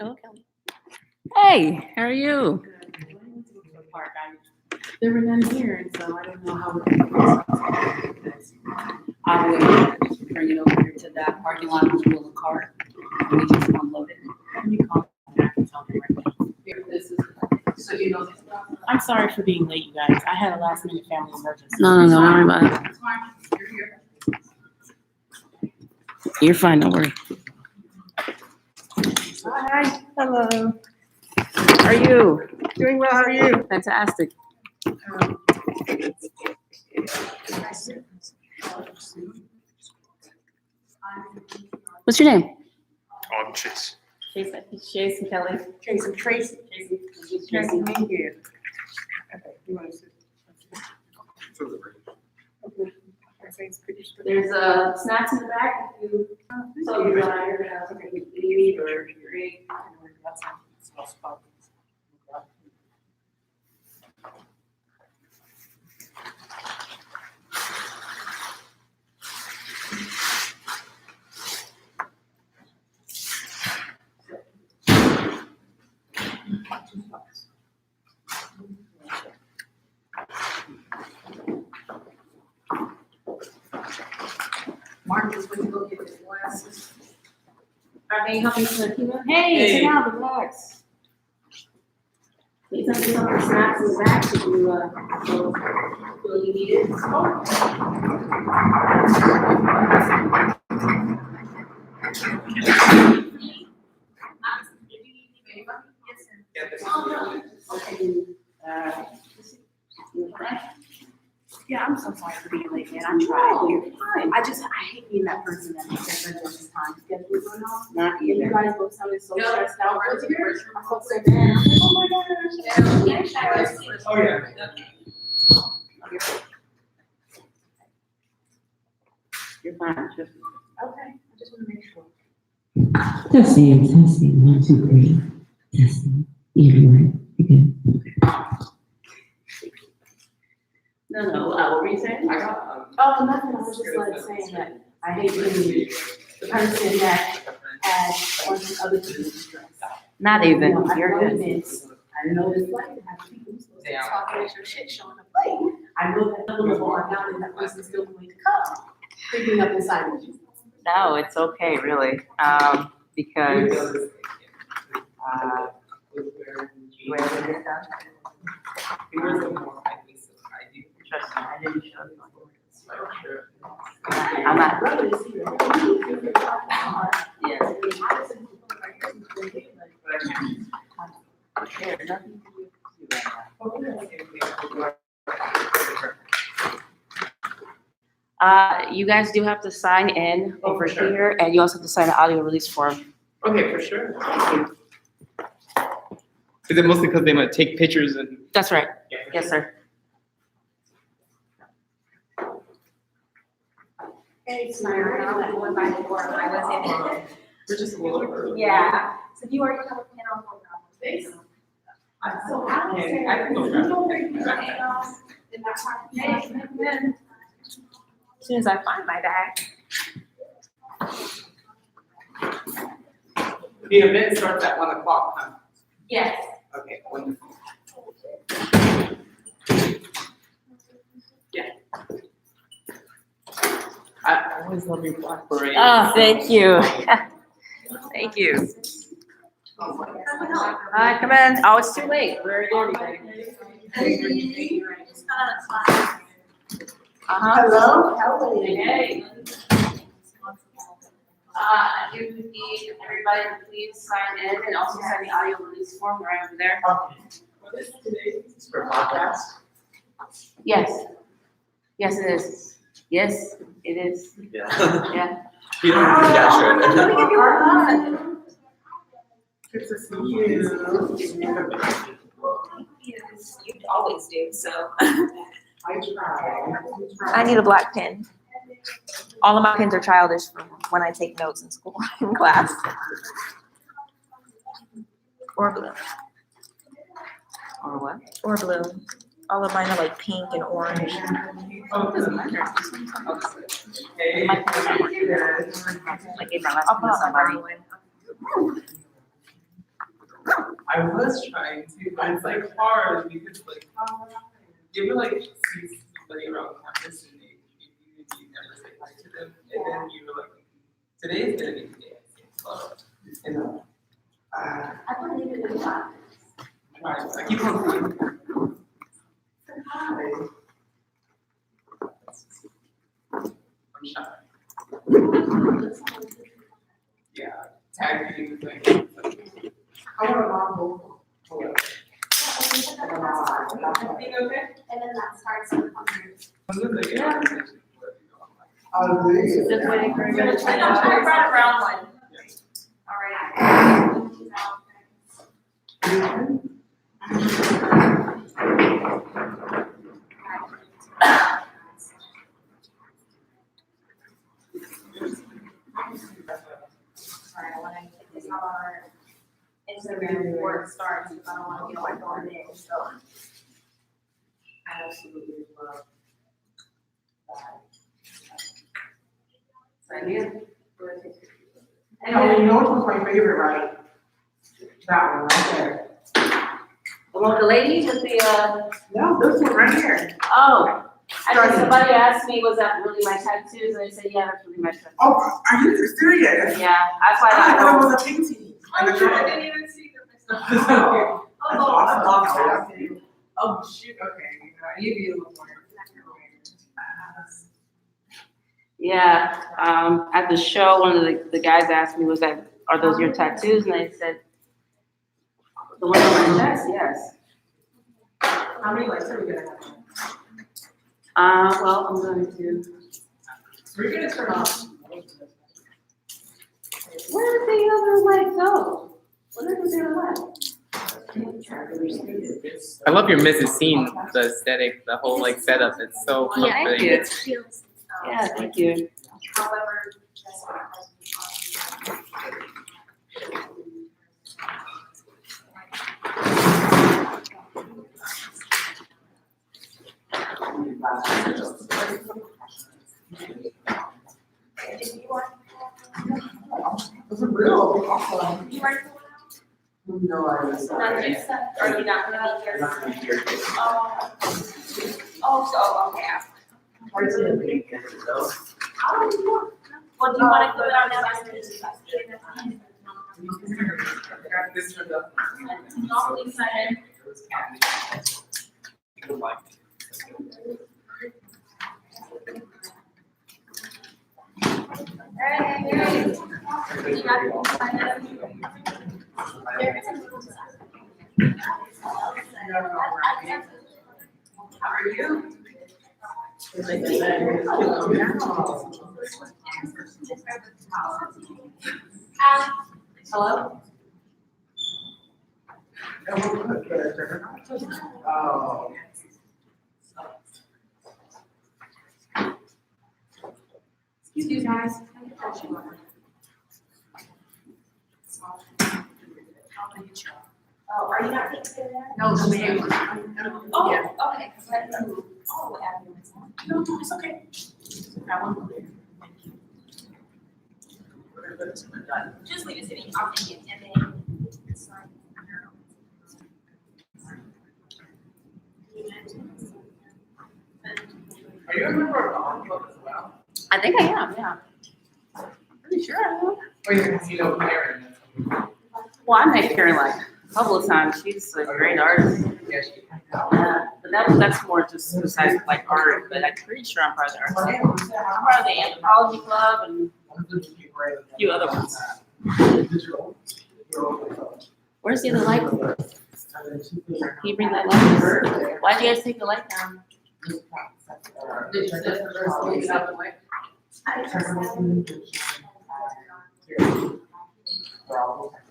Hello, Kelly. Hey, how are you? There were none here, and so I didn't know how we're going to I would bring it over here to that parking lot and pull a cart, and we just unload it. Can you call back and tell me right now? Here, this is, so you know. I'm sorry for being late, you guys. I had a last minute family emergency. No, don't worry about it. It's fine. You're here. You're fine, don't worry. Hi, hello. How are you? Doing well, how are you? Fantastic. What's your name? Oh, I'm Chase. Chase and Kelly. Tracy. Tracy. Nice to meet you. Okay, you want to sit? Okay. There's snacks in the back if you, so you're tired, something you eat or you're eating. Mark is going to go get his glasses. Are they helping to Hey, sit down, relax. Need something for snacks in the back if you feel you need it. Yeah, I'm so sorry for being late, man. I'm trying here. I hate being that person that makes that this time schedule going on. Not You either. guys both sounded so stressed out. I felt so bad. I'm like, oh my gosh. Oh, yeah. You're fine. Okay, I just want to make sure. Testing, 1, 2, 3. Testing. Yeah, you're right. You're good. No, what were you saying? Oh, nothing. I was just like saying that I hate being the person that has one of other people's stress. Not You even. know, I You're know good. this. I know it's like to have people who's supposed to talk about your shit showing up late. I know that level of on now that person's still going to come, creeping up inside of you. No, it's okay, really. Because you ever did that? Trust me, I didn't show you. I'm not. Yeah. There's nothing for you to do right now. You guys do have to sign in over here, and you also have to sign an audio release form. Okay, for sure. Is it mostly because they might take pictures and? That's right. Yeah. Yes, sir. It's my that one by the door I was in. We're just a little early. Yeah, so if you already have a pen on this. So I would say, I As soon as I find my bag. The event starts at 1 o'clock, huh? Yes. Okay, wonderful. Yeah. I always love your black beret. Oh, thank you. Thank you. Hi, come in. Oh, it's too late. We're already. Hello, how are you? Hey. You need everybody to please sign in and also sign the audio release form right over there. For podcast? Yes. Yes, it is. Yes, it is. Yeah. Yeah. You don't have to dash Let me give you a hug. Good to see you. You always do, so. I try. I need a black pen. All of my pens are childish from when I take notes in school, in class. Or blue, Or what? or blue. All of mine are like pink and orange. Oh, doesn't matter. Hey. My pen is not working. I gave my last I'll pen put to out my somebody. brown one. I was trying to, but it's like hard because like, you ever like see somebody around campus and they you never say hi to them, and then you're like, today's gonna be the day. And I believe it is not. I keep on saying, hi. I'm shy. Yeah, tag team is like. I want a mom. Everything okay? And then that starts with hundreds. Yeah. Just waiting for everybody to I know, I brought a brown one. All right. Sorry, I want to get this on our Instagram before it starts, because I don't want to get like on it, so. I absolutely love that. Right here. Oh, you know what was my favorite, right? That one right there. The one with the lady with the, No, this one right here. oh. I know somebody asked me, was that really my tattoos? And I said, yeah, that's really my tattoo. Oh, are you serious? Yeah, that's why I I thought it know. was a painting. I didn't even see the picture. That's awesome. Oh, shoot, okay. I need to be a little more. Yeah, at the show, one of the guys asked me, was that, are those your tattoos? And I said, the one on my chest, yes. How many likes are we gonna have? Well, I'm going to, We're gonna turn off. where did the other light go? Where did the other light? I love your Mrs. Scene, the aesthetic, the whole like setup. It's so comforting. you. Feels, Yeah, thank you. however, just has This is real, awesome. You ready for it? No, I was. Not just, or you not gonna be here? I'm not gonna be here. Oh, so, okay. Where's the big though? Well, do you wanna go down now? This turned up. Normally sign It was candy. How are you? Hello? Oh. Excuse me, guys. Oh, are you not taking it there? No, ma'am. Oh, okay. Oh, No, it's okay. That one. just leave it sitting, I'll take it, and then it's like. Are you a member of the club as well? I think I am, yeah. Pretty sure I am. Or you know Karen? Well, I met Karen like a couple of times. She's a great artist. Yeah, she. Yeah, but that's more just besides like art, but I'm pretty sure I'm part of the art. Club. I'm part of the anthropology club and a few other ones. Where's the other light? Can you bring that light? Why'd you guys take the light down? Did you say the first one out the way?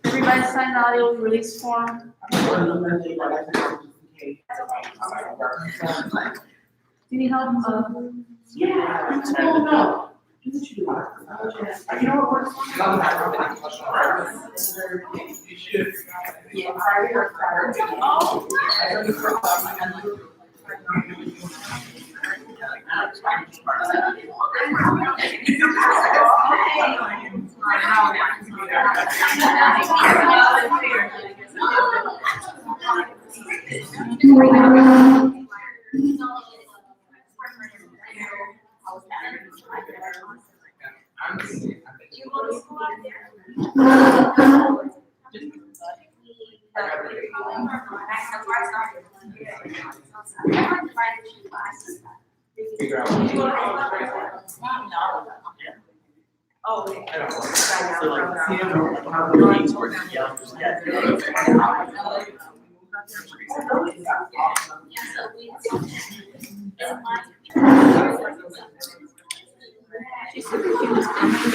Everybody signed the audio release form. Do you need help? Yeah. Oh, no. You know what works? You should. Yeah. Oh.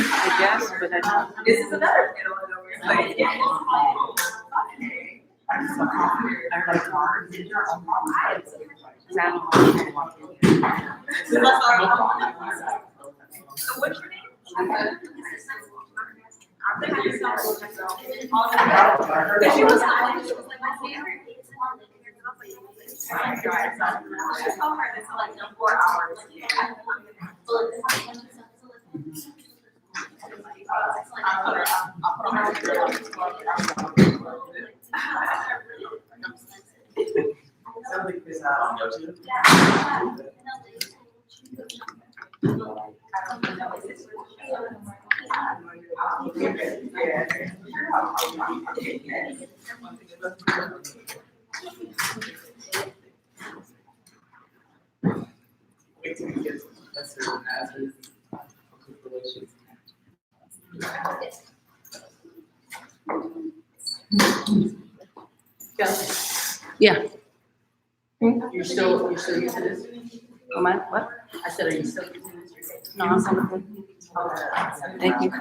I guess, but I This is another. What's your name? She was like my favorite. I told her it's like 4 hours. Yeah. You're still using this? Am I, what? I said, are you still using this? No, I'm fine. Thank you.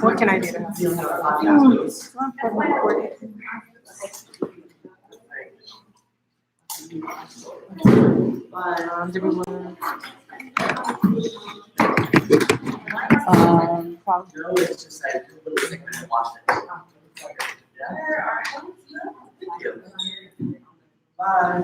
What can I do to help you? Do we want probably. No, it's just like a little segment and watch it. Bye.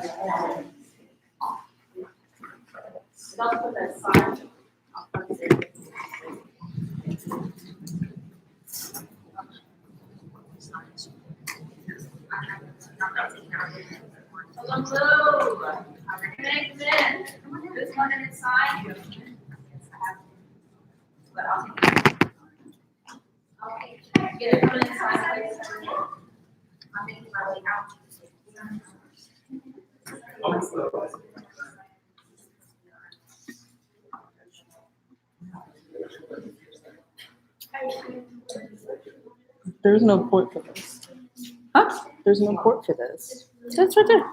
Hello. This one inside. But I'll take it. Okay. Get it from inside, please. I'm making my way out. There's no port for this. Huh? There's no port for this. That's right there.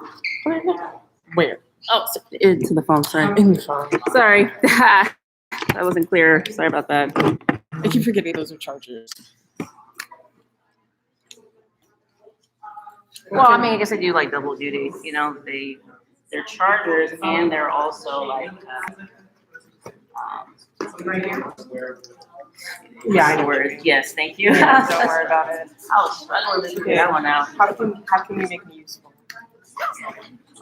Right there. Where? Oh, into the phone, sorry. In the phone. Sorry. That wasn't clear. Sorry about that. I keep forgetting those are chargers. Well, I mean, I guess I do like double duty, you know, they're chargers and they're also like, Yeah, I know where word. Yes, thank you. Yeah, don't worry about it. I was struggling to figure that one out. How can you make me useful?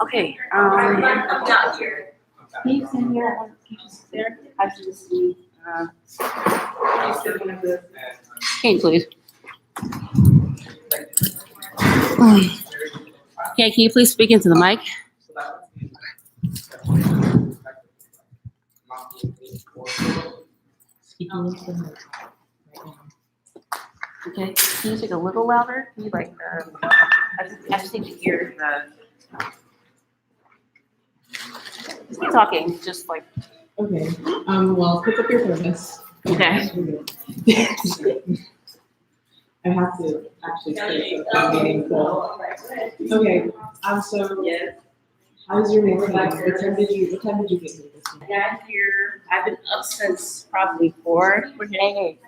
Okay, I'm not here. can you sit here? Can you just sit there? I should just see, can you please? Okay, can you please speak into the mic? Speaking into the mic. Okay, can you speak a little louder? Can you like, I just need to hear just keep talking, just like, Okay. Well, pick up your purpose. okay. I have to actually say something meaningful. Okay. So how's your morning? What time did you get here this I got here, I've been up since probably 4. Hey,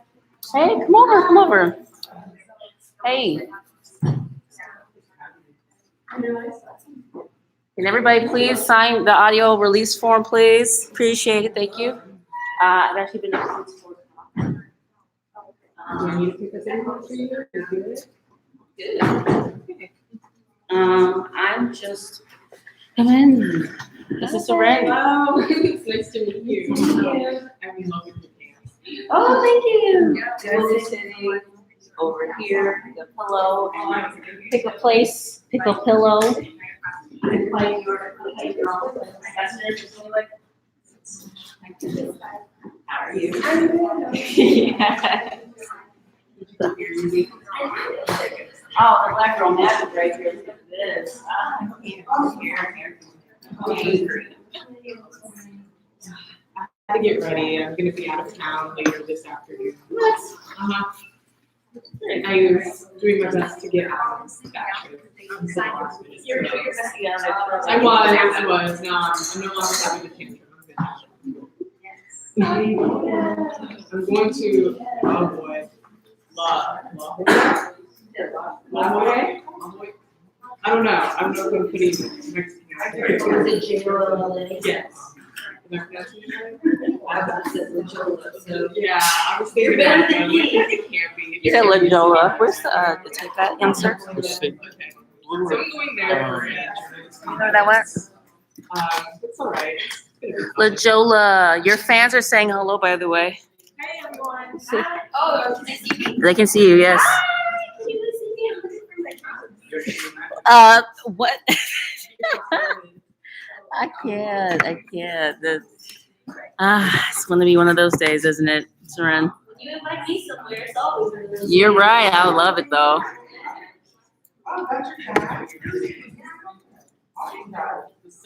come over. Hey. Can everybody please sign the audio release form, please? Appreciate it, thank you. I've actually been up since 4 o'clock. Do I need to pick up anything for you? You're good? I'm just, come in. This is Seren. Hello. It's nice to meet you. I'm in love with your pants. Oh, thank you. Just sitting over here, the pillow, pick a place, pick a pillow. How are you? Oh, the black girl magic right here. Look at this. Here. I have to get ready. I'm gonna be out of town later this afternoon. Uh-huh. And I was doing my best to get out of fashion. I was. No, I'm no longer having the tantrum. I'm going to, oh boy, I don't know. I don't know if I'm putting Mexican. Yes. Yeah, I was thinking that. It can't be. You said Lajola. Where's the take that, youngster? So I'm going there. You know that one? It's all right. Lajola, your fans are saying hello, by the way. Hey, everyone. Oh, can they see me? They can see you, yes. Can you see me? What? I can't. It's gonna be one of those days, isn't it, Seren? When you invite me somewhere, it's always one of those You're days. right. I would love it though.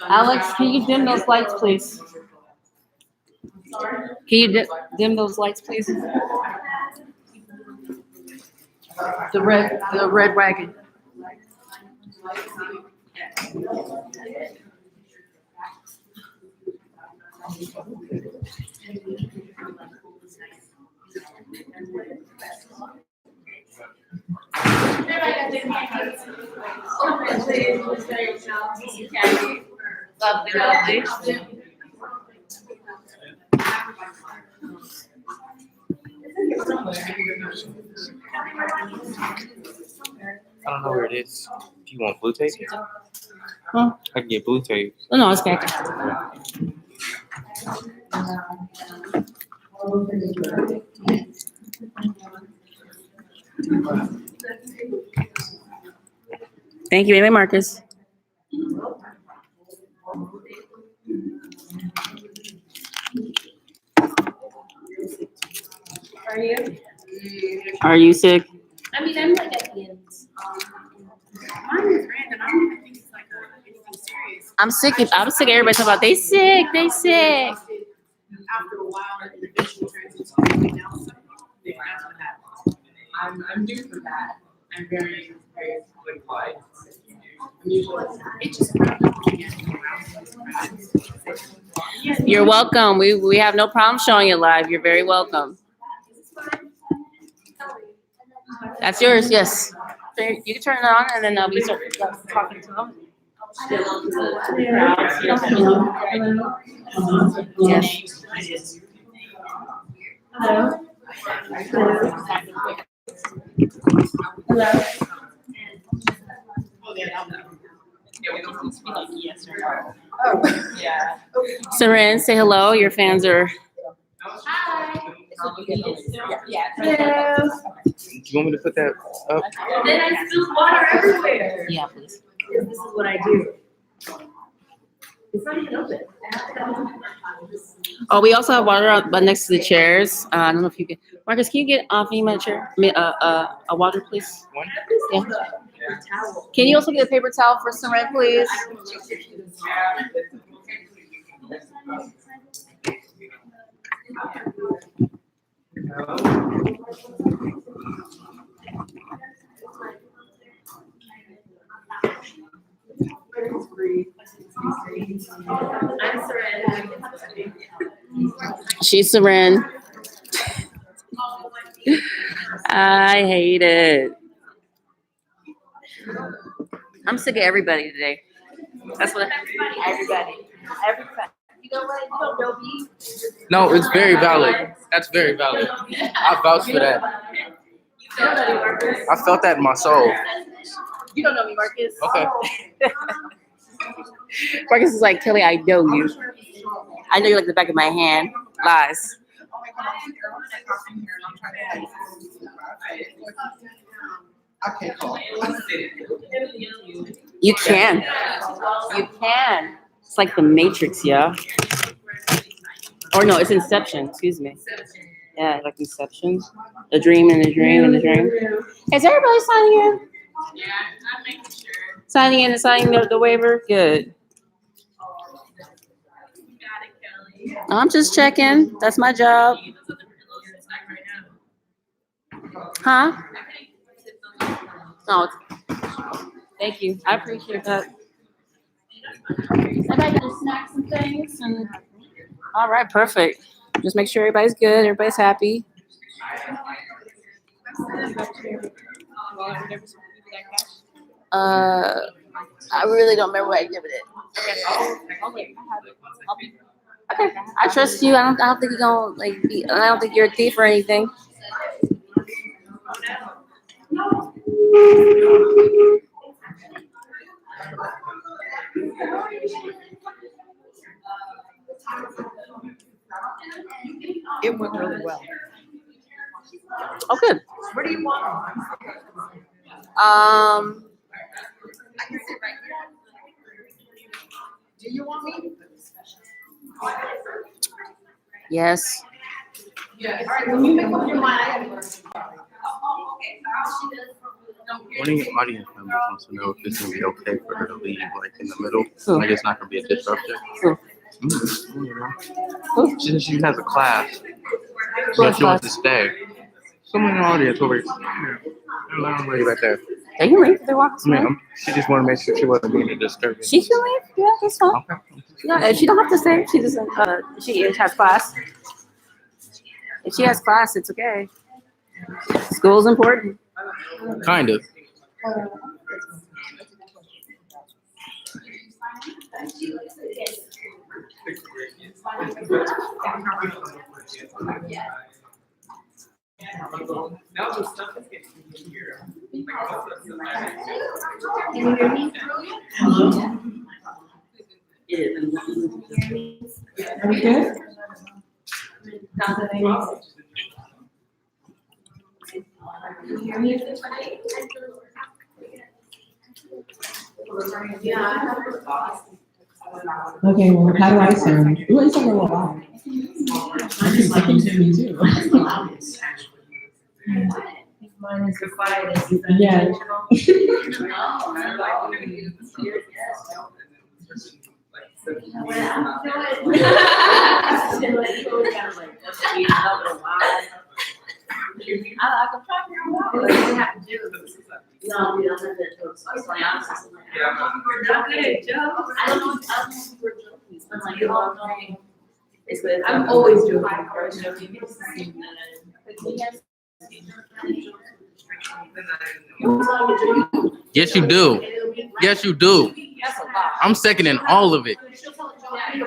Alex, can you dim those lights, please? Can you dim those lights, please? The red wagon. Lovely. I don't know where it is. Do you want blue tape? Huh? I can get blue tape. Oh, no, it's back. Thank you, Amy Marcus. Are you? Are you sick? I mean, I'm like at the end. Mine is random. I don't even think it's like anything serious. I'm sick. I'm sick. Everybody talking about they sick. After a while, the vision turns into something else. That's what happens. I'm due for that. I'm very, very quiet. It just. You're welcome. We have no problem showing it live. You're very welcome. That's yours. Yes. You can turn it on, and then I'll be talking to them. Yes. Hello. Seren, say hello. Your fans are. Hi. Yeah. Hello. Do you want me to put that up? Then I spilled water everywhere. Yeah, please. This is what I do. It's not even open. Oh, we also have water out but next to the chairs. I don't know if you can. Marcus, can you get Fema a chair? I mean, a water, please. One? Yeah. Can you also get a paper towel for Seren, please? I'm Seren. She's Seren. I hate it. I'm sick of everybody today. That's what everybody. You know what? You don't know me. No, it's very valid. That's very valid. I vouch for that. You don't know me, Marcus. I felt that in my soul. You don't know me, Marcus. Okay. Marcus is like, Kelly, I know you. I know you like the back of my hand. Lies. I can't call. You can. You can. It's like the Matrix, yeah. Or no, it's Inception. Excuse me. Yeah, like Inception. A dream and a dream and a dream. Is everybody signing in? Yeah, I'm making sure. Signing in and signing the waiver? Good. You got it, Kelly. I'm just checking. That's my job. Huh? No. Thank you. I appreciate that. Everybody get snacks and things. And all right, perfect. Just make sure everybody's good. Everybody's happy. I really don't remember what I did with it. Okay, I trust you. I don't think you're gonna like be. I don't think you're a thief or anything. It went really well. Oh, good. Where do you want them? I can sit right here. Do you want me? Yes. Yeah. All right, when you make up your mind, I gotta go. One of your audience members wants to know if it's gonna be okay for her to leave like in the middle. Who? Like it's not gonna be a disruption. Who? She has a class, but she wants to stay. Someone in the audience over here. There's a lady right there. They can leave if they want. She just wanted to make sure she wasn't being a disturbance. She can leave. Yeah, that's fine. Okay. Yeah, if she don't have to stay, she doesn't. She has class. If she has class, it's okay. School's important. Kind of. Now the stuff is getting here. Can you hear me? Are we good? Can you hear me? Yeah. Okay, well, how do I sound? Ooh, it's a little loud. I can hear you too. Mine is the quietest. Yeah. I can try to figure out what we have to do. No, we don't have to do it. We're not good at jokes. I don't know if we're joking. I'm like, you're all joking. It's good. I'm always joking. Or joking. It's the same Yes, you do. Yes, you do. I'm seconding all of it. Are you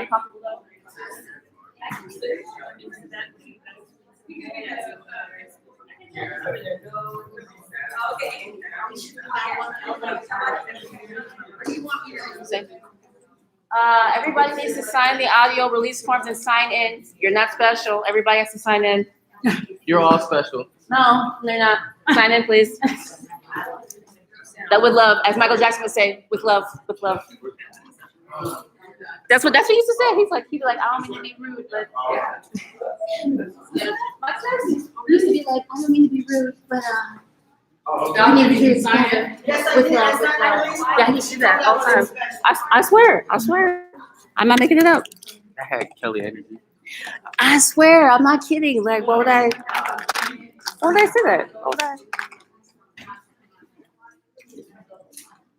comfortable though? Everybody needs to sign the audio release forms and sign in. You're not special. Everybody has to sign in. You're all special. No, they're not. Sign in, please. That with love, as Michael Jackson would say, with love, with love. That's what he used to say. He'd be like, I don't mean to be rude, but yeah. My cousin used to be like, I don't mean to be rude, but you need to do it together. With love, with love. Yeah, he used to do that all the time. I swear. I'm not making it up. I had Kelly energy. I swear, I'm not kidding. Like, why would I say that?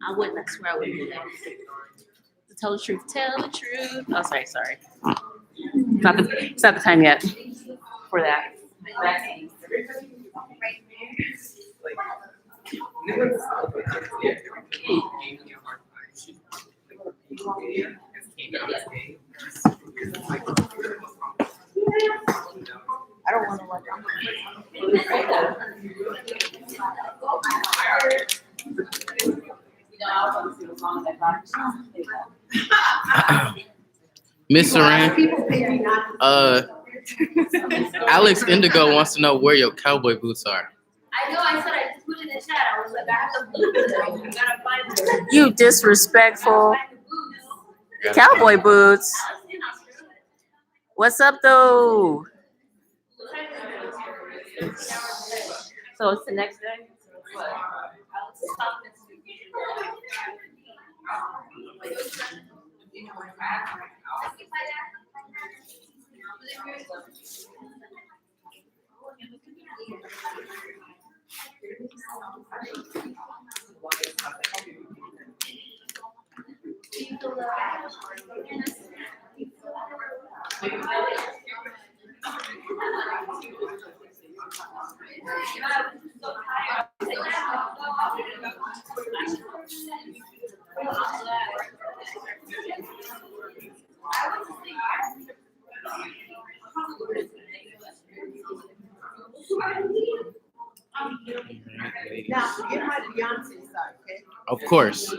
I wouldn't. I swear I wouldn't do that. To tell the truth. Oh, sorry. It's not the time yet for that. I don't want to let Miss Seren, Alex Indigo wants to know where your cowboy boots are. I know, I said I just put it in the chat, I was like, I have to look for them, you gotta find them. You disrespectful. Cowboy boots. What's up though? So it's the next day? Now, get my Beyonce side, okay? Of course.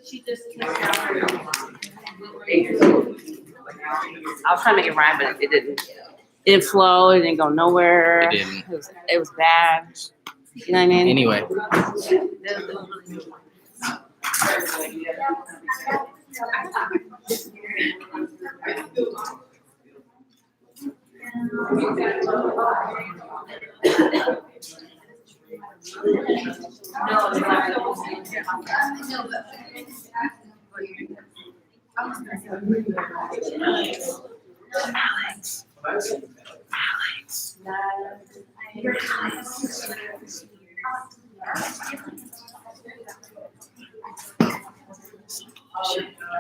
She just I was trying to make it rhyme, but it didn't. It didn't flow. It didn't go nowhere. It didn't. It was bad. You know what I mean? Anyway.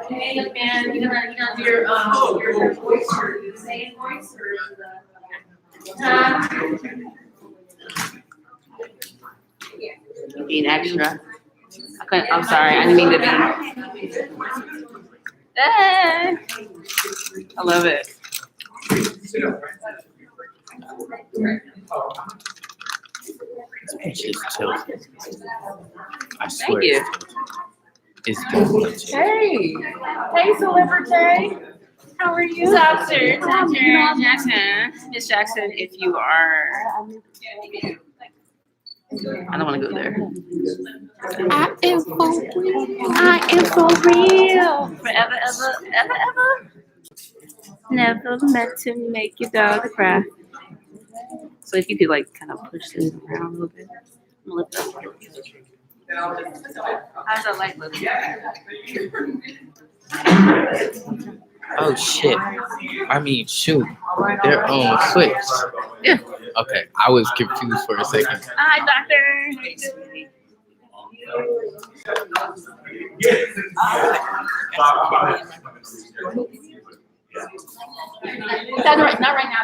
Hey, young man, you gonna do your voice or the same voice or Being extra. I'm sorry. I didn't mean to be. Hey. I love it. This peach is chill. I swear. Thank you. It's definitely chill. Hey. Hey, celebrity. How are you? What's up, sir? Jackson. Miss Jackson, if you are. I don't want to go there. I am for real. I am for real. Forever, ever, ever, ever. Never meant to make your dog cry. So if you could like kind of push this around a little bit. I'm gonna lift up. How's that light look? Oh shit. I mean, shoot. They're on Switch. Yeah. Okay, I was confused for a second. Hi, doctor. Not right now.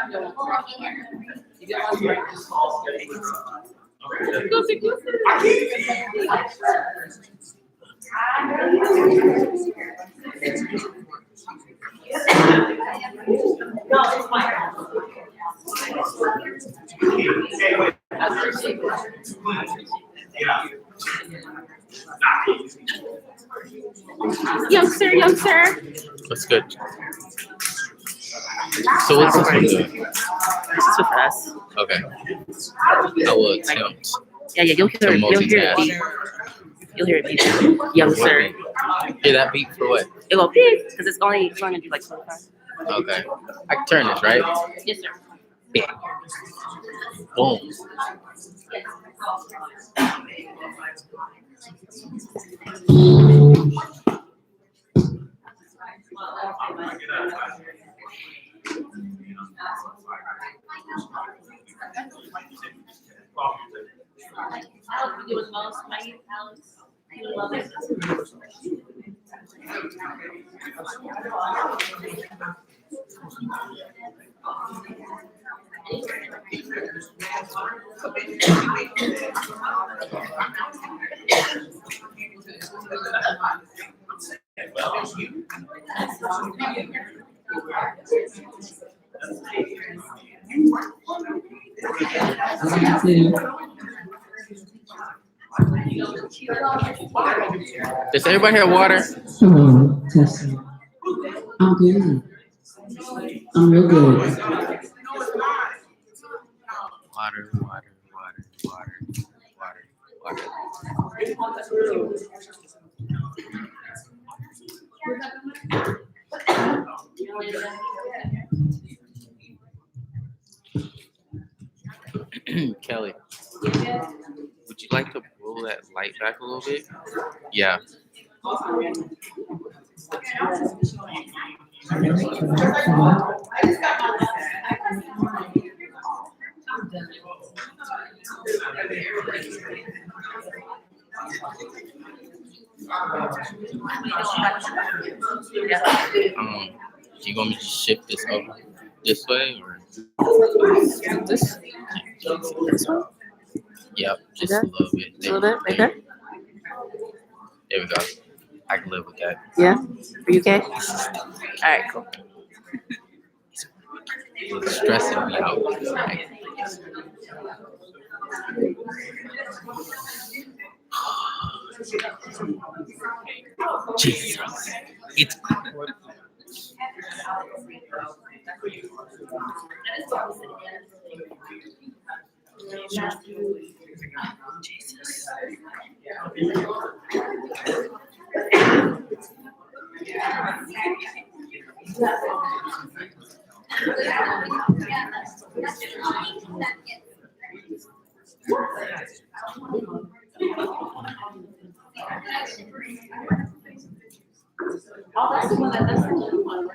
Young sir. What's good? So what's this one doing? This is with us. Okay. I will attempt Yeah, you'll to hear multitask. You'll hear it beep. Young sir. Hear that beat for what? It will beep because it's only gonna do like 25. Okay. I can turn this, right? Yes, sir. Yeah. Boom. Alex, you doing most, right? Alex, you love it. Does everybody have water? Hello, testing. I'm good. I'm real good. Water, water, water, water, water, water. Kelly, would you like to roll that light back a little bit? Yeah. Do you want me to shift this over this way or This? This one? Yep, just a little bit. A little bit, right there? There we go. I can live with that. Yeah? Are you okay? All right, cool. It's stressing me out. Jesus. It's Jesus. Oh, that's the one that's the new one.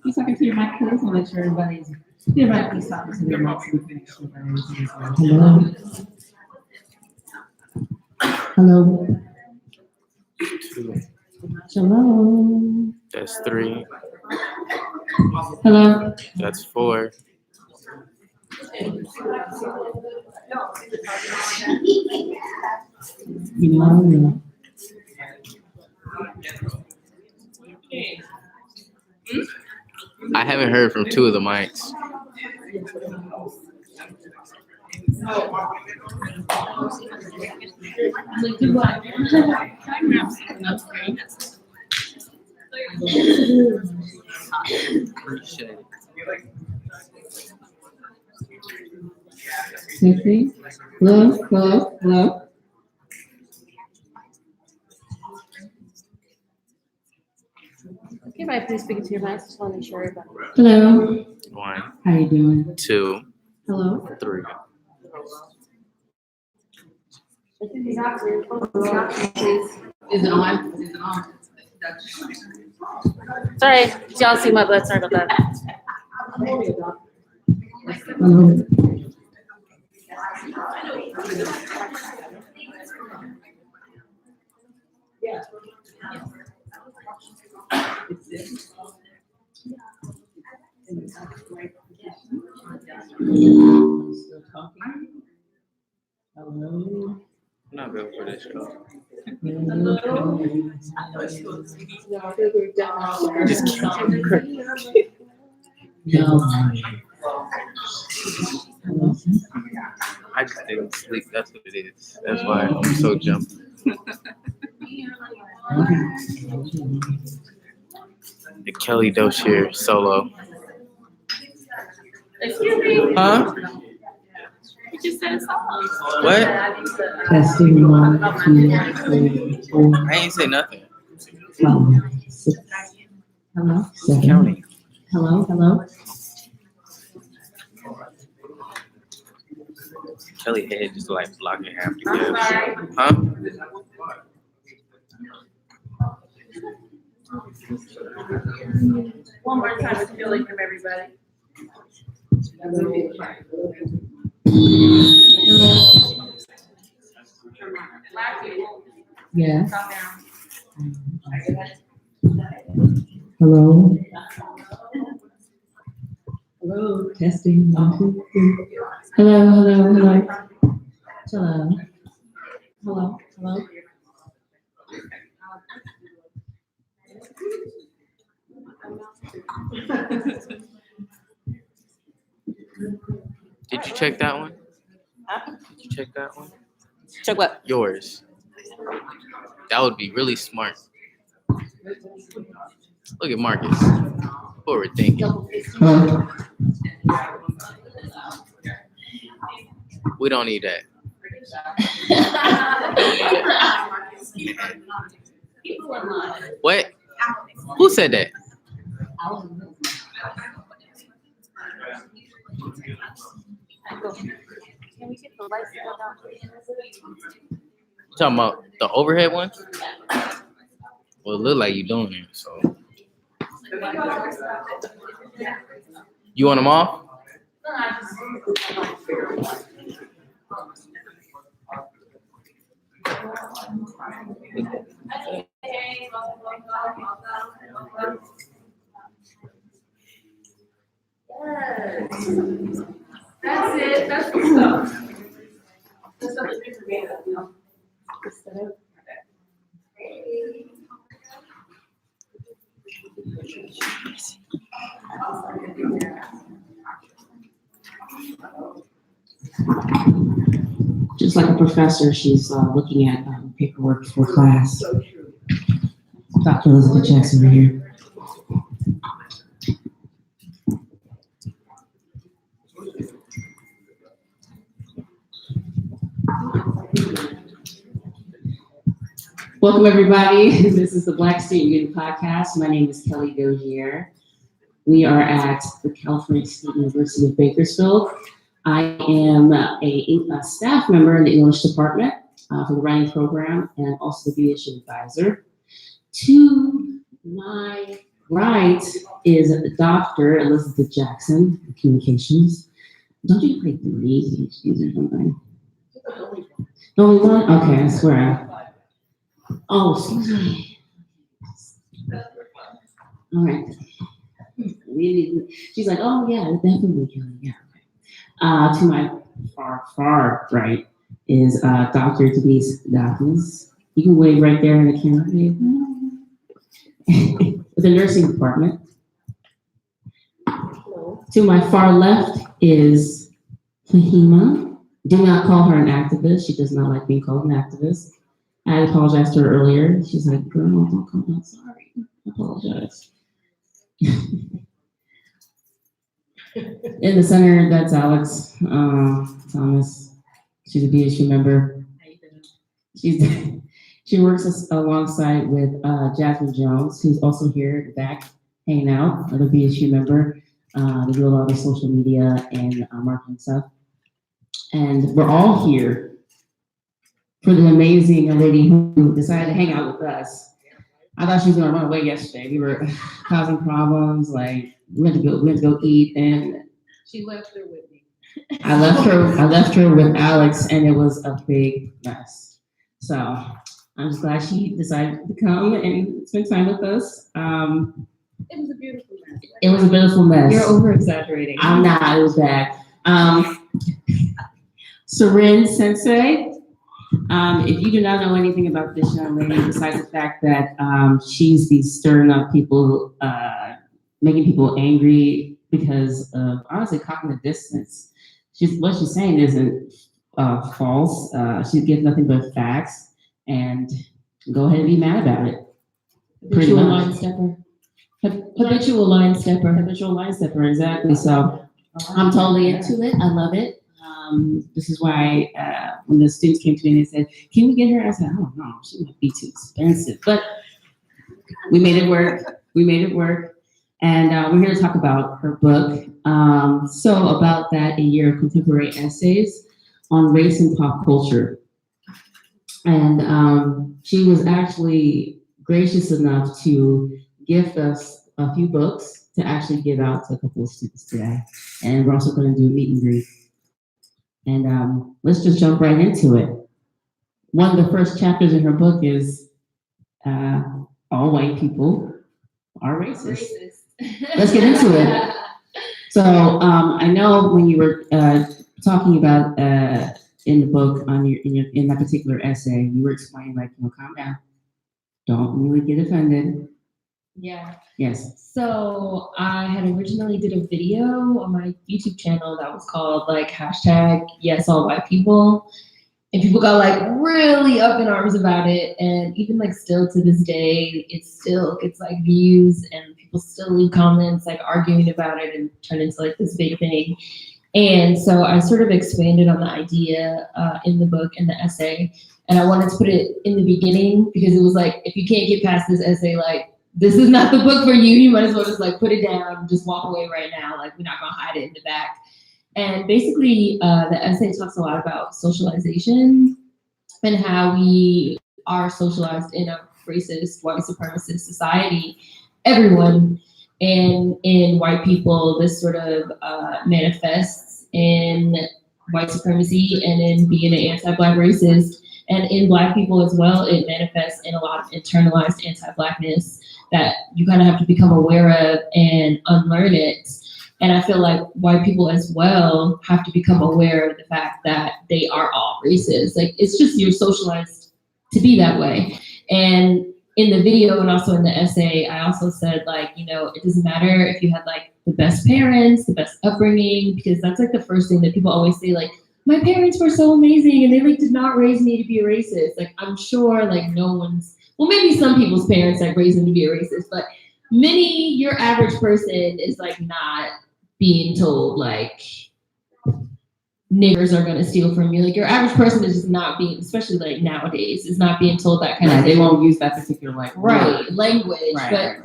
Please talk into your mic, please, and make sure everybody's, everybody please talk into their mics and finish with everything as well. Hello. Hello. Hello. That's 3. Hello. That's 4. Hello. I haven't heard from 2 of the mics. Appreciate it. Sensei. Hello. Hello. Hello. Okay, right, please speak into your mic. Just want to make sure everybody. Hello. 1, How you doing? 2, Hello. 3. Is it on? Is it on? Sorry, y'all see my butt. Sorry about that. Hello. Still talking? Hello. I'm not built for this show. Just keep No. I just didn't sleep. That's what it is. That's why I'm so jumpy. The Kelly Dozier solo. Excuse me. Huh? You just said it's on. What? Testing 1, 2, 3, 4, I ain't say nothing. 5, 6. Hello. 7. Counting. Hello. Hello. Kelly head just like blocking half the gift. Huh? One more time, it's feeling from everybody. Yes. Hello. Hello. Testing 1, 2, 3. Hello. Hello. Hello. Hello. Hello, hello. Did you check that one? Did you check that one? Check what? Yours. That would be really smart. Look at Marcus. Forward thinking. We don't need that. What? Who said that? Can we get the lights to go down? Talking about the overhead one? Well, it look like you're doing it, so. You want them off? That's it, that's the stuff. The stuff that you're made of, you know? Just like a professor, she's looking at paperwork for class. Dr. Elizabeth Jackson right here. Welcome, everybody. This is the Black Student Union Podcast. My name is Kelly Dozier. We are at the California State University of Bakersfield. I am a staff member in the English department for the writing program and also the BSU Advisor. To my right is Dr. Elizabeth Jackson, Communications. Don't you play three PhDs or something? The only one? Okay, I swear. Oh, excuse me. All right. She's like, oh yeah, definitely, Kelly. Yeah. To my far right is Dr. Denise Blackness. You can wave right there in the camera. With the nursing department. To my far left is Fahima. Do not call her an activist. She does not like being called an activist. I apologized to her earlier. She's like, girl, don't come out. Sorry. I apologize. In the center, that's Alex Thomas. She's a BSU member. She works alongside with Jasmine Jones, who's also here at the back, hanging out, another BSU member. They do a lot of social media and marketing stuff. And we're all here for the amazing young lady who decided to hang out with us. I thought she was gonna run away yesterday. We were causing problems, like we went to go eat, and She left her with me. I left her with Alex, and it was a big mess. So I'm just glad she decided to come and spend time with us. It was a beautiful mess. It was a beautiful mess. You're over exaggerating. I'm not, it was bad. Seren Sensei. If you do not know anything about this young lady, besides the fact that she's the stirring up people, making people angry because of honestly cognitive dissonance. What she's saying isn't false. She gives nothing but facts, and go ahead and be mad about it. Pretty Habitual much. line stepper. Habitual line stepper. Habitual line stepper, exactly. So I'm totally into it. I love it. This is why when the students came to me and they said, can we get her? I said, oh no, she might be too expensive. But we made it work. We made it work. And we're here to talk about her book. So about that, a year of contemporary essays on race and pop culture. And she was actually gracious enough to gift us a few books to actually give out to a couple of students today. And we're also going to do a meet and greet. And let's just jump right into it. One of the first chapters in her book is all white people are racist. Let's get into it. So I know when you were talking about in the book in that particular essay, you were explaining like, calm down, don't really get offended. Yeah. Yes. So I had originally did a video on my YouTube channel that was called like hashtag yes all white people. And people got like really up in arms about it. And even like still to this day, it still gets like views and people still leave comments like arguing about it and turn into like this big thing. And so I sort of expanded on the idea in the book and the essay. And I wanted to put it in the beginning because it was like, if you can't get past this essay, like, this is not the book for you. You might as well just like put it down, just walk away right now. Like, we're not gonna hide it in the back. And basically, the essay talks a lot about socialization and how we are socialized in a racist, white supremacist society. Everyone, and in white people, this sort of manifests in white supremacy and in being an anti-Black racist. And in Black people as well, it manifests in a lot of internalized anti-Blackness that you kind of have to become aware of and unlearn it. And I feel like white people as well have to become aware of the fact that they are all racist. Like, it's just you're socialized to be that way. And in the video and also in the essay, I also said like, it doesn't matter if you had like the best parents, the best upbringing, because that's like the first thing that people always say, like, my parents were so amazing and they like did not raise me to be a racist. Like, I'm sure like no one's, well, maybe some people's parents like raised them to be a racist, but your average person is like not being told like niggers are gonna steal from you. Like, your average person is just not being, especially like nowadays, is not being told that kind of thing. They won't use that particular language. But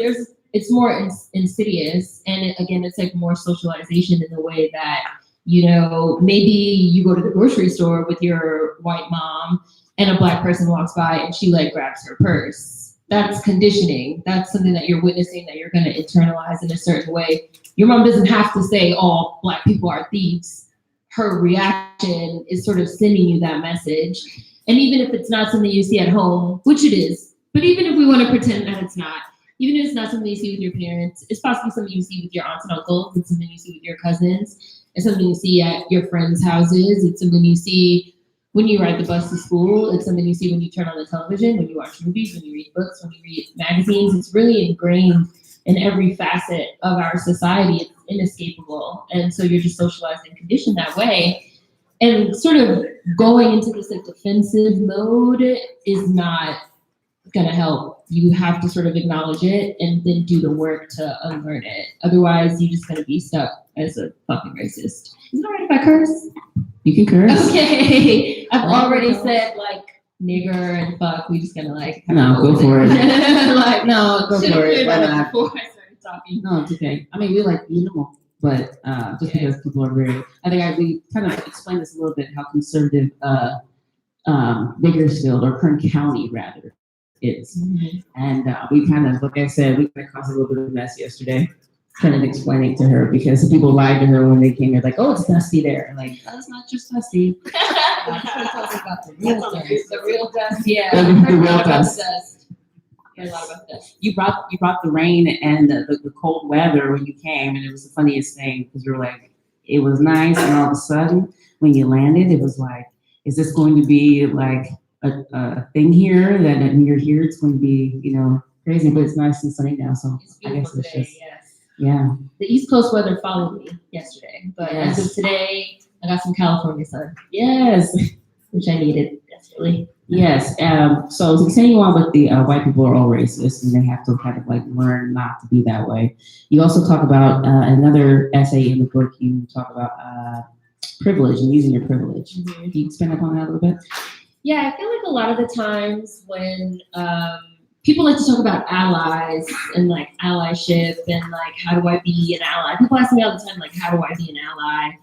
it's more insidious, and again, it's like more socialization in the way that maybe you go to the grocery store with your white mom and a Black person walks by and she like grabs her purse. That's conditioning. That's something that you're witnessing that you're gonna internalize in a certain way. Your mom doesn't have to say all Black people are thieves. Her reaction is sort of sending you that message. And even if it's not something you see at home, which it is, but even if we want to pretend that it's not, even if it's not something you see with your parents, it's possibly something you see with your aunts and uncles, it's something you see with your cousins. It's something you see at your friends' houses. It's something you see when you ride the bus to school. It's something you see when you turn on the television, when you watch movies, when you read books, when you read magazines. It's really ingrained in every facet of our society. It's inescapable. And so you're just socialized and conditioned that way. And sort of going into this like defensive mode is not gonna help. You have to sort of acknowledge it and then do the work to unlearn it. Otherwise, you're just gonna be stuck as a fucking racist. Is it all right if I curse? You can curse. Okay. I've already said like nigger and fuck. We just gonna like no, go for it. Like no, go for it. Why not? Before I started talking. No, it's okay. I mean, we like minimal, but just because people are very. I think we kind of explained this a little bit how conservative Bakersfield or Kern County rather is, and we kind of, like I said, we kind of caused a little bit of a mess yesterday. Kind of explaining to her because people lied to her when they came here, like, oh, it's dusty there. Like, oh, it's not just dusty. The real dust, yeah. The real dust. Heard a lot about that. You brought the rain and the cold weather when you came, and it was the funniest thing because we were like, it was nice, and all of a sudden when you landed, it was like, is this going to be like a thing here that when you're here it's going to be crazy, but it's nice and sunny now, so I guess it's today, just. Yes. Yeah. The East Coast weather followed me yesterday, but as of today, I got some California sun. Yes. Which I needed desperately. Yes. So to continue on with the white people are all racist and they have to kind of like learn not to be that way. You also talk about another essay in the book. You talk about privilege and using your privilege. Can you expand upon that a little bit? Yeah, I feel like a lot of the times when people like to talk about allies and like allyship and like, how do I be an ally? People ask me all the time, like, how do I be an ally?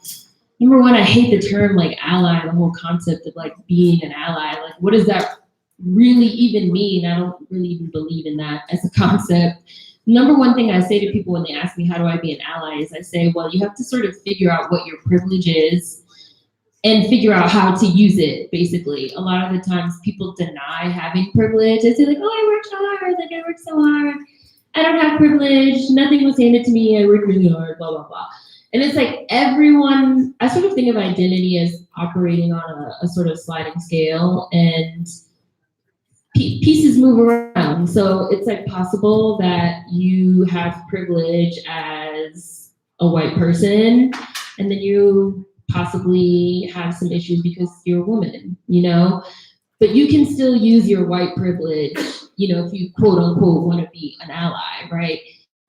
Number one, I hate the term like ally, the whole concept of like being an ally. Like, what does that really even mean? I don't really even believe in that as a concept. Number one thing I say to people when they ask me, how do I be an ally? Is I say, well, you have to sort of figure out what your privilege is and figure out how to use it, basically. A lot of the times people deny having privilege. They say like, oh, I worked hard, like I worked so hard. I don't have privilege, nothing was handed to me, I worked really hard, blah, blah, blah. And it's like everyone, I sort of think of identity as operating on a sort of sliding scale, and pieces move around. So it's like possible that you have privilege as a white person, and then you possibly have some issues because you're a woman, you know? But you can still use your white privilege, you know, if you quote unquote want to be an ally, right?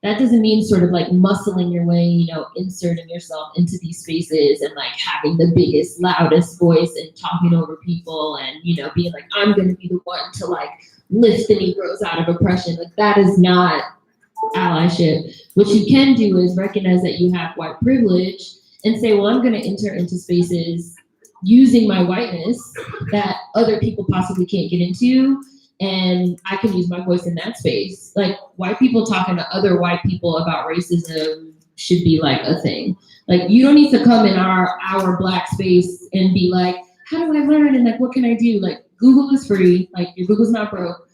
That doesn't mean sort of like muscling your way, you know, inserting yourself into these spaces and like having the biggest, loudest voice and talking over people and, you know, being like, I'm going to be the one to like lift the Negroes out of oppression. Like that is not allyship. What you can do is recognize that you have white privilege and say, well, I'm going to enter into spaces using my whiteness that other people possibly can't get into. And I can use my voice in that space. Like white people talking to other white people about racism should be like a thing. Like you don't need to come in our Black space and be like, how do I learn? And like, what can I do? Like Google is free. Like your Google's not broke.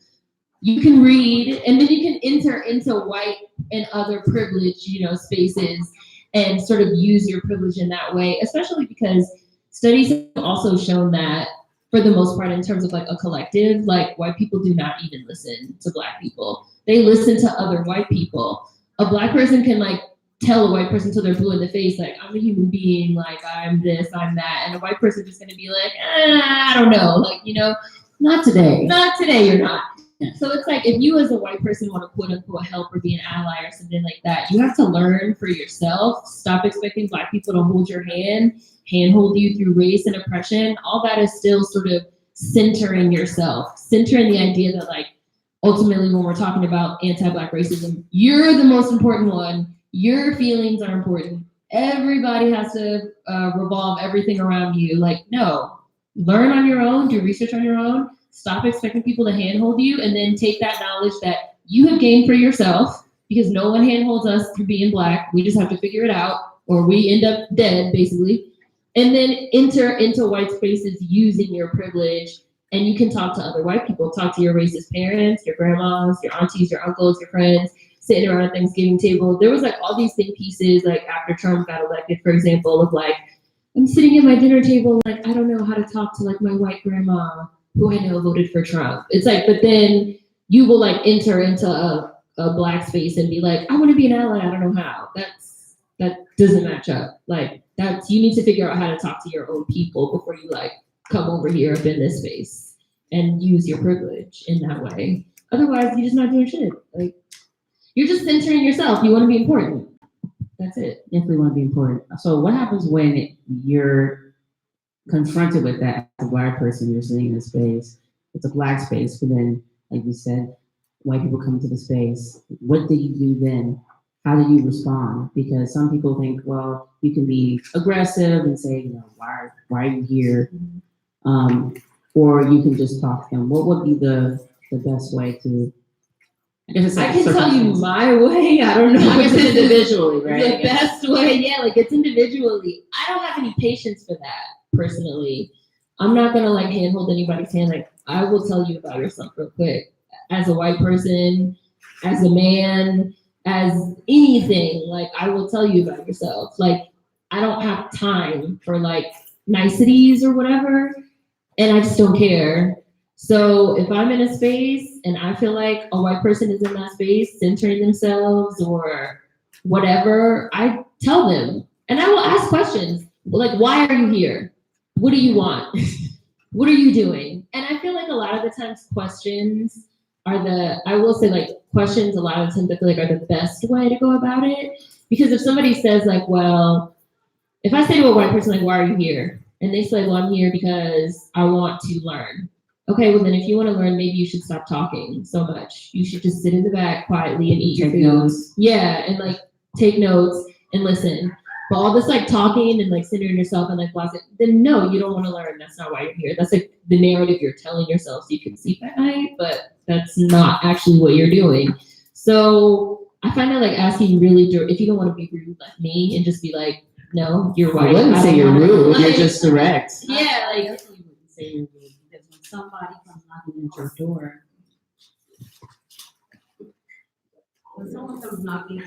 You can read, and then you can enter into white and other privileged, you know, spaces and sort of use your privilege in that way, especially because studies have also shown that for the most part, in terms of like a collective, like white people do not even listen to Black people. They listen to other white people. A Black person can like tell a white person till they're blue in the face, like, I'm a human being, like I'm this, I'm that. And a white person just gonna be like, I don't know, like, you know, not today, you're not. So it's like, if you as a white person want to quote unquote help or be an ally or something like that, you have to learn for yourself. Stop expecting Black people to hold your hand, handhold you through race and oppression. All that is still sort of centering yourself, centering the idea that like, ultimately when we're talking about anti-Black racism, you're the most important one. Your feelings are important. Everybody has to revolve everything around you. Like, no, learn on your own, do research on your own. Stop expecting people to handhold you, and then take that knowledge that you have gained for yourself, because no one handholds us through being Black. We just have to figure it out, or we end up dead, basically. And then enter into white spaces using your privilege, and you can talk to other white people. Talk to your racist parents, your grandmas, your aunties, your uncles, your friends, sitting around a Thanksgiving table. There was like all these think pieces, like after Trump got elected, for example, of like, I'm sitting at my dinner table, like, I don't know how to talk to like my white grandma who I know voted for Trump. It's like, but then you will like enter into a Black space and be like, I want to be an ally, I don't know how. That doesn't match up. Like you need to figure out how to talk to your own people before you like come over here up in this space and use your privilege in that way. Otherwise, you're just not doing shit. Like you're just centering yourself. You want to be important. That's it. Definitely want to be important. So what happens when you're confronted with that as a Black person? You're sitting in a space, it's a Black space, but then, like you said, white people come to the space. What do you do then? How do you respond? Because some people think, well, you can be aggressive and say, you know, why are you here? Or you can just talk to them. What would be the best way to? I can tell you my way. I don't know. I guess it's individually, right? The best way, yeah, like it's individually. I don't have any patience for that personally. I'm not gonna like handhold anybody's hand. Like I will tell you about yourself real quick. As a white person, as a man, as anything, like I will tell you about yourself. Like I don't have time for like niceties or whatever, and I just don't care. So if I'm in a space and I feel like a white person is in that space centering themselves or whatever, I tell them. And I will ask questions like, why are you here? What do you want? What are you doing? And I feel like a lot of the times questions are I will say like questions a lot of the times I feel like are the best way to go about it. Because if somebody says like, well, if I say to a white person like, why are you here? And they say, well, I'm here because I want to learn. Okay, well then if you want to learn, maybe you should stop talking so much. You should just sit in the back quietly and eat your food. Notes. Yeah, and like take notes and listen. But all this like talking and like centering yourself and like blasting, then no, you don't want to learn. That's not why you're here. That's like the narrative you're telling yourself so you can sleep at night, but that's not actually what you're doing. So I find that like asking really if you don't want to be rude like me and just be like, no, you're white. I wouldn't say you're rude, you're just direct. Yeah, like I definitely wouldn't say you're rude, because when somebody comes knocking at your door, When someone comes knocking,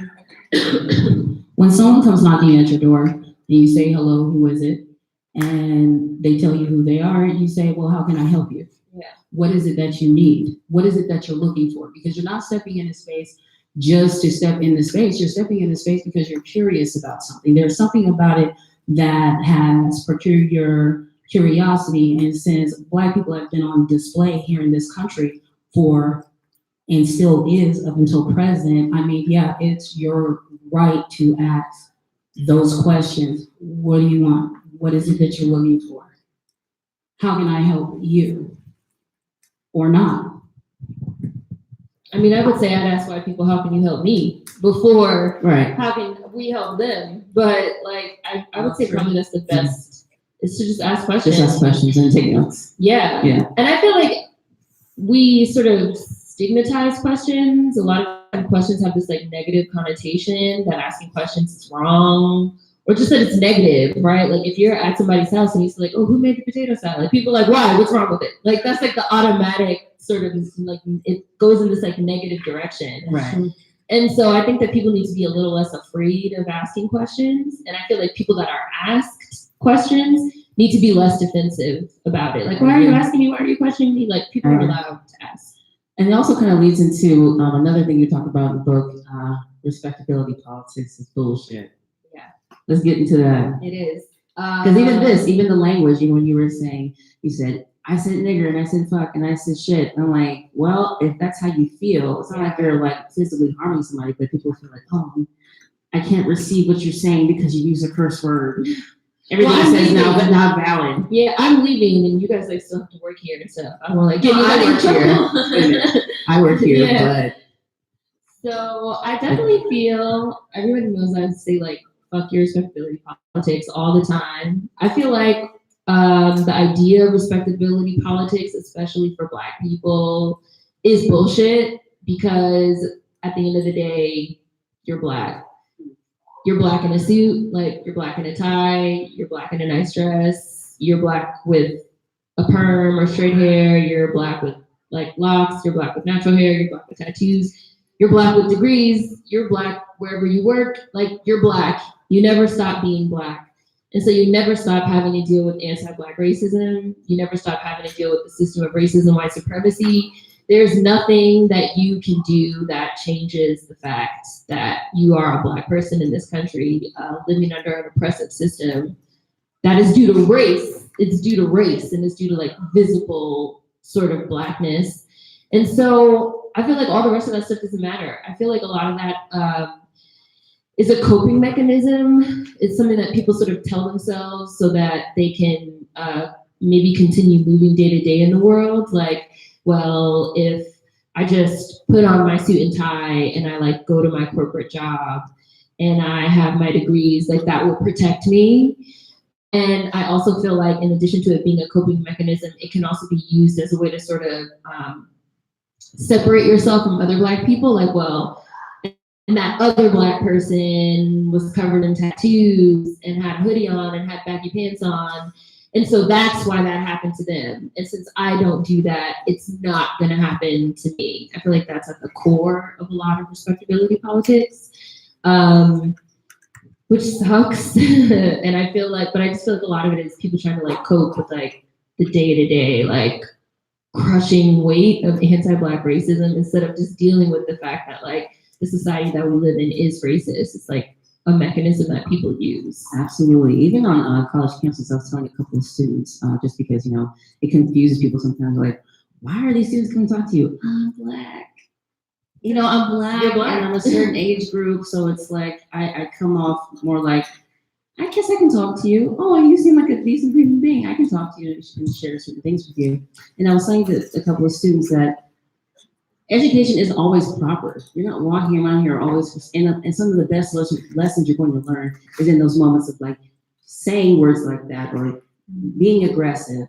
When someone comes knocking at your door and you say, hello, who is it? And they tell you who they are, you say, well, how can I help you? Yeah. What is it that you need? What is it that you're looking for? Because you're not stepping into space just to step in the space. You're stepping into space because you're curious about something. There's something about it that has procured your curiosity. And since Black people have been on display here in this country for, and still is up until present, I mean, yeah, it's your right to ask those questions. What do you want? What is it that you're looking for? How can I help you? Or not? I mean, I would say I'd ask white people, how can you help me? Before, Right. how can we help them? But like, I would say probably that's the best, is to just ask questions. Just ask questions and take notes. Yeah. Yeah. And I feel like we sort of stigmatize questions. A lot of questions have this like negative connotation that asking questions is wrong, or just that it's negative, right? Like if you're at somebody's house and you say like, oh, who made the potato salad? Like, people are like, why? What's wrong with it? Like that's like the automatic sort of like, it goes in this like negative direction. Right. And so I think that people need to be a little less afraid of asking questions. And I feel like people that are asked questions need to be less defensive about it. Like, why are you asking me? Why are you questioning me? Like, people are allowed to ask. And it also kind of leads into another thing you talk about in the book, respectability politics is bullshit. Yeah. Let's get into that. It is. Because even the language, you know, when you were saying, you said, I said nigger and I said fuck and I said shit. I'm like, well, if that's how you feel, it's not like you're like physically harming somebody, but people feel like, oh, I can't receive what you're saying because you use a curse word. Everything Well, says now, but not valid. Yeah, I'm leaving, and you guys like still have to work here and stuff. I'm like, No, I work here. I work here, Yeah. but So I definitely feel everybody knows I say like fuck your respectability politics all the time. I feel like the idea of respectability politics, especially for Black people, is bullshit because at the end of the day, you're Black. You're Black in a suit, like you're Black in a tie, you're Black in a nice dress, you're Black with a perm or straight hair, you're Black with like locks, you're Black with natural hair, you're Black with tattoos, you're Black with degrees, you're Black wherever you work, like you're Black. You never stop being Black. And so you never stop having to deal with anti-Black racism. You never stop having to deal with the system of racism, white supremacy. There's nothing that you can do that changes the fact that you are a Black person in this country living under an oppressive system that is due to race. It's due to race and it's due to like visible sort of Blackness. And so I feel like all the rest of that stuff doesn't matter. I feel like a lot of that is a coping mechanism. It's something that people sort of tell themselves so that they can maybe continue moving day to day in the world. Like, well, if I just put on my suit and tie and I like go to my corporate job and I have my degrees, like that will protect me. And I also feel like in addition to it being a coping mechanism, it can also be used as a way to sort of separate yourself from other Black people. Like, well, and that other Black person was covered in tattoos and had a hoodie on and had baggy pants on. And so that's why that happened to them. And since I don't do that, it's not gonna happen to me. I feel like that's at the core of a lot of respectability politics, which sucks. And I feel like, but I just feel like a lot of it is people trying to like cope with like the day-to-day, like crushing weight of anti-Black racism instead of just dealing with the fact that like the society that we live in is racist. It's like a mechanism that people use. absolutely. Even on college campuses, I was telling a couple of students, just because, you know, it confuses people sometimes, like, why are these students coming to talk to you? I'm Black. You know, I'm Black, You're Black. and I'm a certain age group, so it's like, I come off more like, I guess I can talk to you. Oh, you seem like a decent human being. I can talk to you and share certain things with you. And I was saying to a couple of students that education is always proper. You're not walking around here always, and some of the best lessons you're going to learn is in those moments of like saying words like that or being aggressive.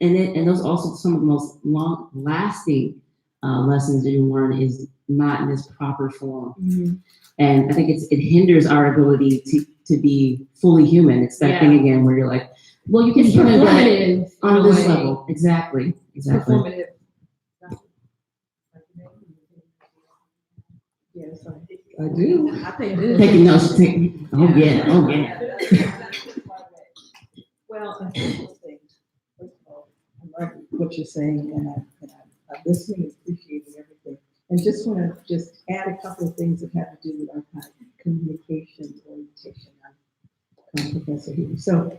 And those also some of the most long-lasting lessons that you learn is not in this proper form. Mm-hmm. And I think it hinders our ability to be fully human. It's that thing again where you're like, well, you can be human, but on this level. Exactly. Performative. Yes. Yes, I do. I pay attention. Taking notes. Oh yeah, oh yeah. Well, a couple things. First of all, I love what you're saying, and I'm listening and appreciating everything. And just want to just add a couple of things that have to do with our kind of communication orientation. I'm a professor here. So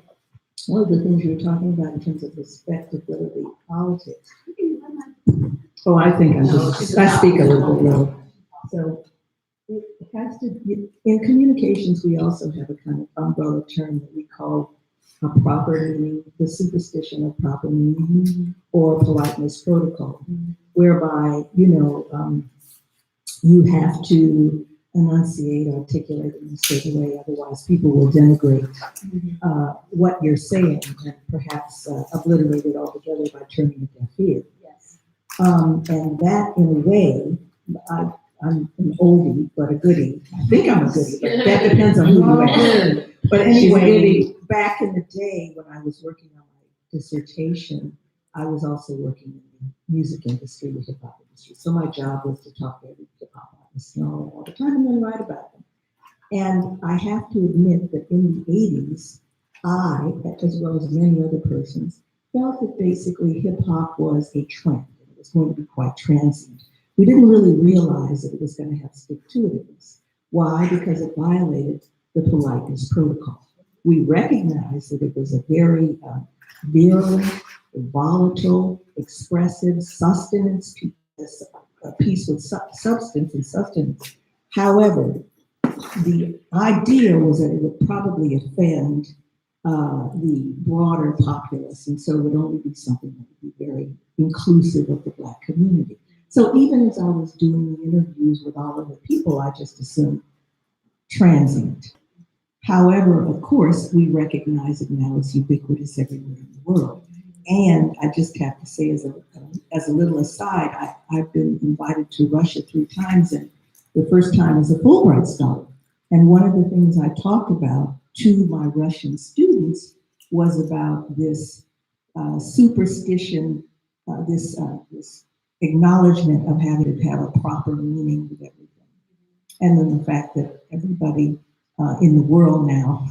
one of the things you were talking about in terms of respectability, politics. Oh, I think I speak a little bit low. So it has to, in communications, we also have a kind of umbrella term that we call a proper meaning, the superstition of proper meaning, or politeness protocol, whereby, you have to enunciate, articulate in a certain way, otherwise people will denigrate what you're saying and perhaps obliterate it altogether by turning a deaf ear. Yes. And that, in a way, I'm an oldie, but a goodie. I think I'm a goodie, but that depends on who you ask. But anyway, back in the day when I was working on my dissertation, I was also working in the music industry, the hip hop industry. So my job was to talk to every hip hop artist all the time and then write about them. And I have to admit that in the 80s, I, as well as many other persons, felt that basically hip hop was a trend. It was going to be quite transient. We didn't really realize that it was going to have stick-to-itiveness. Why? Because it violated the politeness protocol. We recognized that it was a very virulent, volatile, expressive, sustenance piece, a piece with substance and sustenance. However, the idea was that it would probably offend the broader populace, and so it would only be something that would be very inclusive of the Black community. So even as I was doing the interviews with all of the people, I just assumed transient. However, of course, we recognize it now as ubiquitous everywhere in the world. And I just have to say, as a little aside, I've been invited to Russia 3 times, and the first time as a Fulbright scholar. And one of the things I talked about to my Russian students was about this superstition, this acknowledgement of having to have a proper meaning with everything. And then the fact that everybody in the world now,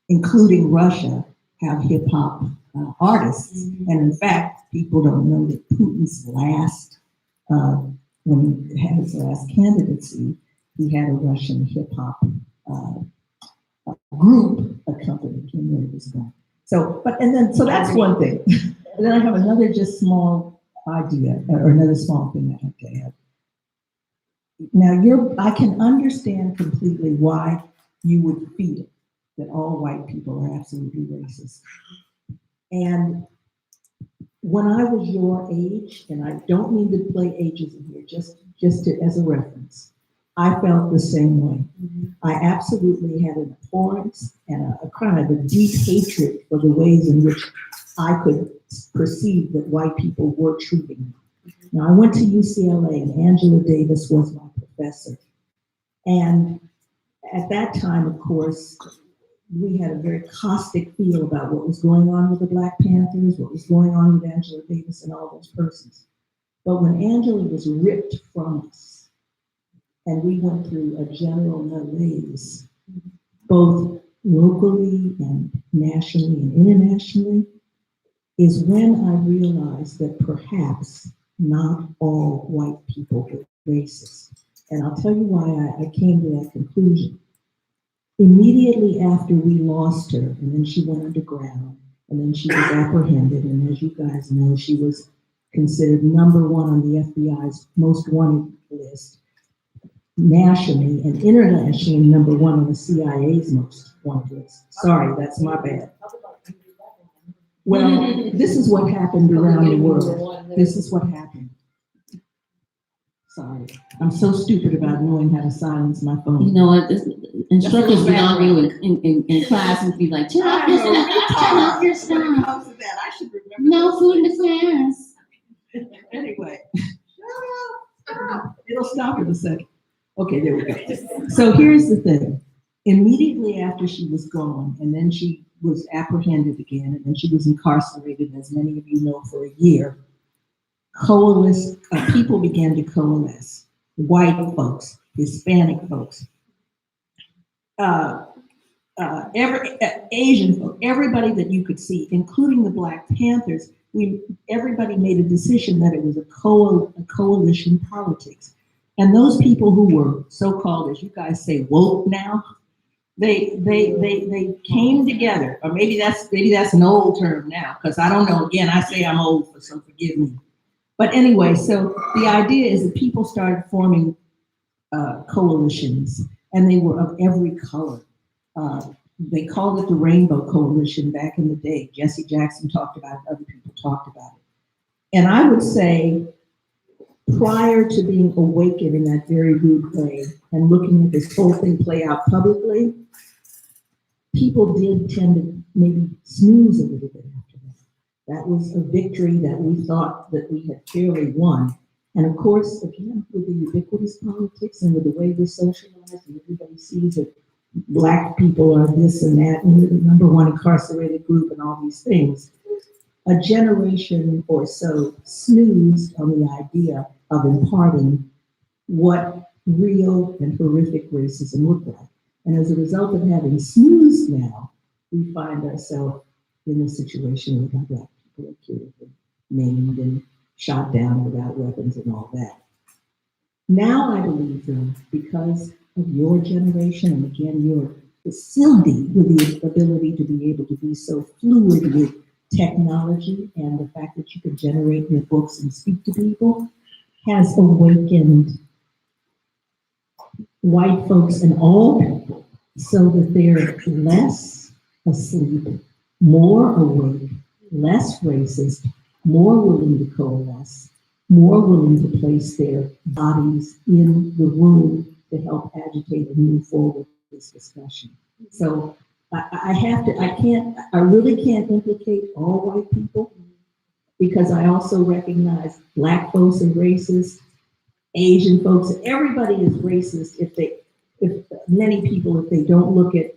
including Russia, have hip hop artists. And in fact, people don't know that Putin's last, when he had his last candidacy, he had a Russian hip hop group accompanying him where he was going. So, so that's one thing. And then I have another just small idea, or another small thing I have to add. Now, I can understand completely why you would feel that all white people are absolutely racist. And when I was your age, and I don't mean to play ageism here, just as a reference, I felt the same way. I absolutely had an abhorrence and a kind of a deep hatred for the ways in which I could perceive that white people were treating me. Now, I went to UCLA, and Angela Davis was my professor. And at that time, of course, we had a very caustic feel about what was going on with the Black Panthers, what was going on with Angela Davis and all those persons. But when Angela was ripped from us, and we went through a general malaise, both locally and nationally and internationally, is when I realized that perhaps not all white people were racist. And I'll tell you why I came to that conclusion. Immediately after we lost her, and then she went underground, and then she was apprehended, and as you guys know, she was considered #1 on the FBI's most wanted list, nationally and internationally, #1 on the CIA's most wanted list. Sorry, that's my bad. Well, this is what happened around the world. This is what happened. Sorry, I'm so stupid about knowing how to silence my phone. You know what? Instructors be on you in class and be like, turn off your stuff. I should remember. No food in the class. Anyway, it'll stop in a second. Okay, there we go. So here's the thing. Immediately after she was gone, and then she was apprehended again, and then she was incarcerated, as many of you know, for a year, people began to coalesce. White folks, Hispanic folks, Asian folk, everybody that you could see, including the Black Panthers, everybody made a decision that it was a coalition politics. And those people who were so-called, as you guys say, woke now, they came together, or maybe that's an old term now, because I don't know, again, I say I'm old, so forgive me. But anyway, so the idea is that people started forming coalitions, and they were of every color. They called it the Rainbow Coalition back in the day. Jesse Jackson talked about it, other people talked about it. And I would say, prior to being awakened in that very rude way and looking at this whole thing play out publicly, people did tend to maybe snooze a little bit after that. That was a victory that we thought that we had fairly won. And of course, again, with the ubiquitous politics and with the way we're socialized and everybody sees that Black people are this and that, and we're the #1 incarcerated group and all these things, a generation or so snoozed on the idea of imparting what real and horrific racism looked like. And as a result of having snoozed now, we find ourselves in a situation where Black people are killed and maimed and shot down without weapons and all that. Now I believe, though, because of your generation, and again, your facility with the ability to be able to be so fluid with technology and the fact that you can generate your books and speak to people, has awakened white folks and all people so that they're less asleep, more awake, less racist, more willing to coalesce, more willing to place their bodies in the room to help agitate and move forward this discussion. So I really can't implicate all white people, because I also recognize Black folks are racist, Asian folks, everybody is racist if many people, if they don't look at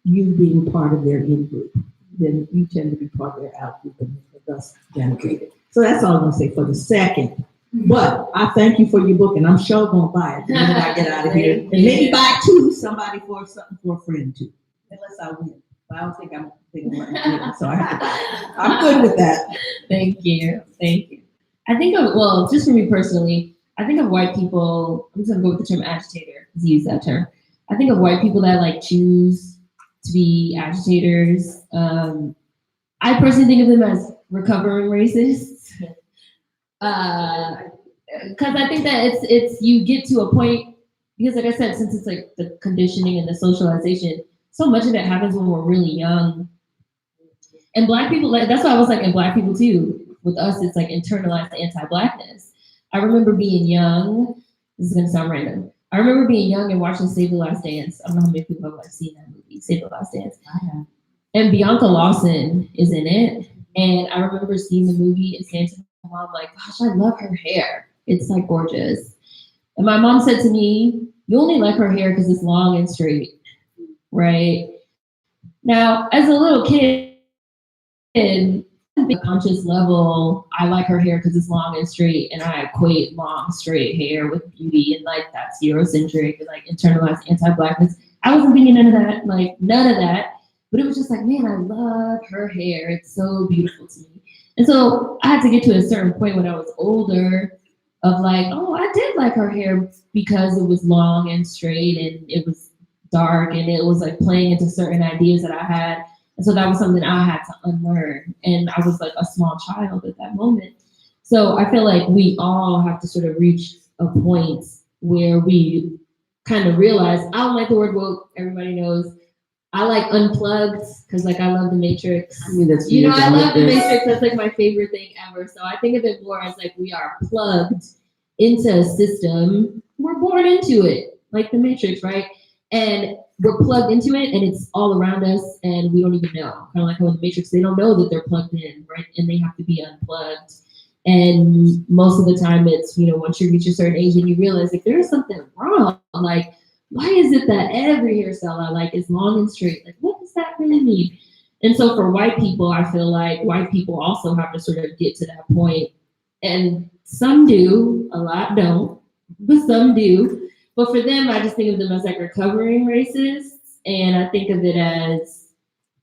you being part of their in-group, then you tend to be part of their out-group and thus denigrated. So that's all I'm gonna say for the second. But I thank you for your book, and I'm sure gonna buy it when I get out of here. And maybe buy somebody for something for a friend too, unless I win. But I don't think I'm thinking about winning, so I have to buy it. I'm good with that. Thank you. I think just for me personally, I think of white people, I'm just gonna go with the term agitator, because you use that term. I think of white people that like choose to be agitators. I personally think of them as recovering racists. Because I think that it's you get to a point, because like I said, since it's like the conditioning and the socialization, so much of it happens when we're really young. And Black people, like that's why I was like, and Black people too, with us, it's like internalized anti-Blackness. I remember being young, this is gonna sound random. I remember being young and watching Save the Last Dance. I don't know how many people have like seen that movie, Save the Last Dance. And Bianca Lawson is in it. And I remember seeing the movie and saying to my mom, like, gosh, I love her hair. It's like gorgeous. And my mom said to me, you only like her hair because it's long and straight, right? Now, as a little kid, at the conscious level, I like her hair because it's long and straight, and I equate long, straight hair with beauty, and like that's Eurocentric, and like internalized anti-Blackness. I wasn't thinking none of that. But it was just like, man, I love her hair. It's so beautiful to me. And so I had to get to a certain point when I was older of like, oh, I did like her hair because it was long and straight and it was dark and it was like playing into certain ideas that I had. And so that was something I had to unlearn. And I was like a small child at that moment. So I feel like we all have to sort of reach a point where we kind of realize, I don't like the word woke, everybody knows. I like unplugged because like I love the Matrix. I mean, that's I love the Matrix. That's like my favorite thing ever. So I think of it more as like we are plugged into a system. We're born into it, like the Matrix, right? And we're plugged into it, and it's all around us, and we don't even know. Kind of like how in the Matrix, they don't know that they're plugged in, right? And they have to be unplugged. And most of the time, it's once you reach a certain age, and you realize like there's something wrong, like. Why is it that every hairstyle I like is long and straight? Like, what does that really mean? And so for white people, I feel like white people also have to sort of get to that point. And some do, a lot don't, but some do, But for them, I just think of them as like recovering racists. And I think of it as,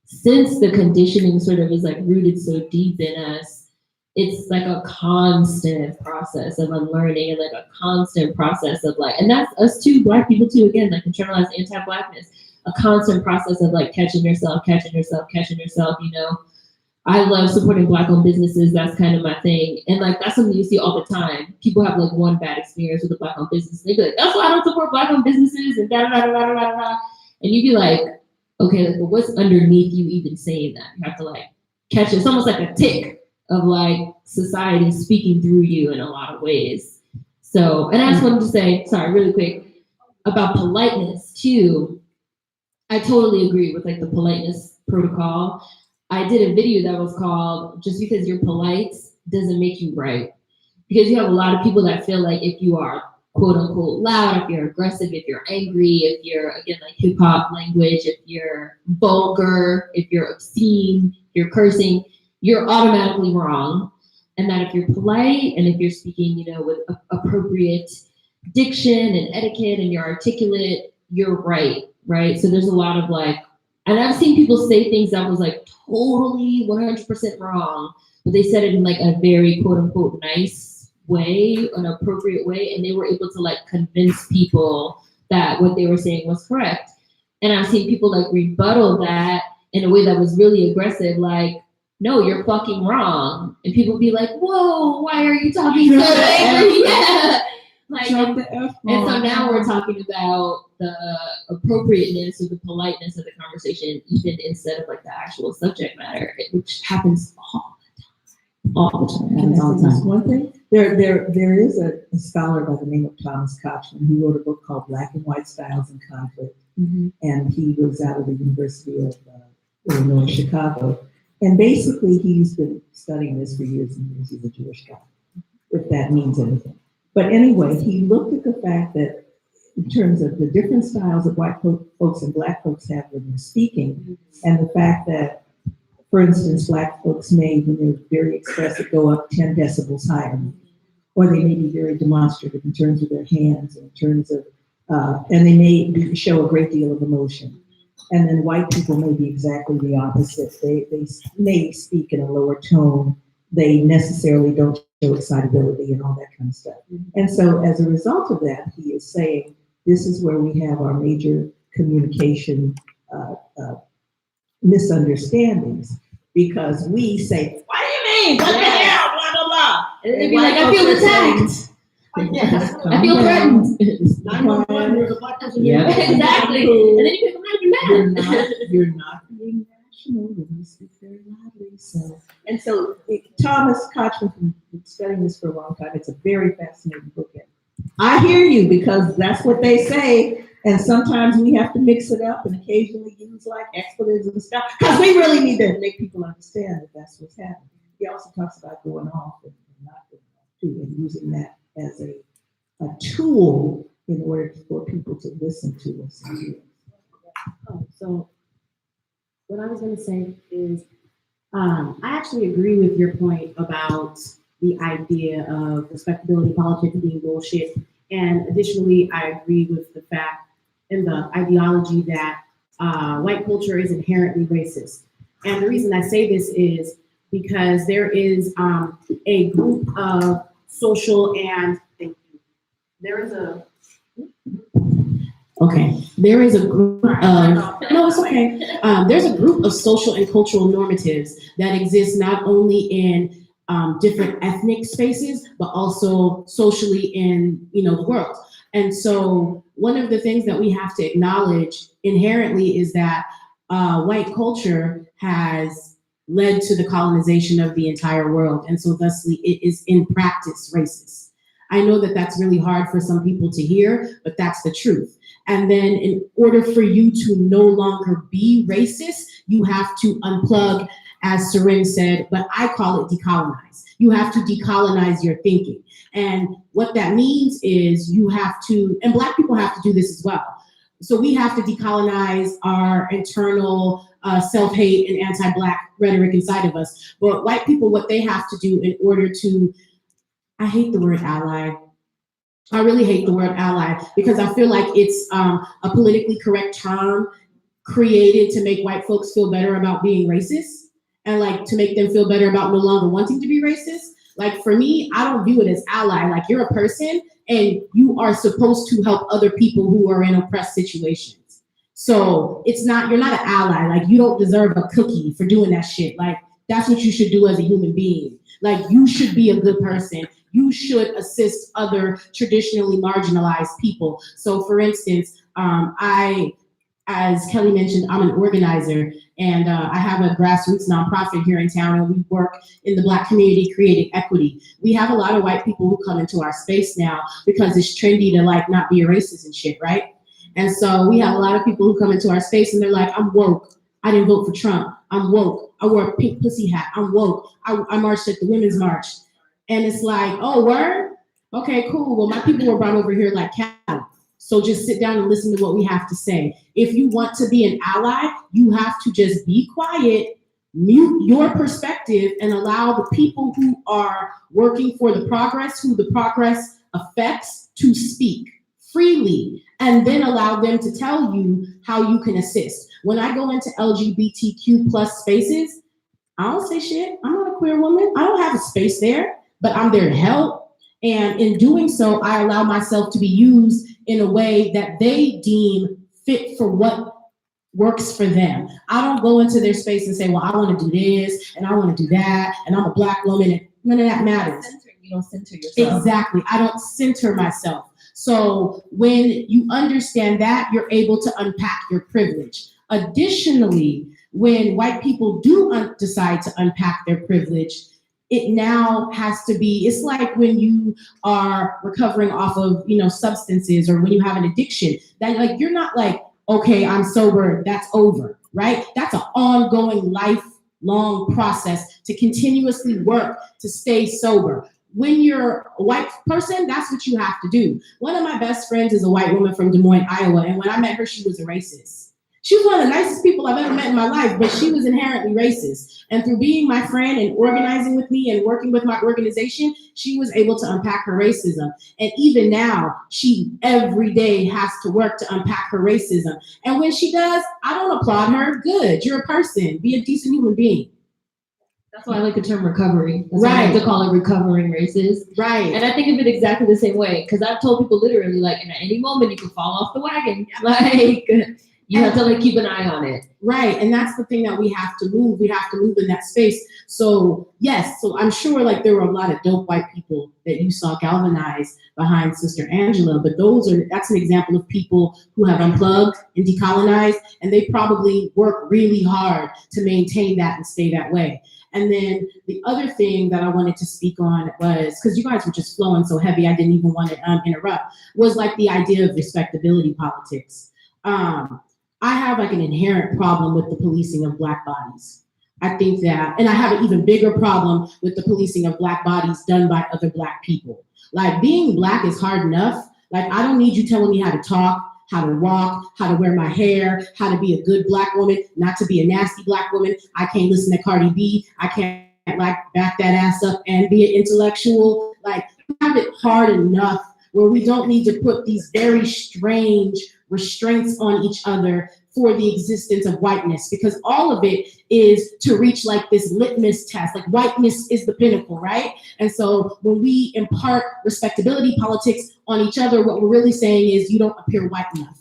since the conditioning sort of is like rooted so deep in us, it's like a constant process of unlearning and like a constant process of like, and that's us too, Black people too, again, like internalized anti-Blackness, a constant process of like catching yourself, you know. I love supporting Black-owned businesses. That's kind of my thing. And like, that's something you see all the time. People have like one bad experience with a Black-owned business. They be like, that's why I don't support Black-owned businesses and da da da da da da da. And you be like, okay, like, but what's underneath you even saying that? You have to like catch it. It's almost like a tick of like society speaking through you in a lot of ways. So, and I just wanted to say, sorry, really quick, about politeness too. I totally agree with like the politeness protocol. I did a video that was called "Just Because You're Polite Doesn't Make You Right." Because you have a lot of people that feel like if you are quote unquote loud, if you're aggressive, if you're angry, if you're, again, like hip hop language, if you're vulgar, if you're obscene, you're cursing, you're automatically wrong. And that if you're polite and if you're speaking, you know, with appropriate diction and etiquette and you're articulate, you're right, right? So there's a lot of like, and I've seen people say things that was like totally 100% wrong, but they said it in like a very quote unquote nice way, an appropriate way, and they were able to like convince people that what they were saying was correct. And I've seen people like rebuttal that in a way that was really aggressive, like, no, you're fucking wrong. And people be like, whoa, why are you talking so angry? Yeah. Like, and so now we're talking about the appropriateness or the politeness of the conversation, even instead of like the actual subject matter, which happens all the time. Can I say just one thing? There is a scholar by the name of Thomas Kochman who wrote a book called Black and White Styles in Conflict. Mm-hmm. And he was out of the University of Illinois, Chicago. And basically, he's been studying this for years and years. He's a Jewish guy, if that means anything. But anyway, he looked at the fact that in terms of the different styles that white folks and Black folks have when they're speaking, and the fact that, for instance, Black folks may, when they're very expressive, go up 10 decibels higher, or they may be very demonstrative in terms of their hands, in terms of, and they may show a great deal of emotion. And then white people may be exactly the opposite. They may speak in a lower tone. They necessarily don't show excitability and all that kind of stuff. And so as a result of that, he is saying, this is where we have our major communication misunderstandings, because we say, what do you mean? What the hell? Blah, blah, blah. And they'd be like, I feel attacked. I feel threatened. 911, there's a Black person. Yeah, exactly. And then you become mad. You're not being rational when you speak very loudly. So, Thomas Kochman, from studying this for a long time, it's a very fascinating book. I hear you, because that's what they say. And sometimes we have to mix it up and occasionally use like expletives and stuff, because we really need to make people understand that that's what's happening. He also talks about going off and not going off too, and using that as a tool in order for people to listen to us. Oh, so what I was going to say is, I actually agree with your point about the idea of respectability politics being bullshit. And additionally, I agree with the fact and the ideology that white culture is inherently racist. And the reason I say this is because there is a group of social and there is a group of, no, it's okay. There's a group of social and cultural normatives that exist not only in different ethnic spaces, but also socially in, the world. And so one of the things that we have to acknowledge inherently is that white culture has led to the colonization of the entire world. And so thusly it is in practice racist. I know that that's really hard for some people to hear, but that's the truth. And then in order for you to no longer be racist, you have to unplug, as Seren said, but I call it decolonize. You have to decolonize your thinking. And what that means is you have to, and Black people have to do this as well. So we have to decolonize our internal self-hate and anti-Black rhetoric inside of us. But white people, what they have to do in order to, I hate the word ally. I really hate the word ally because I feel like it's a politically correct term created to make white folks feel better about being racist and like to make them feel better about no longer wanting to be racist. Like for me, I don't view it as ally. Like you're a person and you are supposed to help other people who are in oppressed situations. So it's not, you're not an ally. Like you don't deserve a cookie for doing that shit. Like that's what you should do as a human being. Like you should be a good person. You should assist other traditionally marginalized people. So for instance, as Kelly mentioned, I'm an organizer and I have a grassroots nonprofit here in town and we work in the Black community creating equity. We have a lot of white people who come into our space now because it's trendy to like not be a racist and shit, right? And so we have a lot of people who come into our space and they're like, I'm woke. I didn't vote for Trump. I'm woke. I wore a pink pussy hat. I'm woke. I marched at the Women's March. And it's like, oh, word? Okay, cool. Well, my people were brought over here like cattle. So just sit down and listen to what we have to say. If you want to be an ally, you have to just be quiet, mute your perspective, and allow the people who are working for the progress, who the progress affects, to speak freely, and then allow them to tell you how you can assist. When I go into LGBTQ plus spaces, I don't say shit. I'm not a queer woman. I don't have a space there, but I'm there to help. And in doing so, I allow myself to be used in a way that they deem fit for what works for them. I don't go into their space and say, well, I want to do this and I want to do that and I'm a Black woman and none of that matters. You don't center yourself. Exactly. I don't center myself. So when you understand that, you're able to unpack your privilege. Additionally, when white people do decide to unpack their privilege, it now has to be, it's like when you are recovering off of, substances or when you have an addiction, that like, you're not like, okay, I'm sober, that's over, right? That's an ongoing lifelong process to continuously work to stay sober. When you're a white person, that's what you have to do. One of my best friends is a white woman from Des Moines, Iowa, and when I met her, she was a racist. She was one of the nicest people I've ever met in my life, but she was inherently racist. And through being my friend and organizing with me and working with my organization, she was able to unpack her racism. And even now, she every day has to work to unpack her racism. And when she does, I don't applaud her. Good, you're a person. Be a decent human being. That's why I like the term recovery. That's Right. why I like to call it recovering racist. Right. And I think of it exactly the same way. Because I've told people literally, like, at any moment you can fall off the wagon. Like, you have to like keep an eye on it. Right. And that's the thing that we have to move. We have to move in that space. So yes, so I'm sure like there were a lot of dope white people that you saw galvanized behind Sister Angela, but that's an example of people who have unplugged and decolonized, and they probably work really hard to maintain that and stay that way. And then the other thing that I wanted to speak on was, because you guys were just flowing so heavy, I didn't even want to interrupt, was like the idea of respectability politics. I have like an inherent problem with the policing of Black bodies. I think that, and I have an even bigger problem with the policing of Black bodies done by other Black people. Like being Black is hard enough. Like I don't need you telling me how to talk, how to walk, how to wear my hair, how to be a good Black woman, not to be a nasty Black woman. I can't listen to Cardi B. I can't like back that ass up and be an intellectual. Like I have it hard enough where we don't need to put these very strange restraints on each other for the existence of whiteness, because all of it is to reach like this litmus test, like whiteness is the pinnacle, right? And so when we impart respectability politics on each other, what we're really saying is you don't appear white enough.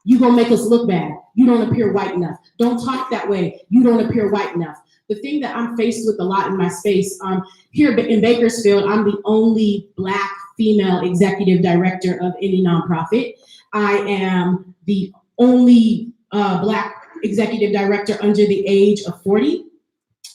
You gonna make us look bad. You don't appear white enough. Don't talk that way. You don't appear white enough. The thing that I'm faced with a lot in my space, here in Bakersfield, I'm the only Black female executive director of any nonprofit. I am the only Black executive director under the age of 40.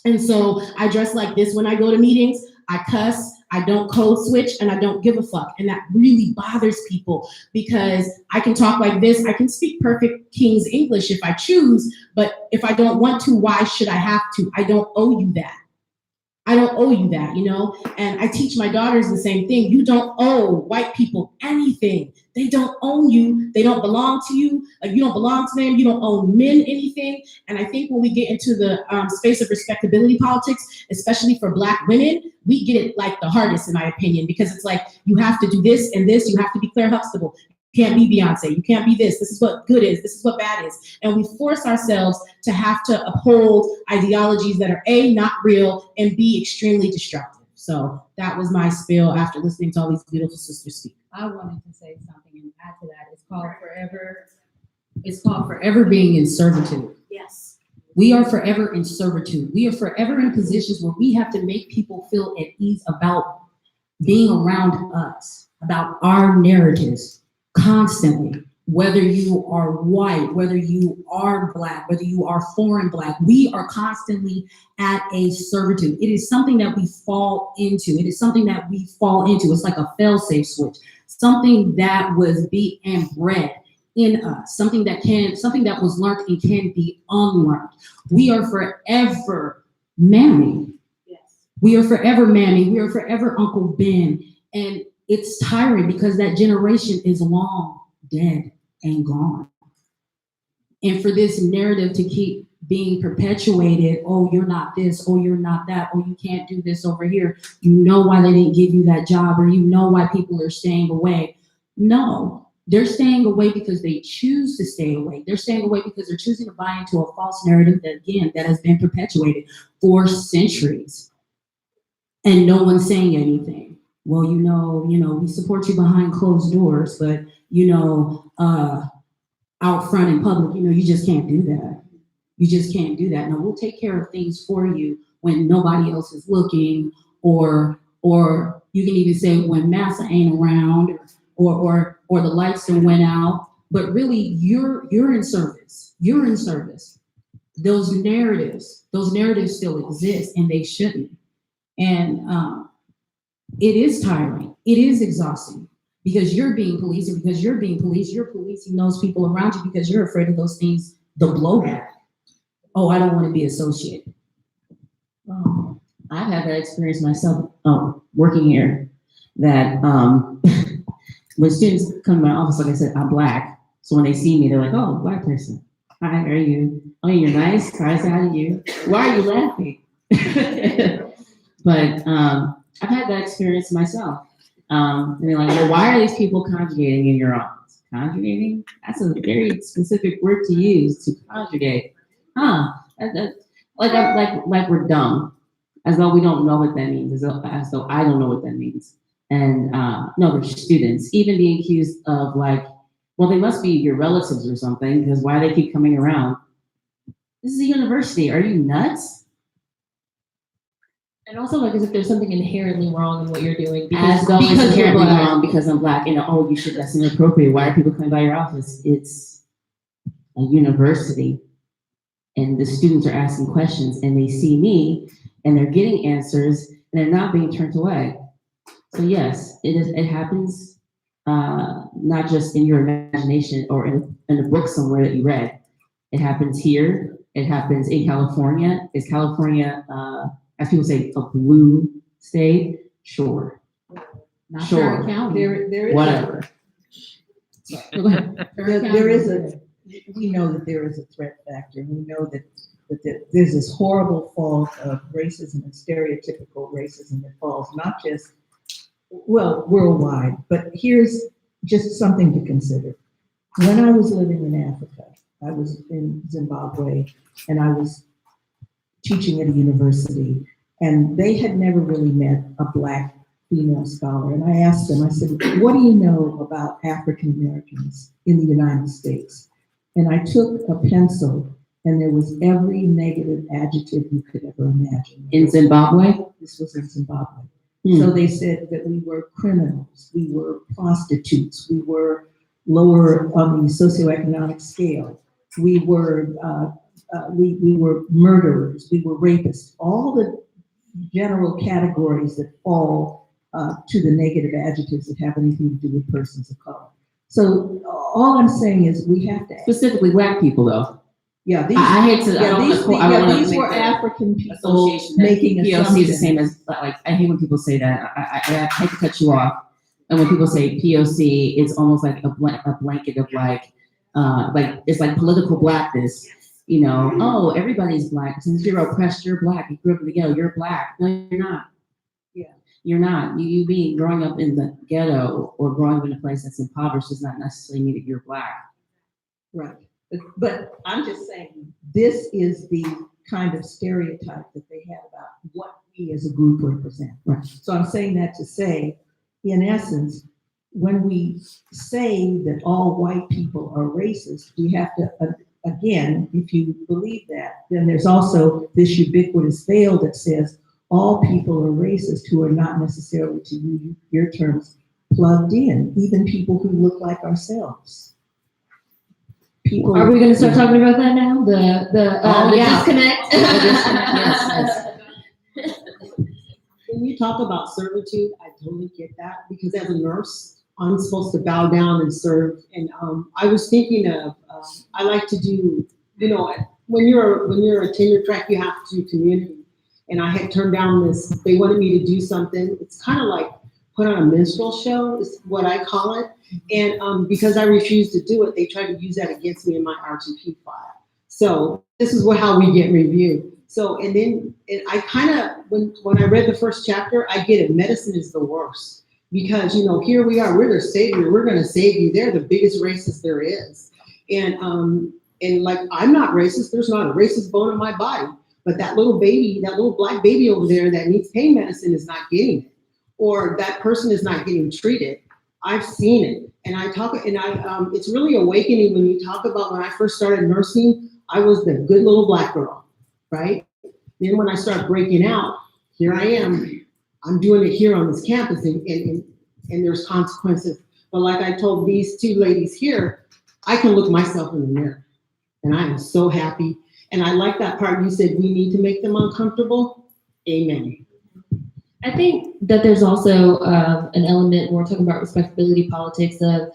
And so I dress like this when I go to meetings. I cuss, I don't code switch, and I don't give a fuck. And that really bothers people because I can talk like this. I can speak perfect King's English if I choose, but if I don't want to, why should I have to? I don't owe you that. I don't owe you that, you know? And I teach my daughters the same thing. You don't owe white people anything. They don't own you. They don't belong to you. You don't belong to them. You don't owe men anything. And I think when we get into the space of respectability politics, especially for Black women, we get it like the hardest, in my opinion, because it's like, you have to do this and this. You have to be Claire Huxtable. You can't be Beyonce. You can't be this. This is what good is. This is what bad is. And we force ourselves to have to uphold ideologies that are A, not real, and B, extremely destructive. So that was my spiel after listening to all these beautiful sisters speak. I wanted to say something and add to that. It's called forever being in servitude. Yes. We are forever in servitude. We are forever in positions where we have to make people feel at ease about being around us, about our narratives constantly. Whether you are white, whether you are Black, whether you are foreign Black, we are constantly at a servitude. It is something that we fall into. It is something that we fall into. It's like a fail-safe switch. Something that was beat and bred in us. Something that was learned and can be unlearned. We are forever mammy. Yes. We are forever mammy. We are forever Uncle Ben. And it's tiring because that generation is long dead and gone. And for this narrative to keep being perpetuated, oh, you're not this, oh, you're not that, oh, you can't do this over here. You know why they didn't give you that job, or you know why people are staying away. No, they're staying away because they choose to stay away. They're staying away because they're choosing to buy into a false narrative that, again, that has been perpetuated for centuries. And no one's saying anything. Well, you know, we support you behind closed doors, but out front in public, you just can't do that. You just can't do that. No, we'll take care of things for you when nobody else is looking, or you can even say when massa ain't around, or the lights that went out. But really, you're in service. You're in service. Those narratives still exist, and they shouldn't. And it is tiring. It is exhausting. Because you're being policed, and because you're being policed, you're policing those people around you because you're afraid of those things, the blowback. Oh, I don't want to be associated. I've had that experience myself working here, that when students come to my office, like I said, I'm Black. So when they see me, they're like, oh, Black person. Hi, how are you? Oh, you're nice. Hi, how are you? Why are you laughing? But I've had that experience myself. And they're like, well, why are these people conjugating in your office? Conjugating? That's a very specific word to use, to conjugate. Like we're dumb, as though we don't know what that means, as though I don't know what that means. And no, they're students, even being accused of like, well, they must be your relatives or something, because why they keep coming around? This is a university. Are you nuts? And also, like, as if there's something inherently wrong in what you're doing. As though it's inherently wrong because I'm Black. And oh, that's inappropriate. Why are people coming by your office? It's a university, and the students are asking questions, and they see me, and they're getting answers, and they're not being turned away. So yes, it happens, not just in your imagination or in a book somewhere that you read. It happens here. It happens in California. Is California, as people say, a blue state? Sure. Not sure. There is whatever. We know that there is a threat factor. We know that there's this horrible fault of racism and stereotypical racism that falls not just, well, worldwide, but here's just something to consider. When I was living in Africa, I was in Zimbabwe, and I was teaching at a university, and they had never really met a Black female scholar. And I asked them, I said, what do you know about African Americans in the United States? And I took a pencil, and there was every negative adjective you could ever imagine. In Zimbabwe? This was in Zimbabwe. So they said that we were criminals, we were prostitutes, we were lower on the socioeconomic scale, we were murderers, we were rapists, all the general categories that fall to the negative adjectives that have anything to do with persons of color. So all I'm saying is we have to— Specifically Black people, though. Yeah, these, I hate to, I yeah, don't these, wanna, I don't wanna these make were the African people association that making POC is the assumptions. same as, like, I hate when people say that. I hate to cut you off. And when people say POC, it's almost like a blanket of like it's like political blackness. You know, oh, everybody's black. Since you're oppressed, you're black. You grew up in the ghetto, you're black. No, you're not. Yeah. You're not. You being growing up in the ghetto or growing up in a place that's impoverished does not necessarily mean that you're black. Right. But I'm just saying, this is the kind of stereotype that they have about what we as a group represent. Right. So I'm saying that to say, in essence, when we say that all white people are racist, we have to, again, if you believe that, then there's also this ubiquitous veil that says all people are racist who are not necessarily, to use your terms, plugged in, even people who look like ourselves. People, Are we going to start talking about that now? The disconnect? Yes. When you talk about servitude, I totally get that, because as a nurse, I'm supposed to bow down and serve. And I was thinking of, I like to do, you know, when you're a tenure track, you have to do community. And I had turned down this, they wanted me to do something. It's kind of like put on a minstrel show is what I call it. And because I refused to do it, they tried to use that against me in my RTP file. So this is how we get reviewed. So, and then I kind of, when I read the first chapter, I get it. Medicine is the worst, because, you know, here we are, we're their savior. We're going to save you. They're the biggest racist there is. And like, I'm not racist. There's not a racist bone in my body, but that little baby, that little black baby over there that needs pain medicine is not getting it, or that person is not getting treated. I've seen it. And it's really awakening when you talk about when I first started nursing, I was the good little black girl, right? Then when I start breaking out, here I am. I'm doing it here on this campus, and there's consequences. But like I told these two ladies here, I can look myself in the mirror, and I am so happy. And I like that part you said, we need to make them uncomfortable. Amen. I think that there's also an element when we're talking about respectability politics of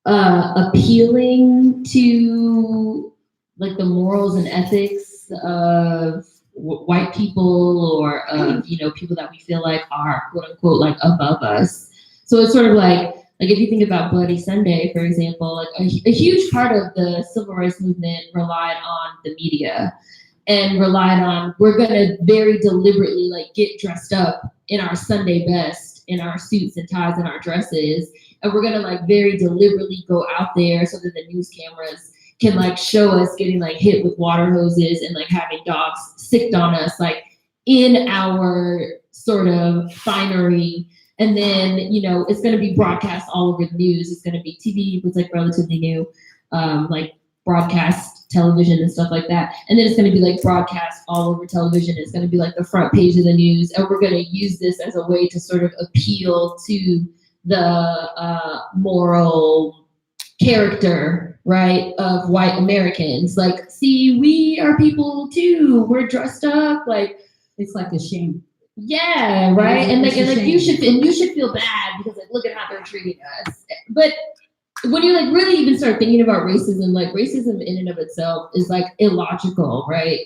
appealing to like the morals and ethics of white people, or of, you know, people that we feel like are quote unquote like above us. So it's sort of like if you think about Bloody Sunday, for example, like a huge part of the civil rights movement relied on the media and relied on, we're gonna very deliberately like get dressed up in our Sunday best, in our suits and ties and our dresses, and we're gonna like very deliberately go out there so that the news cameras can like show us getting like hit with water hoses and like having dogs sicked on us, like in our sort of finery. And then, you know, it's going to be broadcast all over the news. It's going to be TV was like relatively new, like broadcast television and stuff like that. And then it's going to be like broadcast all over television. It's going to be like the front page of the news. And we're going to use this as a way to sort of appeal to the moral character, right, of white Americans. Like, see, we are people too. We're dressed up. Like, it's like a shame. Yeah, right. And like you should feel bad because like look at how they're treating us. But when you like really even start thinking about racism, like racism in and of itself is like illogical, right?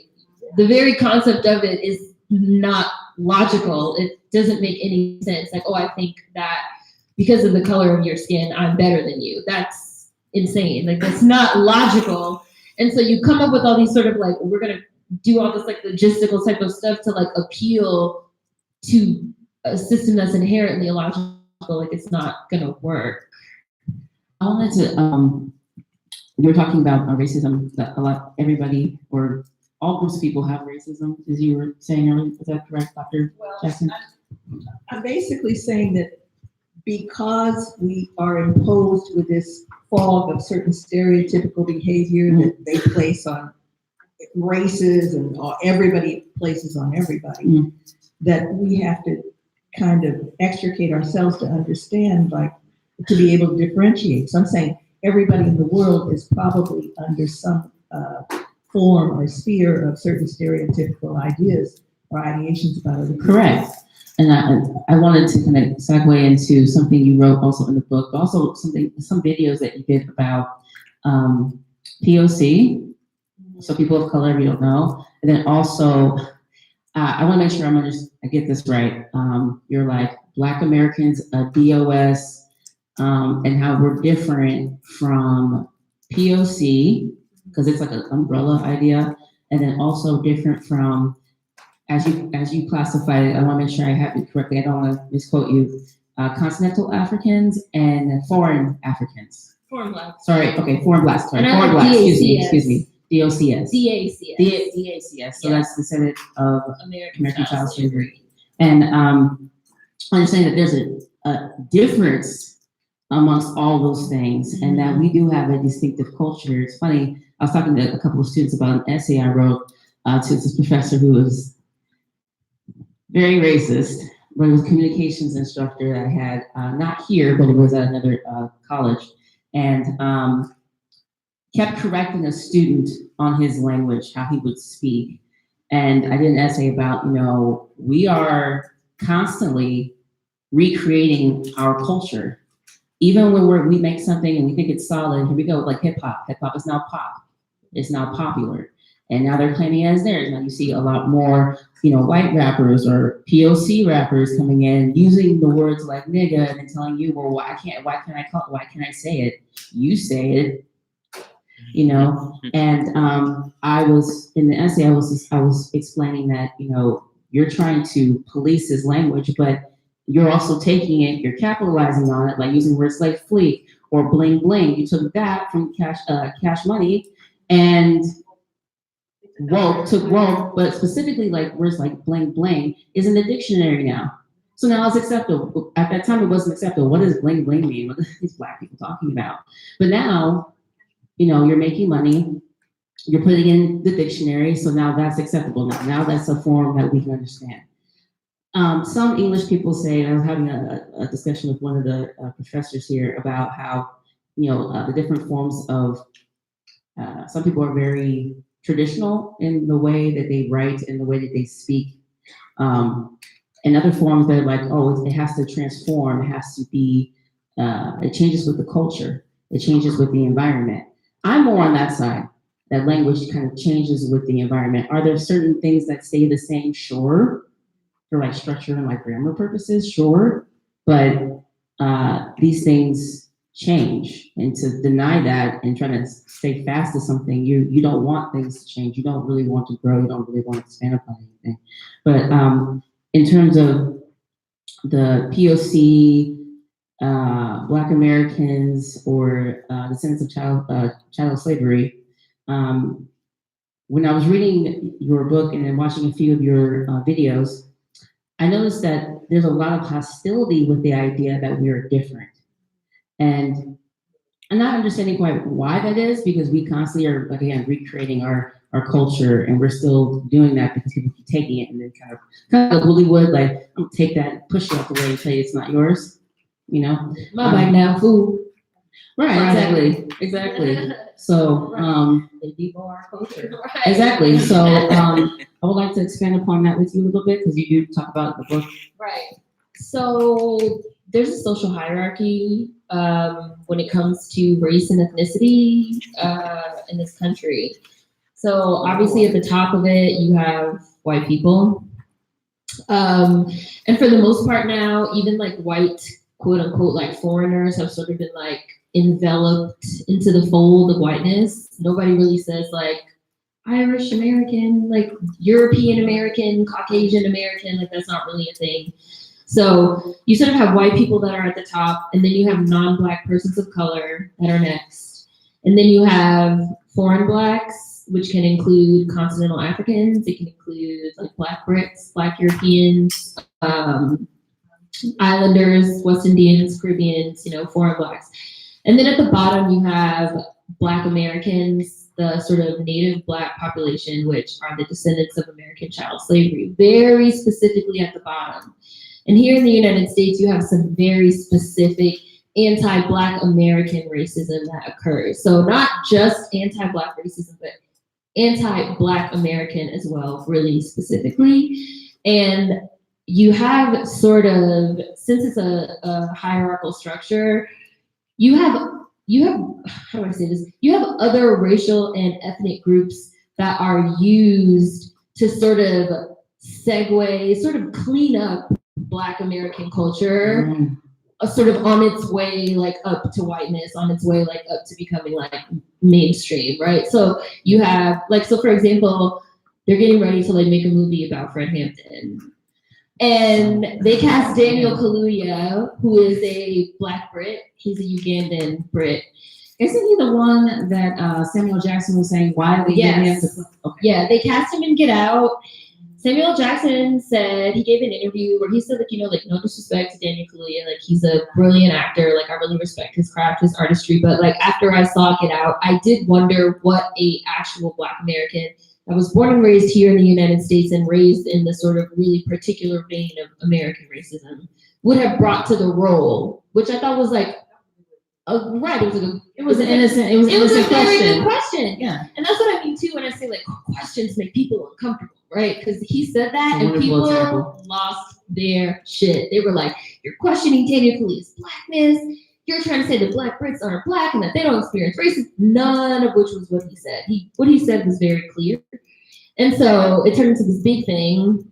The very concept of it is not logical. It doesn't make any sense. Like, oh, I think that because of the color of your skin, I'm better than you. That's insane. Like, that's not logical. And so you come up with all these sort of like, we're gonna do all this like logistical type of stuff to like appeal to a system that's inherently illogical. Like, it's not gonna work. I wanted to, you were talking about racism, that everybody or all groups of people have racism, as you were saying earlier. Is that correct, Dr. Jackson? I'm basically saying that because we are imposed with this fog of certain stereotypical behavior that they place on races and everybody places on everybody, that we have to kind of extricate ourselves to understand, like, to be able to differentiate. So I'm saying everybody in the world is probably under some form or sphere of certain stereotypical ideas or ideations about other people. Correct. And I wanted to kind of segue into something you wrote also in the book, but also some videos that you did about POC So people of color, if you don't know. And then also, I want to make sure I get this right. You're like Black Americans, DOS, and how we're different from POC, because it's like an umbrella idea, and then also different from, as you classified it, I want to make sure I have it correctly. I don't want to misquote you. Continental Africans and foreign Africans. Foreign blacks. Sorry, okay, foreign blacks. Sorry, And I foreign like blacks. DACS. Excuse me. DOCS. DACS. DACS. So that's descendant of American child slavery. And understand that there's a difference amongst all those things, and that we do have a distinctive culture. It's funny, I was talking to a couple of students about an essay I wrote to this professor who was very racist, but it was a communications instructor that I had, not here, but it was at another college, and kept correcting a student on his language, how he would speak. And I did an essay about, we are constantly recreating our culture. Even when we make something and we think it's solid, here we go, like hip hop. Hip hop is now pop. It's now popular. And now they're claiming it as theirs. Now you see a lot more, white rappers or POC rappers coming in using the words like nigga and then telling you, well, why can't I say it? You say it, And I was in the essay, I was explaining that, you're trying to police his language, but you're also taking it, you're capitalizing on it, like using words like fleek or bling bling. You took that from Cash Money and took woke, but specifically like words like bling bling is in the dictionary now. So now it's acceptable. At that time, it wasn't acceptable. What does bling bling mean? What are these Black people talking about? But now, you're making money, you're putting in the dictionary, so now that's acceptable. Now that's a form that we can understand. Some English people say, I was having a discussion with one of the professors here about how, the different forms of, some people are very traditional in the way that they write and the way that they speak. And other forms, they're like, oh, it has to transform, it has to be, it changes with the culture, it changes with the environment. I'm more on that side, that language kind of changes with the environment. Are there certain things that stay the same? Sure. For like structure and like grammar purposes, sure. But these things change. And to deny that and try to stay fast to something, you don't want things to change. You don't really want to grow. You don't really want to expand upon anything. But in terms of the POC, Black Americans, or descendants of chattel slavery, when I was reading your book and then watching a few of your videos, I noticed that there's a lot of hostility with the idea that we are different. And I'm not understanding quite why that is, because we constantly are, again, recreating our culture, and we're still doing that because people keep taking it and then kind of bully would, like, I'm gonna take that, push it out the way and tell you it's not yours, My bag now, food. Right, exactly. So, they people our culture. Right. Exactly. So, I would like to expand upon that with you a little bit, because you do talk about the book. Right. So there's a social hierarchy when it comes to race and ethnicity in this country. So obviously at the top of it, you have white people. And for the most part now, even like white, quote unquote, like foreigners have sort of been like enveloped into the fold of whiteness. Nobody really says like Irish American, like European American, Caucasian American, like that's not really a thing. So you sort of have white people that are at the top, and then you have non-Black persons of color that are next. And then you have foreign Blacks, which can include continental Africans, it can include like Black Brits, Black Europeans, Islanders, West Indians, Caribbeans, foreign Blacks. And then at the bottom, you have Black Americans, the sort of native Black population, which are the descendants of American child slavery, very specifically at the bottom. And here in the United States, you have some very specific anti-Black American racism that occurs. So not just anti-Black racism, but anti-Black American as well, really specifically. And you have sort of, since it's a hierarchical structure, you have, how do I say this? You have other racial and ethnic groups that are used to sort of clean up Black American culture, sort of on its way like up to whiteness, on its way like up to becoming like mainstream, right? So you have like, so for example, they're getting ready to like make a movie about Fred Hampton. And they cast Daniel Kaluuya, who is a Black Brit. He's a Ugandan Brit. Isn't he the one that Samuel Jackson was saying, why they gave him the... Okay. Yeah, they cast him in Get Out. Samuel Jackson said, he gave an interview where he said, like, you know, like, no disrespect to Daniel Kaluuya, like, he's a brilliant actor, like, I really respect his craft, his artistry, but, like, after I saw Get Out, I did wonder what a actual Black American that was born and raised here in the United States and raised in the sort of really particular vein of American racism would have brought to the role, which I thought was, like, right, it was an innocent very good question. Yeah. And that's what I mean, too, when I say, like, questions make people uncomfortable. Right, because he said that, and people lost their shit. They were like, "You're questioning Daniel Kaluuya's blackness. You're trying to say that Black Brits aren't Black and that they don't experience racism." None of which was what he said. What he said was very clear, and so it turned into this big thing.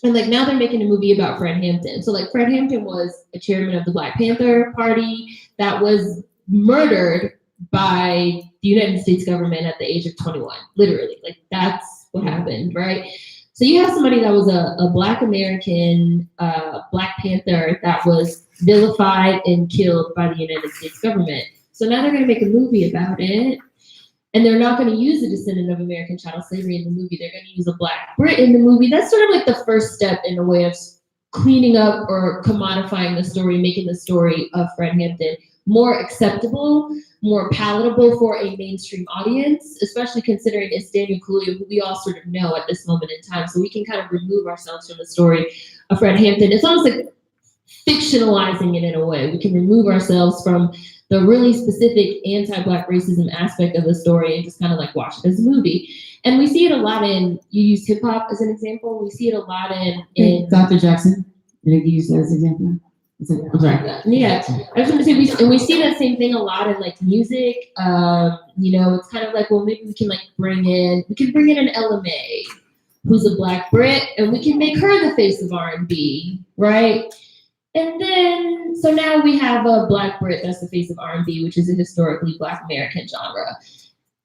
And like now they're making a movie about Fred Hampton. So like Fred Hampton was a chairman of the Black Panther Party that was murdered by the United States government at the age of 21. Literally, like that's what happened, right? So you have somebody that was a Black American Black Panther that was vilified and killed by the United States government. So now they're going to make a movie about it, and they're not going to use a descendant of American chattel slavery in the movie. They're going to use a Black Brit in the movie. That's sort of like the first step in a way of cleaning up or commodifying the story, making the story of Fred Hampton more acceptable, more palatable for a mainstream audience, especially considering it's Daniel Kaluuya, who we all sort of know at this moment in time. So we can kind of remove ourselves from the story of Fred Hampton. It's almost like fictionalizing it in a way. We can remove ourselves from the really specific anti-Black racism aspect of the story and just kind of like watch it as a movie. And we see it a lot in, you use hip hop as an example. We see it a lot in Dr. Jackson, did you use that as an example? Yeah, I was gonna say we see that same thing a lot in like music. You know, it's kind of like, well, maybe we can bring in an LMA, who's a Black Brit, and we can make her the face of R&B, right? And then so now we have a Black Brit that's the face of R&B, which is a historically Black American genre.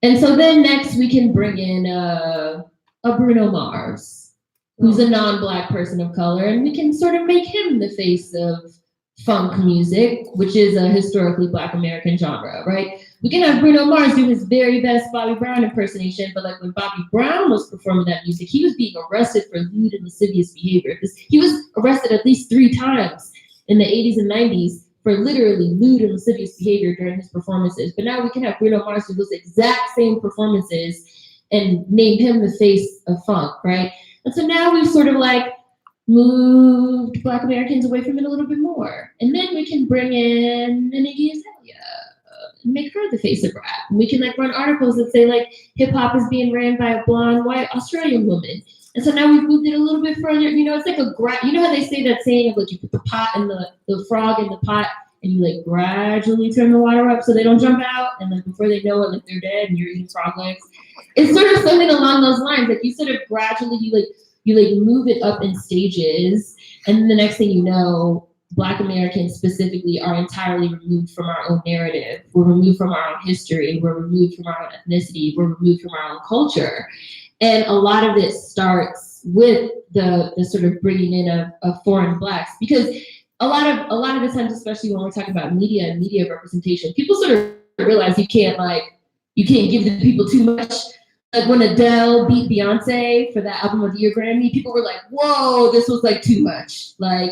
And so then next we can bring in a Bruno Mars, who's a non-Black person of color, and we can sort of make him the face of funk music, which is a historically Black American genre, right? We can have Bruno Mars do his very best Bobby Brown impersonation, but like when Bobby Brown was performing that music, he was being arrested for lewd and lascivious behavior. He was arrested at least 3 times in the 80s and 90s for literally lewd and lascivious behavior during his performances. But now we can have Bruno Mars do those exact same performances and name him the face of funk, right? And so now we've sort of like moved Black Americans away from it a little bit more. And then we can bring in an Iggy Azalea and make her the face of rap. And we can like run articles that say like hip hop is being ran by a blonde white Australian woman. And so now we've moved it a little bit further. You know, it's like you know how they say that saying of like you put the pot and the frog in the pot and you like gradually turn the water up so they don't jump out, and like before they know it, like they're dead and you're eating frog legs. It's sort of something along those lines. Like you sort of gradually you move it up in stages, and then the next thing you know, Black Americans specifically are entirely removed from our own narrative. We're removed from our own history. We're removed from our own ethnicity. We're removed from our own culture. And a lot of it starts with the sort of bringing in of foreign Blacks, because a lot of the times, especially when we're talking about media and media representation, people sort of realize you can't give the people too much. Like when Adele beat Beyonce for that Album of the Year Grammy, people were like, whoa, this was like too much. Like,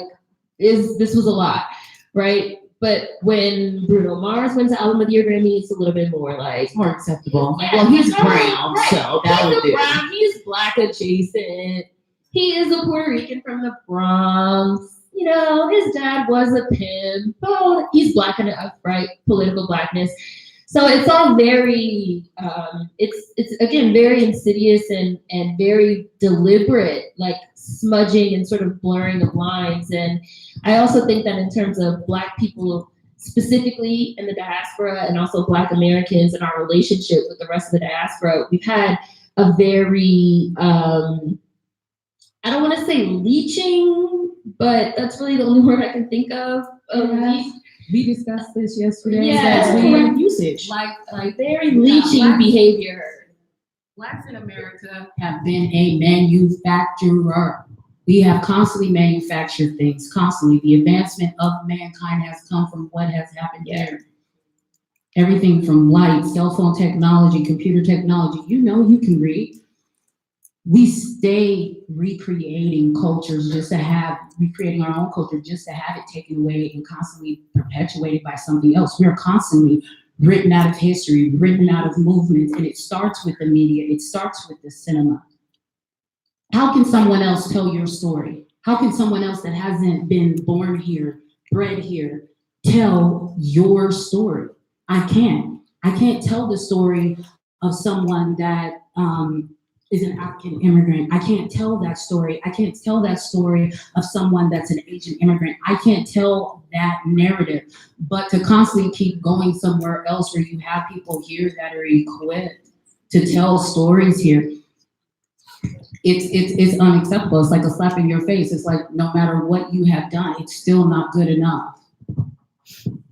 this was a lot, right? But when Bruno Mars wins the Album of the Year Grammy, it's a little bit more like more acceptable. Yeah, well, he's brown, right. so that would do. Brown, he's Black adjacent. He is a Puerto Rican from the Bronx. You know, his dad was a pimp. Oh, he's Black enough, right? Political Blackness. So it's all very, it's again, very insidious and very deliberate, like smudging and sort of blurring of lines. And I also think that in terms of Black people, specifically in the diaspora, and also Black Americans and our relationship with the rest of the diaspora, we've had a very, I don't want to say leeching, but that's really the only word I can think of. We discussed this yesterday. Yeah, That's correct usage. Like very leeching behavior. Blacks in America Have been a manufacturer. We have constantly manufactured things, constantly. The advancement of mankind has come from what has happened here. Everything from light, cell phone technology, computer technology, you can read. We stay recreating cultures recreating our own culture just to have it taken away and constantly perpetuated by something else. We are constantly written out of history, written out of movements, and it starts with the media, it starts with the cinema. How can someone else tell your story? How can someone else that hasn't been born here, bred here, tell your story? I can't tell the story of someone that is an African immigrant. I can't tell that story. I can't tell that story of someone that's an Asian immigrant. I can't tell that narrative. But to constantly keep going somewhere else where you have people here that are equipped to tell stories here, it's unacceptable. It's like a slap in your face. It's like no matter what you have done, it's still not good enough.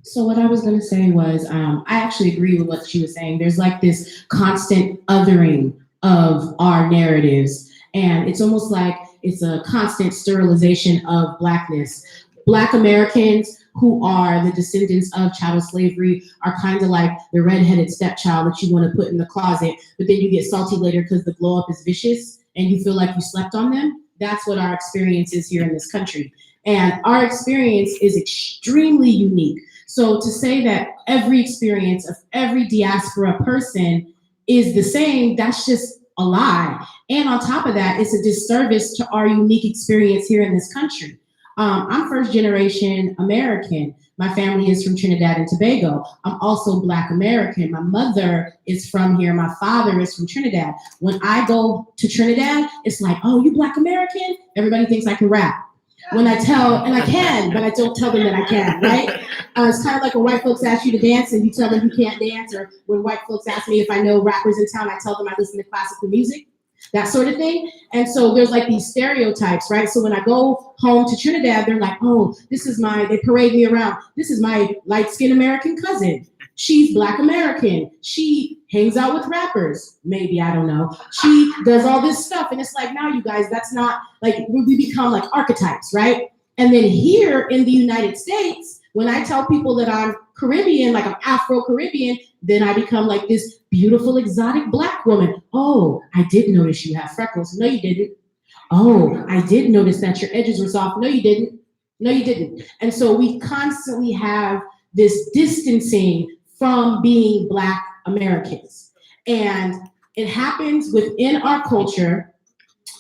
So what I was going to say was, I actually agree with what she was saying. There's like this constant othering of our narratives, and it's almost like it's a constant sterilization of Blackness. Black Americans who are the descendants of chattel slavery are kind of like the redheaded stepchild that you want to put in the closet, but then you get salty later because the glow up is vicious and you feel like you slept on them. That's what our experience is here in this country. And our experience is extremely unique. So to say that every experience of every diaspora person is the same, that's just a lie. And on top of that, it's a disservice to our unique experience here in this country. I'm first generation American. My family is from Trinidad and Tobago. I'm also Black American. My mother is from here. My father is from Trinidad. When I go to Trinidad, it's like, oh, you Black American? Everybody thinks I can rap. When I tell, and I can, but I don't tell them that I can, right? It's kind of like when white folks ask you to dance and you tell them you can't dance, or when white folks ask me if I know rappers in town, I tell them I listen to classical music, that sort of thing. And so there's like these stereotypes, right? So when I go home to Trinidad, they're like, oh, they parade me around. This is my light-skinned American cousin. She's Black American. She hangs out with rappers. Maybe, I don't know. She does all this stuff. And it's like, now you guys, that's not like, we become like archetypes, right? And then here in the United States, when I tell people that I'm Caribbean, like I'm Afro-Caribbean, then I become like this beautiful, exotic Black woman. Oh, I did notice you have freckles. No, you didn't. Oh, I did notice that your edges were soft. No, you didn't. No, you didn't. And so we constantly have this distancing from being Black Americans. And it happens within our culture.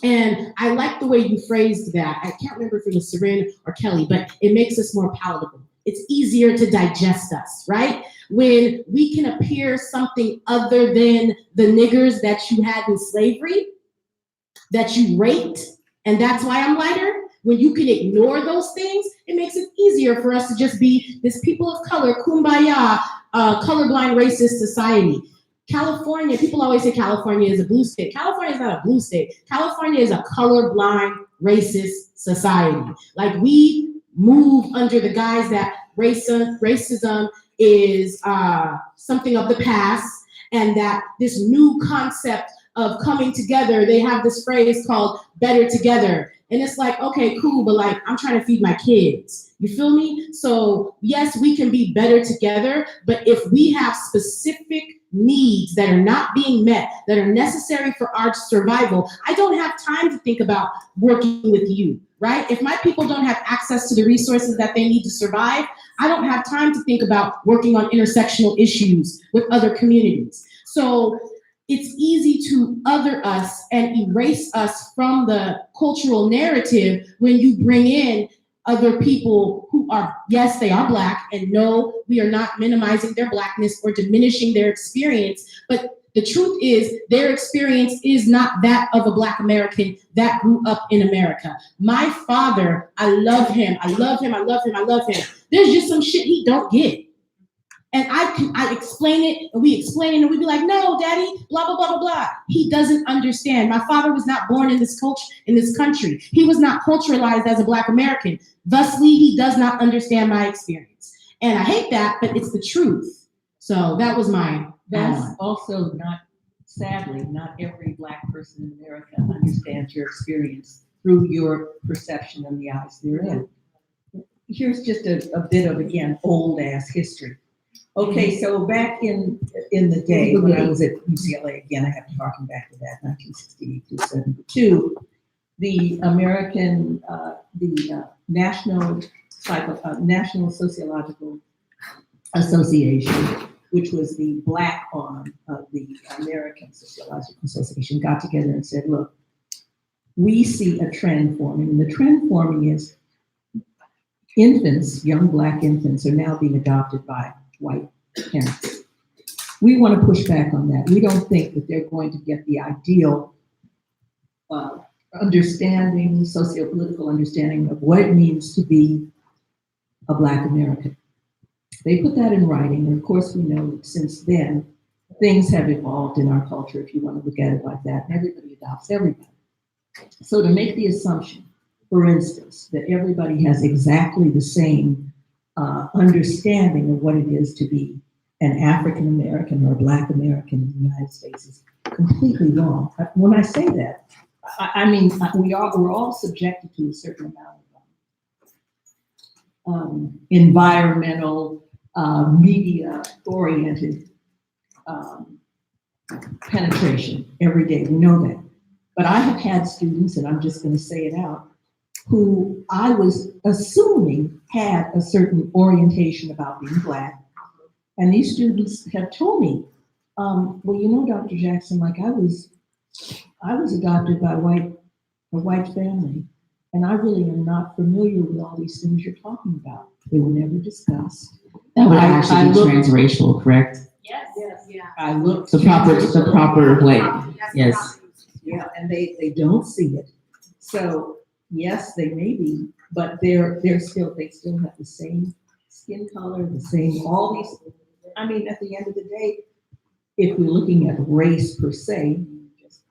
And I like the way you phrased that. I can't remember if it was Seren or Kelly, but it makes us more palatable. It's easier to digest us, right? When we can appear something other than the niggers that you had in slavery, that you raped, and that's why I'm lighter. When you can ignore those things, it makes it easier for us to just be this people of color, kumbaya, colorblind racist society. California, people always say California is a blue state. California is not a blue state. California is a colorblind racist society. Like we move under the guise that racism is something of the past, and that this new concept of coming together, they have this phrase called better together. And it's like, okay, cool, but like, I'm trying to feed my kids. You feel me? So yes, we can be better together, but if we have specific needs that are not being met, that are necessary for our survival, I don't have time to think about working with you, right? If my people don't have access to the resources that they need to survive, I don't have time to think about working on intersectional issues with other communities. So it's easy to other us and erase us from the cultural narrative when you bring in other people who are, yes, they are Black, and no, we are not minimizing their Blackness or diminishing their experience, but the truth is their experience is not that of a Black American that grew up in America. My father, I love him, I love him, I love him, I love him. There's just some shit he don't get. And I explain it, and we explain it, and we'd be like, no, daddy, blah, blah, blah, blah, blah. He doesn't understand. My father was not born in this culture, in this country. He was not culturalized as a Black American. Thusly, he does not understand my experience. And I hate that, but it's the truth. So that was my That's add-on. also not, sadly, not every Black person in America understands your experience through your perception and the eyes they're in. Here's just a bit of, again, old ass history. Okay, so back in the day when I was at UCLA, again, I have to harken back to that, 1968 to 72, the American, National Sociological Association, which was the Black arm of the American Sociological Association, got together and said, look, we see a trend forming, and the trend forming is infants, young Black infants, are now being adopted by white parents. We want to push back on that. We don't think that they're going to get the ideal understanding, socio-political understanding of what it means to be a Black American. They put that in writing, and of course we know that since then, things have evolved in our culture, if you want to look at it like that, and everybody adopts everybody. So to make the assumption, for instance, that everybody has exactly the same understanding of what it is to be an African American or a Black American in the United States is completely wrong. When I say that, I mean we're all subjected to a certain amount of environmental, media-oriented penetration every day. We know that. But I have had students, and I'm just going to say it out, who I was assuming had a certain orientation about being Black. And these students have told me, well, you know, Dr. Jackson, like I was adopted by a white family, and I really am not familiar with all these things you're talking about. They were never discussed. That would actually be transracial, correct? Yes. Yeah. I looked The proper way. Yes. Yeah, and they don't see it. So yes, they may be, but they still have the same skin color, the same, all these. I mean, at the end of the day, if we're looking at race per se, just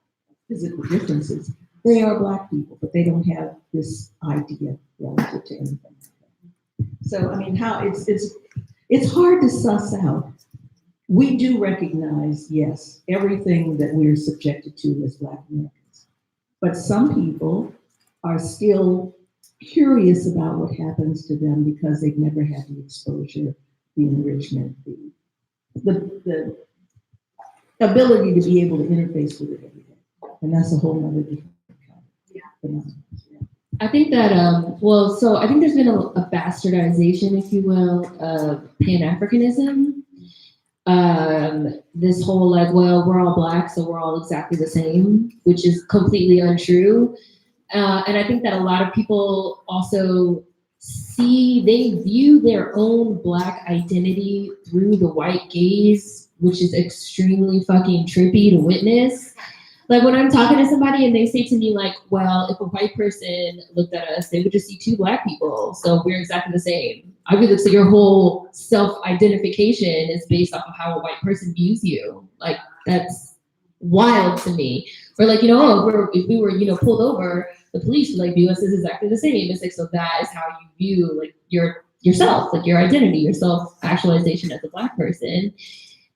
physical differences, they are Black people, but they don't have this idea relative to anything. So I mean, how it's hard to suss out. We do recognize, yes, everything that we're subjected to as Black Americans, but some people are still curious about what happens to them because they've never had the exposure, the enrichment, the ability to be able to interface with it every day. And that's a whole other different kind of phenomenon. I think that, so I think there's been a bastardization, if you will, of Pan-Africanism. This whole like, well, we're all Black, so we're all exactly the same, which is completely untrue. And I think that a lot of people also they view their own Black identity through the white gaze, which is extremely fucking trippy to witness. Like when I'm talking to somebody and they say to me like, well, if a white person looked at us, they would just see two Black people. So we're exactly the same. I feel like so your whole self-identification is based off of how a white person views you. Like that's wild to me. Or like, if we were, pulled over, the police would like view us as exactly the same. It's like, so that is how you view like yourself, like your identity, your self-actualization as a Black person.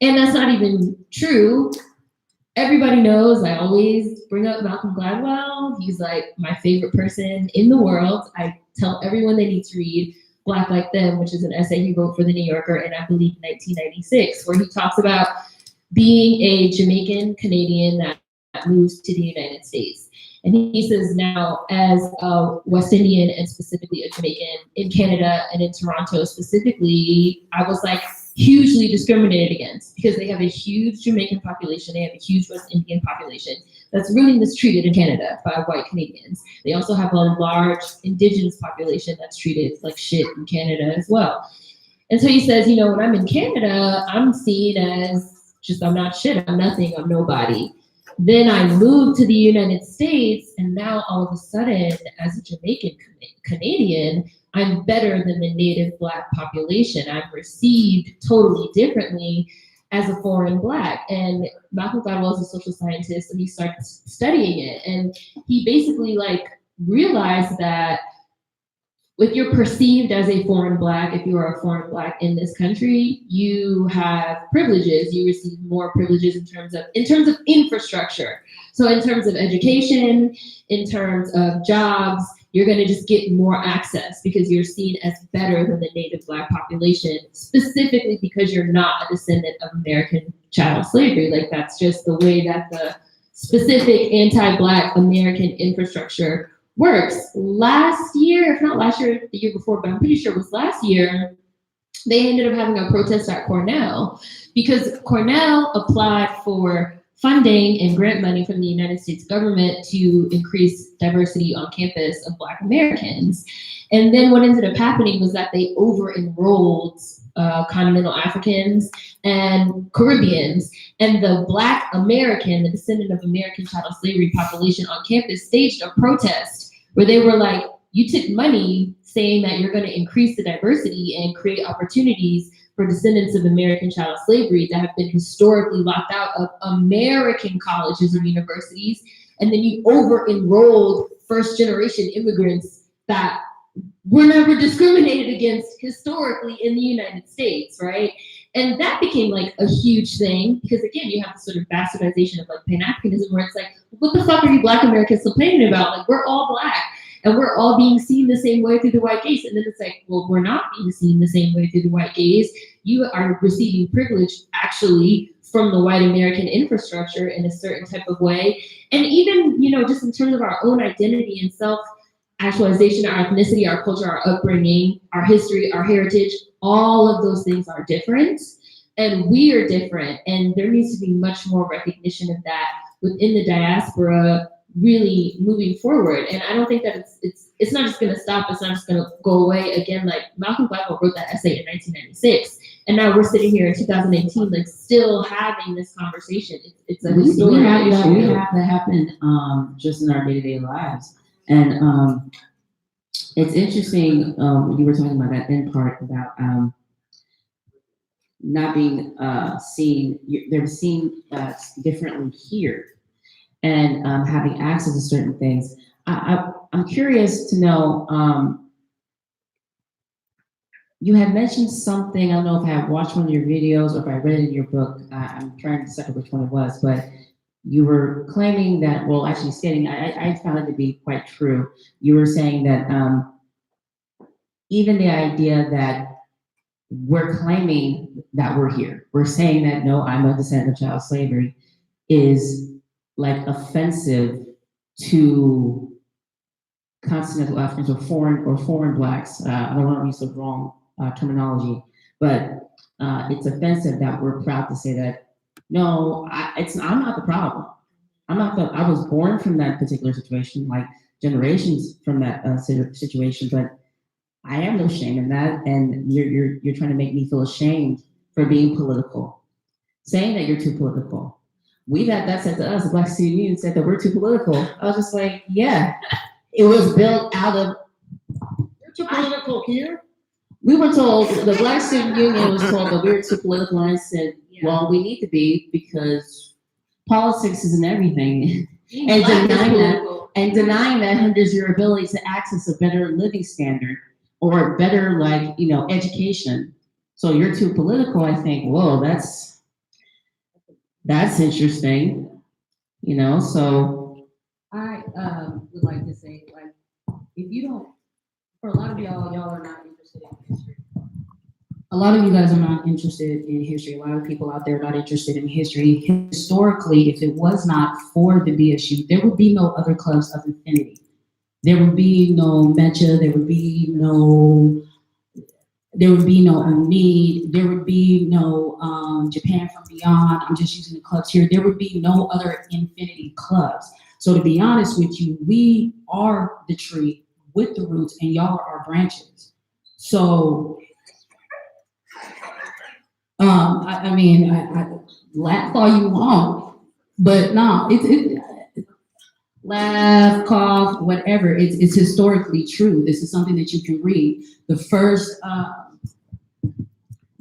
And that's not even true. Everybody knows I always bring up Malcolm Gladwell. He's like my favorite person in the world. I tell everyone they need to read Black Like Them, which is an essay he wrote for The New Yorker in, I believe, 1996, where he talks about being a Jamaican Canadian that moves to the United States. And he says now, as a West Indian and specifically a Jamaican in Canada and in Toronto specifically, I was like hugely discriminated against because they have a huge Jamaican population, they have a huge West Indian population that's really mistreated in Canada by white Canadians. They also have a large Indigenous population that's treated like shit in Canada as well. And so he says, when I'm in Canada, I'm seen as just, I'm not shit, I'm nothing, I'm nobody. Then I moved to the United States, and now all of a sudden, as a Jamaican Canadian, I'm better than the native Black population. I'm received totally differently as a foreign Black. And Malcolm Gladwell is a social scientist, and he started studying it. And he basically like realized that if you're perceived as a foreign Black, if you are a foreign Black in this country, you have privileges. You receive more privileges in terms of infrastructure. So in terms of education, in terms of jobs, you're going to just get more access because you're seen as better than the native Black population, specifically because you're not a descendant of American chattel slavery. Like that's just the way that the specific anti-Black American infrastructure works. Last year, if not last year, the year before, but I'm pretty sure it was last year, they ended up having a protest at Cornell because Cornell applied for funding and grant money from the United States government to increase diversity on campus of Black Americans. And then what ended up happening was that they over-enrolled continental Africans and Caribbeans, and the Black American, the descendant of American chattel slavery population on campus staged a protest where they were like, you took money saying that you're going to increase the diversity and create opportunities for descendants of American chattel slavery that have been historically locked out of American colleges and universities, and then you over-enrolled first-generation immigrants that were never discriminated against historically in the United States, right? And that became like a huge thing because again, you have this sort of bastardization of like Pan-Africanism where it's like, what the fuck are you Black Americans complaining about? Like we're all Black and we're all being seen the same way through the white gaze. And then it's like, well, we're not being seen the same way through the white gaze. You are receiving privilege actually from the white American infrastructure in a certain type of way. And even, you know, just in terms of our own identity and self-actualization, our ethnicity, our culture, our upbringing, our history, our heritage, all of those things are different and we are different. And there needs to be much more recognition of that within the diaspora really moving forward. And I don't think that it's not just gonna stop, it's not just gonna go away. Again, like Malcolm Gladwell wrote that essay in 1996. And now we're sitting here in 2018, like still having this conversation. It's a historic issue. We have that happen just in our day-to-day lives. And it's interesting when you were talking about that end part about not being seen, they're seen differently here and having access to certain things. I'm curious to know, you had mentioned something, I don't know if I have watched one of your videos or if I read it in your book, I'm trying to decide which one it was, but you were claiming that, well, actually stating, I found it to be quite true. You were saying that even the idea that we're claiming that we're here, we're saying that, no, I'm a descendant of child slavery, is like offensive to continental Africans or foreign Blacks. I don't want to use the wrong terminology, but it's offensive that we're proud to say that, no, I'm not the problem. I was born from that particular situation, like generations from that situation, but I have no shame in that. And you're trying to make me feel ashamed for being political, saying that you're too political. We've had that said to us, the Black Student Union said that we're too political. I was just like, yeah, it was built out of, You're too political here. we were told, the Black Student Union was told that we were too political, and I said, well, we need to be because politics isn't everything. And denying that hinders your ability to access a better living standard or better, like, you know, education. So you're too political, I think, whoa, that's interesting, you know, so. I would like to say, like, if you don't, for a lot of y'all are not interested in history. A lot of you guys are not interested in history. A lot of people out there are not interested in history. Historically, if it was not for the BSU, there would be no other clubs of affinity. There would be no Mecha, there would be no UNID, there would be no Japan from Beyond. I'm just using the clubs here. There would be no other infinity clubs. So to be honest with you, we are the tree with the roots and y'all are our branches. So, I mean, I laugh all you want, but no, laugh, cough, whatever. It's historically true. This is something that you can read. The first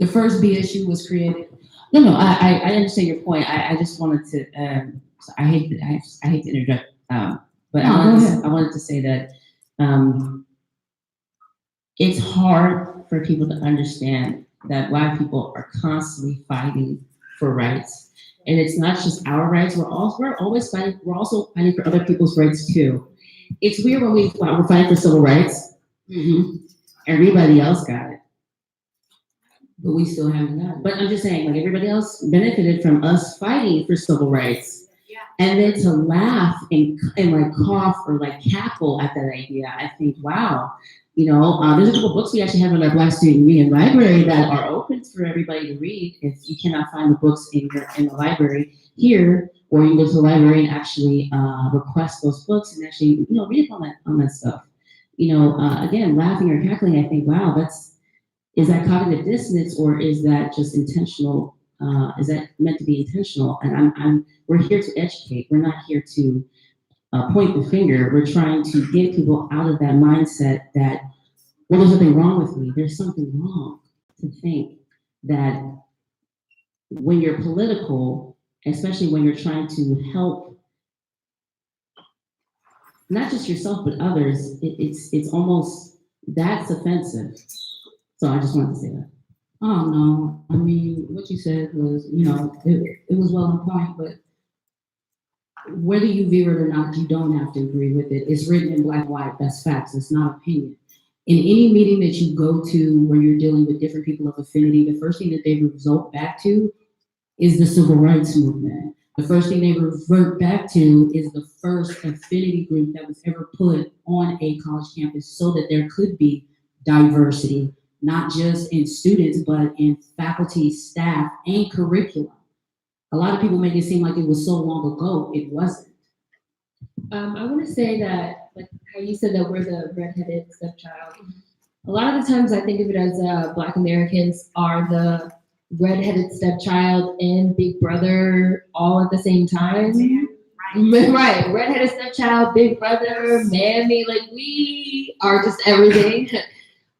BSU was created. No, I understand your point. I just wanted to. So I hate to interrupt. But I wanted to say that it's hard for people to understand that Black people are constantly fighting for rights, and it's not just our rights. We're always fighting. We're also fighting for other people's rights too. It's weird when we're fighting for civil rights. Everybody else got it, but we still haven't got it. But I'm just saying, like everybody else benefited from us fighting for civil rights, and then to laugh and like cough or like cackle at that idea, I think, wow. You know, there's a couple books we actually have in our Black Student Union Library that are open for everybody to read. If you cannot find the books in the library here, or you go to the library and actually request those books and actually, you know, read up on that stuff. You know, again, laughing or cackling, I think, wow, is that cognitive dissonance, or is that just intentional? Is that meant to be intentional? And we're here to educate. We're not here to point the finger. We're trying to get people out of that mindset that, well, there's nothing wrong with me. There's something wrong to think that when you're political, especially when you're trying to help not just yourself but others, it's almost, that's offensive. So I just wanted to say that. Oh no, I mean, what you said was, you know, it was well on point, but whether you view it or not, you don't have to agree with it. It's written in black and white. That's facts. It's not opinion. In any meeting that you go to where you're dealing with different people of affinity, the first thing that they result back to is the civil rights movement. The first thing they revert back to is the first affinity group that was ever put on a college campus so that there could be diversity, not just in students, but in faculty, staff, and curriculum. A lot of people make it seem like it was so long ago. It wasn't. I want to say that, like how you said that we're the redheaded stepchild. A lot of the times I think of it as Black Americans are the redheaded stepchild and Big Brother all at the same time. Right, redheaded stepchild, Big Brother, Mammy, like we are just everything.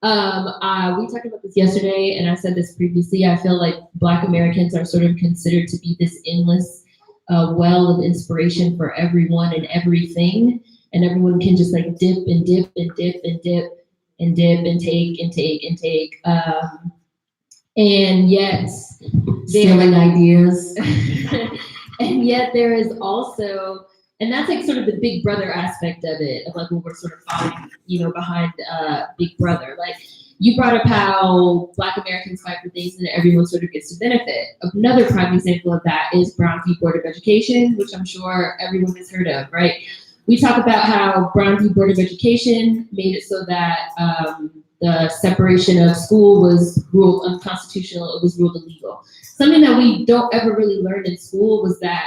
We talked about this yesterday, and I said this previously. I feel like Black Americans are sort of considered to be this endless well of inspiration for everyone and everything, and everyone can just like dip and dip and dip and dip and dip and take and take and take. And yet, stealing ideas. And yet there is also, and that's like sort of the Big Brother aspect of it, of like when we're sort of following, you know, behind Big Brother. Like you brought up how Black Americans fight for things and everyone sort of gets to benefit. Another prime example of that is Brown v. Board of Education, which I'm sure everyone has heard of, right? We talk about how Brown v. Board of Education made it so that the separation of school was ruled unconstitutional, it was ruled illegal. Something that we don't ever really learn in school was that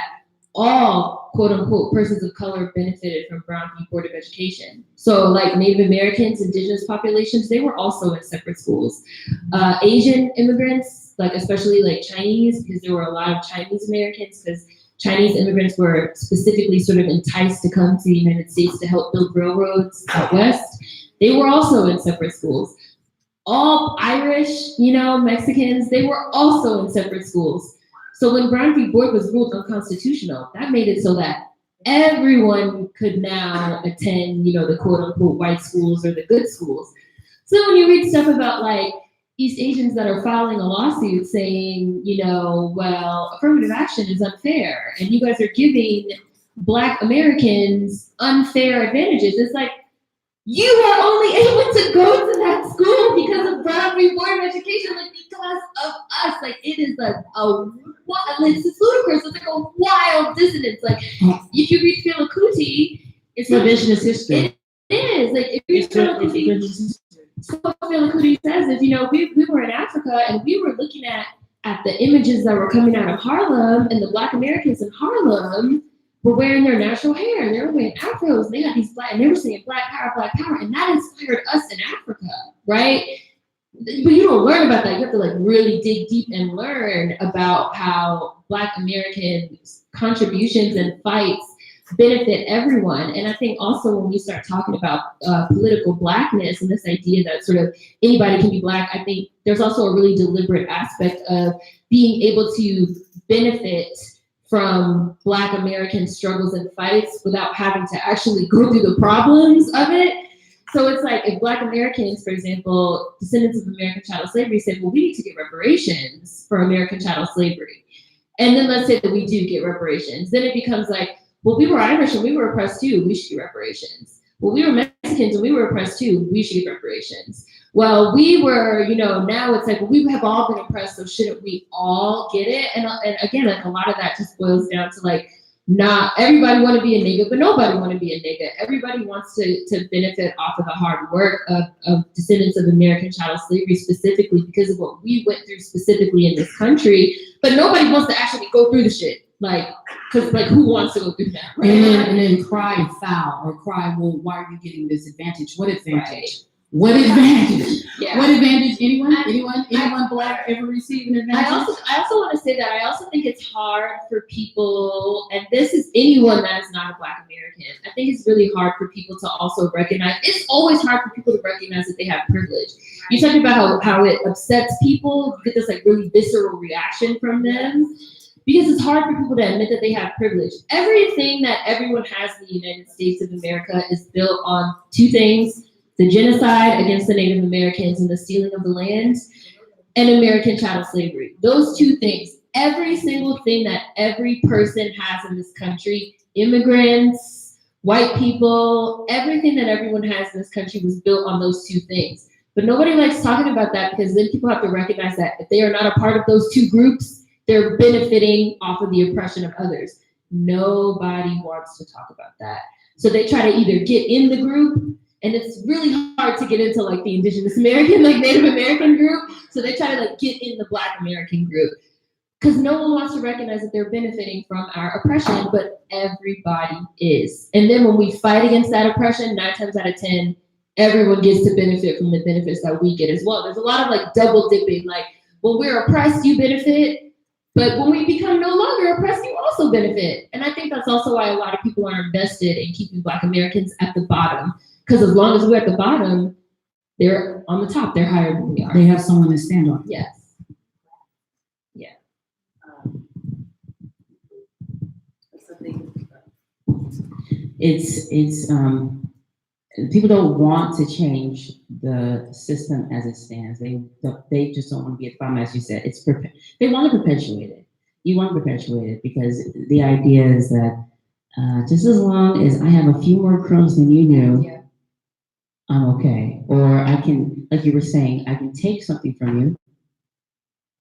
all quote unquote persons of color benefited from Brown v. Board of Education. So like Native Americans, indigenous populations, they were also in separate schools. Asian immigrants, like especially like Chinese, because there were a lot of Chinese Americans, because Chinese immigrants were specifically sort of enticed to come to the United States to help build railroads out west. They were also in separate schools. All Irish, you know, Mexicans, they were also in separate schools. So when Brown v. Board was ruled unconstitutional, that made it so that everyone could now attend, you know, the quote unquote white schools or the good schools. So when you read stuff about like East Asians that are filing a lawsuit saying, you know, well, affirmative action is unfair and you guys are giving Black Americans unfair advantages, it's like, you are only able to go to that school because of Brown v. Board of Education, like because of us. Like it is like it's ludicrous. It's like a wild dissonance. Like if you read Fela Kuti, it's revisionist history. It is like if you read Fela Kuti, so what Fela Kuti says is, you know, we were in Africa and we were looking at the images that were coming out of Harlem, and the Black Americans in Harlem were wearing their natural hair. They were wearing afros. And they had these black, and they were saying Black power, and that inspired us in Africa, right? But you don't learn about that. You have to like really dig deep and learn about how Black Americans' contributions and fights benefit everyone. And I think also when we start talking about political blackness and this idea that sort of anybody can be black, I think there's also a really deliberate aspect of being able to benefit from Black American struggles and fights without having to actually go through the problems of it. So it's like if Black Americans, for example, descendants of American chattel slavery said, well, we need to get reparations for American chattel slavery. And then let's say that we do get reparations. Then it becomes like, well, we were Irish and we were oppressed too, we should get reparations. Well, we were Mexicans and we were oppressed too, we should get reparations. Well, we were, now it's like, well, we have all been oppressed, so shouldn't we all get it? And again, like a lot of that just boils down to like, not everybody want to be a nigga, but nobody want to be a nigga. Everybody wants to benefit off of the hard work of descendants of American chattel slavery specifically because of what we went through specifically in this country. But nobody wants to actually go through the shit. Because who wants to go through that? Right? And then cry and foul or cry, well, why are you getting this advantage? What advantage? Right. What advantage? Yeah. What advantage? Anyone Black ever receive an advantage? I also want to say that I also think it's hard for people, and this is anyone that is not a Black American. I think it's really hard for people to also recognize. It's always hard for people to recognize that they have privilege. You talk about how it upsets people. You get this like really visceral reaction from them. Because it's hard for people to admit that they have privilege. Everything that everyone has in the United States of America is built on two things: the genocide against the Native Americans and the stealing of the land, and American chattel slavery. Those two things, every single thing that every person has in this country, immigrants, white people, everything that everyone has in this country was built on those two things. But nobody likes talking about that because then people have to recognize that if they are not a part of those two groups, they're benefiting off of the oppression of others. Nobody wants to talk about that. So they try to either get in the group, and it's really hard to get into like the Indigenous American, like Native American group. So they try to like get in the Black American group because no one wants to recognize that they're benefiting from our oppression, but everybody is. And then when we fight against that oppression, 9 times out of 10, everyone gets to benefit from the benefits that we get as well. There's a lot of like double dipping, like when we're oppressed, you benefit. But when we become no longer oppressed, you also benefit. And I think that's also why a lot of people are invested in keeping Black Americans at the bottom. Because as long as we're at the bottom, they're on the top. They're higher than we are. They have someone to stand on. Yes. Yeah. It's people don't want to change the system as it stands. They just don't want to be at the bottom, as you said. They want to perpetuate it. You want to perpetuate it because the idea is that just as long as I have a few more crumbs than you do, yeah, I'm okay. Or I can, like you were saying, I can take something from you,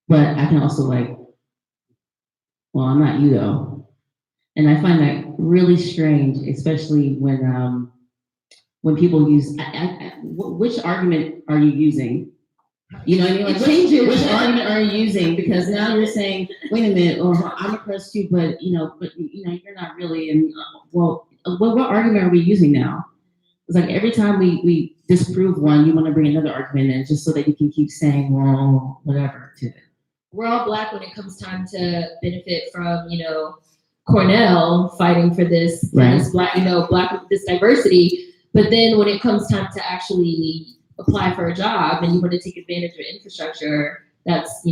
but I can also well, I'm not you though. And I find that really strange, especially when people use, which argument are you using? You know what I mean? Like, which argument are you using? Because now you're saying, wait a minute, or I'm oppressed too, but you're not really. And what argument are we using now? It's like every time we disprove one, you want to bring another argument in just so that you can keep saying, well, whatever to it. We're all Black when it comes time to benefit from, Cornell fighting for this, right, this Black, this diversity. But then when it comes time to actually apply for a job and you want to take advantage of infrastructure that's,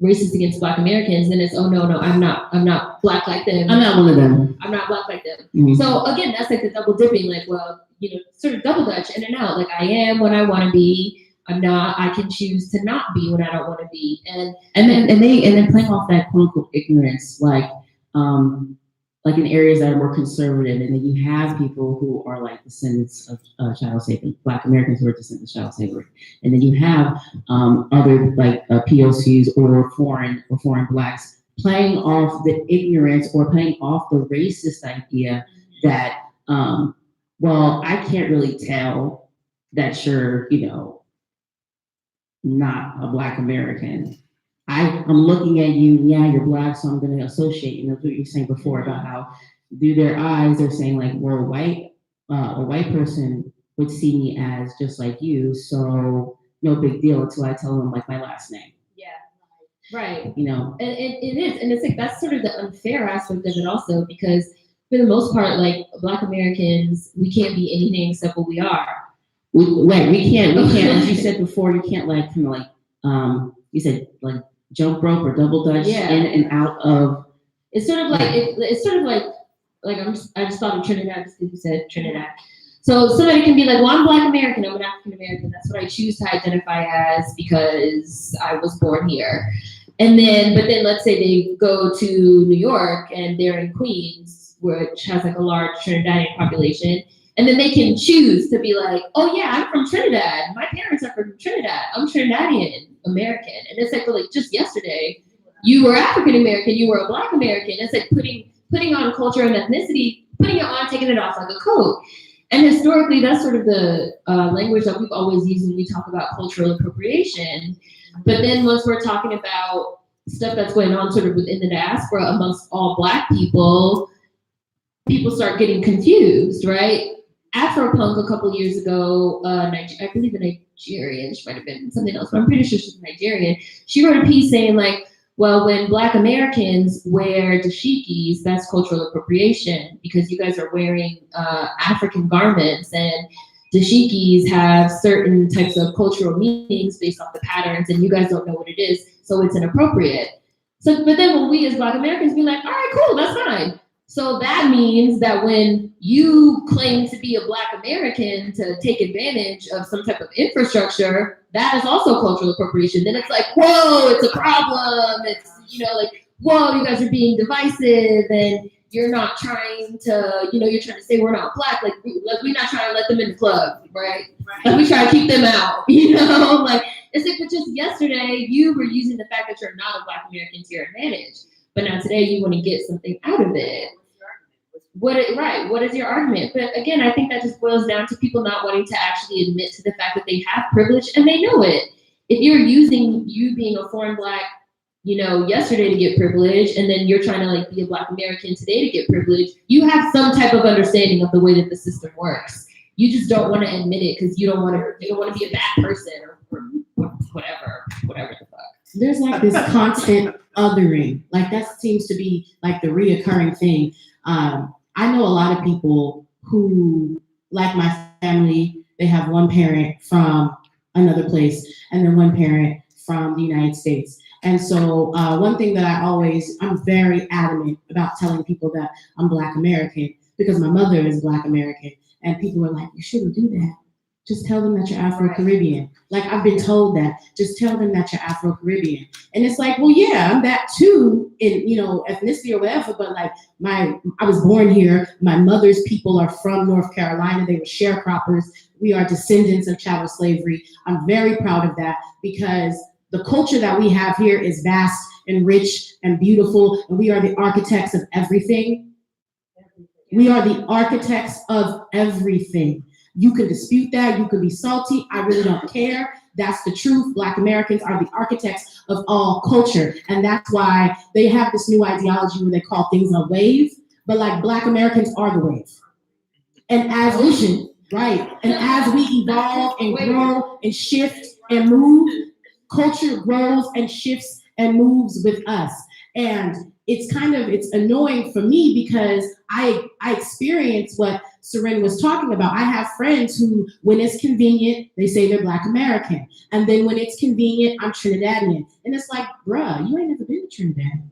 racist against Black Americans, then it's, oh no, I'm not Black like them. I'm not one of them. I'm not Black like them. Mm-hmm. So again, that's like the double dipping, like, well, sort of double dutch in and out. Like I am what I want to be. I'm not, I can choose to not be what I don't want to be. And then playing off that quote unquote ignorance, like in areas that are more conservative, and then you have people who are like descendants of chattel slavery, Black Americans who are descendants of chattel slavery, and then you have other like POCs or foreign Blacks playing off the ignorance or playing off the racist idea that well, I can't really tell that you're not a Black American. I'm looking at you, yeah, you're Black, so I'm going to associate. That's what you were saying before about how through their eyes, they're saying like, we're white, a white person would see me as just like you, so no big deal until I tell them like my last name. Yeah, right. And it is, and it's like that's sort of the unfair aspect of it also, because for the most part, like Black Americans, we can't be anything except what we are. We can't, as you said before, you can't like, kind of like, you said like jump rope or double dutch in and out of. It's sort of like, I just thought of Trinidad because you said Trinidad. So somebody can be like, well, I'm Black American, I'm an African American. That's what I choose to identify as because I was born here. But then let's say they go to New York and they're in Queens, which has like a large Trinidadian population. And then they can choose to be like, oh yeah, I'm from Trinidad. My parents are from Trinidad. I'm Trinidadian American. And it's like, well, like just yesterday, you were African American, you were a Black American. It's like putting on culture and ethnicity, putting it on, taking it off like a coat. And historically, that's sort of the language that we've always used when we talk about cultural appropriation. But then once we're talking about stuff that's going on sort of within the diaspora amongst all Black people start getting confused, right? Afropunk a couple years ago, I believe a Nigerian, she might have been something else, but I'm pretty sure she's Nigerian. She wrote a piece saying like, well, when Black Americans wear dashikis, that's cultural appropriation because you guys are wearing African garments, and dashikis have certain types of cultural meanings based off the patterns, and you guys don't know what it is, so it's inappropriate. So, but then when we as Black Americans be like, all right, cool, that's fine. So that means that when you claim to be a Black American to take advantage of some type of infrastructure, that is also cultural appropriation. Then it's like, whoa, it's a problem. It's, like, whoa, you guys are being divisive and you're not trying to, you're trying to say we're not Black. Like we're not trying to let them in the club, right? Like we try to keep them out, Like, it's like, but just yesterday, you were using the fact that you're not a Black American to your advantage. But now today you want to get something out of it. What is your argument? But again, I think that just boils down to people not wanting to actually admit to the fact that they have privilege and they know it. If you're using you being a foreign Black, yesterday to get privilege, and then you're trying to like be a Black American today to get privilege, you have some type of understanding of the way that the system works. You just don't want to admit it because you don't want to be a bad person or whatever the fuck. There's like this constant othering. Like that seems to be like the reoccurring thing. I know a lot of people who, like my family, they have one parent from another place and then one parent from the United States. And so one thing that I'm very adamant about telling people that I'm Black American because my mother is Black American. And people are like, you shouldn't do that. Just tell them that you're Afro-Caribbean. Like, I've been told that. Just tell them that you're Afro-Caribbean. And it's like, well, yeah, I'm that too in, ethnicity or whatever, but like I was born here. My mother's people are from North Carolina. They were sharecroppers. We are descendants of chattel slavery. I'm very proud of that because the culture that we have here is vast and rich and beautiful, and we are the architects of everything. We are the architects of everything. You can dispute that. You can be salty. I really don't care. That's the truth. Black Americans are the architects of all culture. And that's why they have this new ideology where they call things a wave. But like Black Americans are the wave. And as we evolve and grow and shift and move, culture grows and shifts and moves with us. And it's annoying for me because I experience what Seren was talking about. I have friends who, when it's convenient, they say they're Black American. And then when it's convenient, I'm Trinidadian. And it's like, bruh, you ain't never been to Trinidad.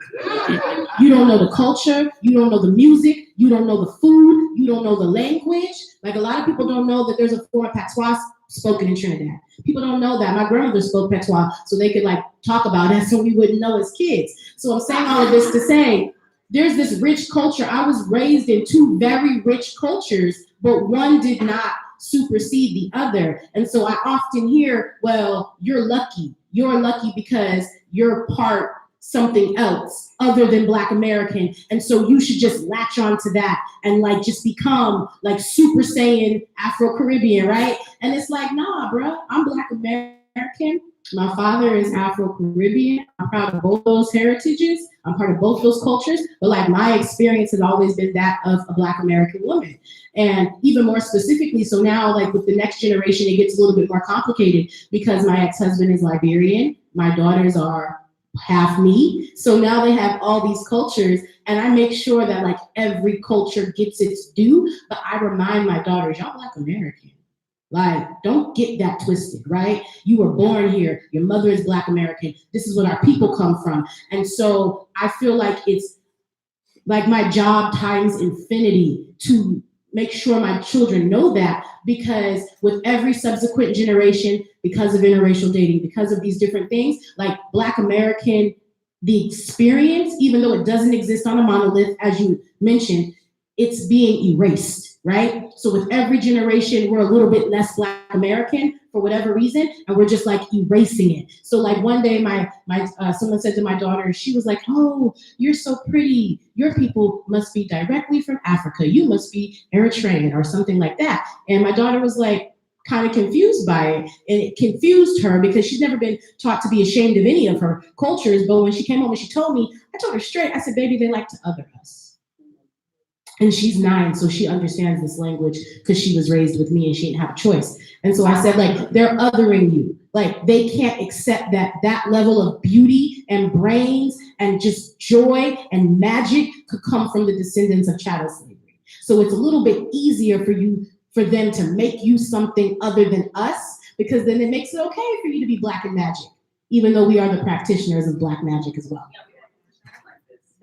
You don't know the culture. You don't know the music. You don't know the food. You don't know the language. Like a lot of people don't know that there's a form of patois spoken in Trinidad. People don't know that. My grandmother spoke patois so they could like talk about it so we wouldn't know as kids. So I'm saying all of this to say, there's this rich culture. I was raised in two very rich cultures, but one did not supersede the other. And so I often hear, well, you're lucky. You're lucky because you're part something else other than Black American. And so you should just latch on to that and like just become like Super Saiyan Afro-Caribbean, right? And it's like, nah, bro, I'm Black American. My father is Afro-Caribbean. I'm proud of both those heritages. I'm part of both those cultures. But like my experience has always been that of a Black American woman. And even more specifically, so now like with the next generation, it gets a little bit more complicated because my ex-husband is Liberian. My daughters are half me. So now they have all these cultures, and I make sure that like every culture gets its due, but I remind my daughters, y'all Black American. Like, don't get that twisted, right? You were born here. Your mother is Black American. This is what our people come from. And so I feel like it's like my job times infinity to make sure my children know that, because with every subsequent generation, because of interracial dating, because of these different things, like Black American, the experience, even though it doesn't exist on a monolith, as you mentioned, it's being erased, right? So with every generation, we're a little bit less Black American for whatever reason, and we're just like erasing it. So like one day, someone said to my daughter, she was like, "Oh, you're so pretty. Your people must be directly from Africa. You must be Eritrean," or something like that. And my daughter was like, kind of confused by it, and it confused her because she's never been taught to be ashamed of any of her cultures. But when she came home and she told me, I told her straight, I said, "Baby, they like to other us." And she's 9, so she understands this language because she was raised with me and she didn't have a choice. And so I said, like, they're othering you. Like, they can't accept that level of beauty and brains and just joy and magic could come from the descendants of chattel slavery. So it's a little bit easier for them to make you something other than us, because then it makes it okay for you to be Black in magic, even though we are the practitioners of Black magic as well.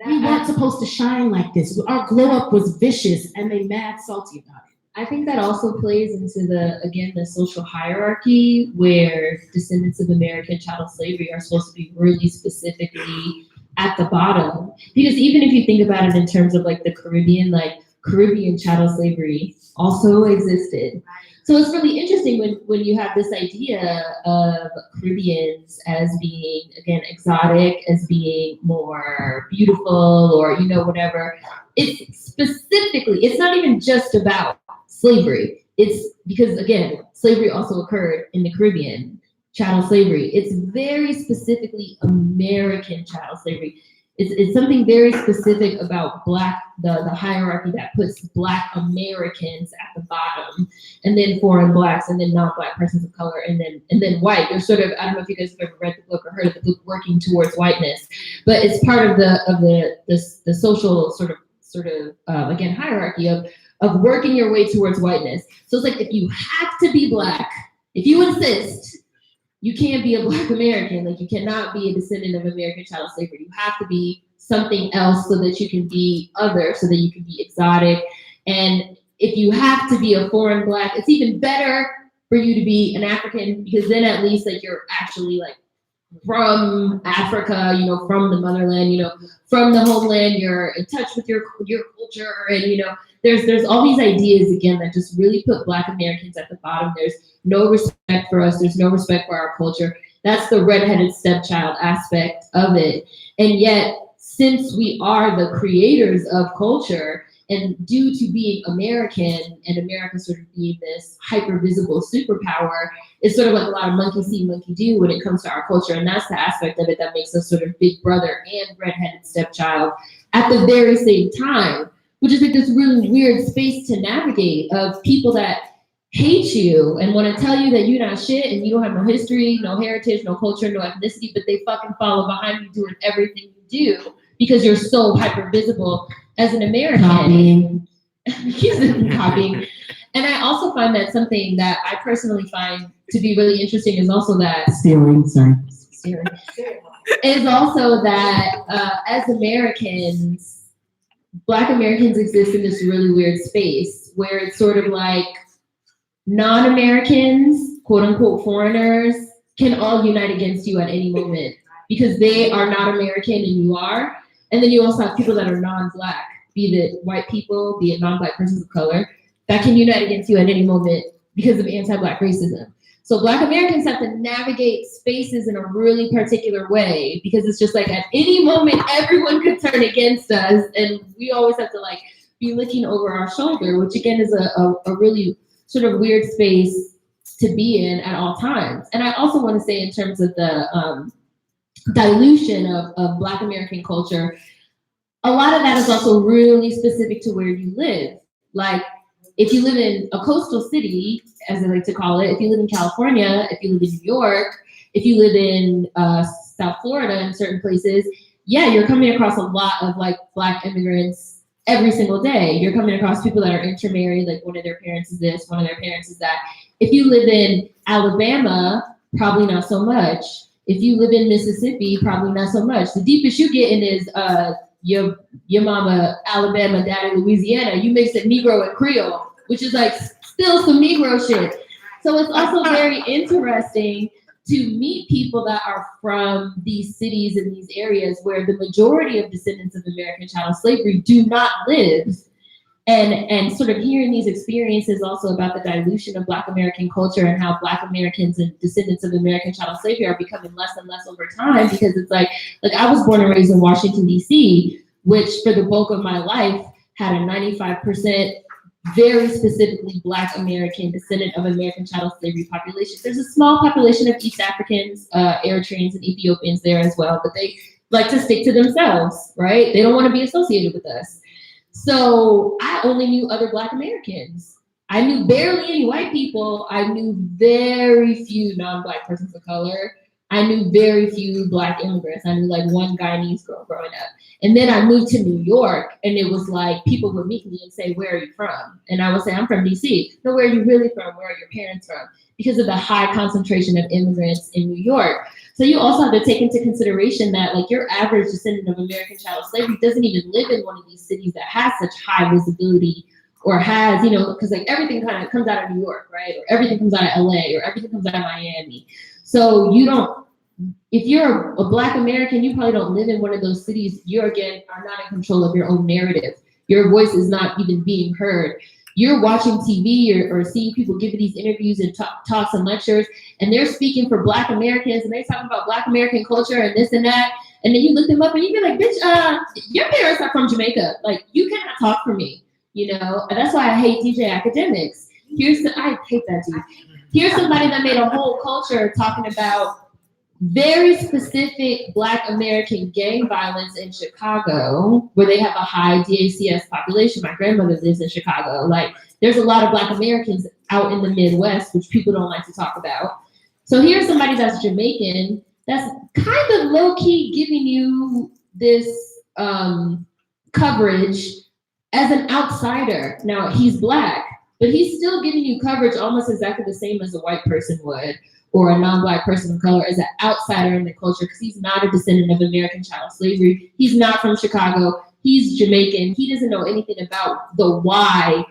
We weren't supposed to shine like this. Our glow up was vicious, and they mad salty about it. I think that also plays into the social hierarchy where descendants of American chattel slavery are supposed to be really specifically at the bottom. Because even if you think about it in terms of like the Caribbean, like Caribbean chattel slavery also existed. So it's really interesting when you have this idea of Caribbeans as being, again, exotic, as being more beautiful, or, whatever. It's specifically, it's not even just about slavery. It's because, again, slavery also occurred in the Caribbean, chattel slavery. It's very specifically American chattel slavery. It's something very specific about the hierarchy that puts Black Americans at the bottom, and then foreign Blacks, and then non-Black persons of color, and then white. You're sort of, I don't know if you guys have ever read the book or heard of the book Working Towards Whiteness, but it's part of the social sort of again hierarchy of working your way towards whiteness. So it's like, if you have to be Black, if you insist, you can't be a Black American. Like, you cannot be a descendant of American chattel slavery. You have to be something else so that you can be other, so that you can be exotic. And if you have to be a foreign Black, it's even better for you to be an African, because then at least like you're actually like from Africa, from the motherland, from the homeland, you're in touch with your culture, and there's all these ideas again that just really put Black Americans at the bottom. There's no respect for us. There's no respect for our culture. That's the redheaded stepchild aspect of it. And yet, since we are the creators of culture, and due to being American, and America sort of being this hyper visible superpower, it's sort of like a lot of monkey see, monkey do when it comes to our culture. And that's the aspect of it that makes us sort of big brother and redheaded stepchild at the very same time, which is like this really weird space to navigate of people that hate you and want to tell you that you're not shit and you don't have no history, no heritage, no culture, no ethnicity, but they fucking follow behind you doing everything you do because you're so hyper visible as an American. Copying. Copying. And I also find that something that I personally find to be really interesting is also that Stealing. Is also that as Americans, Black Americans exist in this really weird space where it's sort of like non-Americans, quote unquote foreigners, can all unite against you at any moment because they are not American and you are. And then you also have people that are non-Black, be it white people, be it non-Black persons of color, that can unite against you at any moment because of anti-Black racism. So Black Americans have to navigate spaces in a really particular way because it's just like at any moment, everyone could turn against us. And we always have to like be looking over our shoulder, which again is a really sort of weird space to be in at all times. And I also want to say in terms of the dilution of Black American culture, a lot of that is also really specific to where you live. Like if you live in a coastal city, as I like to call it, if you live in California, if you live in New York, if you live in South Florida and certain places, yeah, you're coming across a lot of like Black immigrants every single day. You're coming across people that are intermarried, like one of their parents is this, one of their parents is that. If you live in Alabama, probably not so much. If you live in Mississippi, probably not so much. The deepest you get in is your mama Alabama, daddy Louisiana. You mix it Negro and Creole, which is like still some Negro shit. So it's also very interesting to meet people that are from these cities and these areas where the majority of descendants of American chattel slavery do not live. And sort of hearing these experiences also about the dilution of Black American culture and how Black Americans and descendants of American chattel slavery are becoming less and less over time, because it's like I was born and raised in Washington, D.C., which for the bulk of my life had a 95% very specifically Black American descendant of American chattel slavery population. There's a small population of East Africans, Eritreans, and Ethiopians there as well, but they like to stick to themselves, right? They don't want to be associated with us. So I only knew other Black Americans. I knew barely any white people. I knew very few non-Black persons of color. I knew very few Black immigrants. I knew like one Guyanese girl growing up. And then I moved to New York, and it was like people would meet me and say, "Where are you from?" And I would say, "I'm from DC." "No, where are you really from? Where are your parents from?" Because of the high concentration of immigrants in New York. So you also have to take into consideration that like your average descendant of American chattel slavery doesn't even live in one of these cities that has such high visibility or has, you know, because like everything kind of comes out of New York, right? Or everything comes out of LA, or everything comes out of Miami. So you don't, if you're a Black American, you probably don't live in one of those cities. You again are not in control of your own narrative. Your voice is not even being heard. You're watching TV or seeing people give these interviews and talks and lectures, and they're speaking for Black Americans, and they're talking about Black American culture and this and that. And then you look them up and you be like, "Bitch, your parents are from Jamaica. Like, you cannot talk for me," you know? And that's why I hate DJ academics. I hate that dude. Here's somebody that made a whole culture talking about very specific Black American gang violence in Chicago, where they have a high DACS population. My grandmother lives in Chicago. Like, there's a lot of Black Americans out in the Midwest, which people don't like to talk about. So here's somebody that's Jamaican, that's kind of low-key giving you this coverage as an outsider. Now, he's Black, but he's still giving you coverage almost exactly the same as a white person would, or a non-Black person of color, as an outsider in the culture, because he's not a descendant of American chattel slavery. He's not from Chicago. He's Jamaican. He doesn't know anything about the why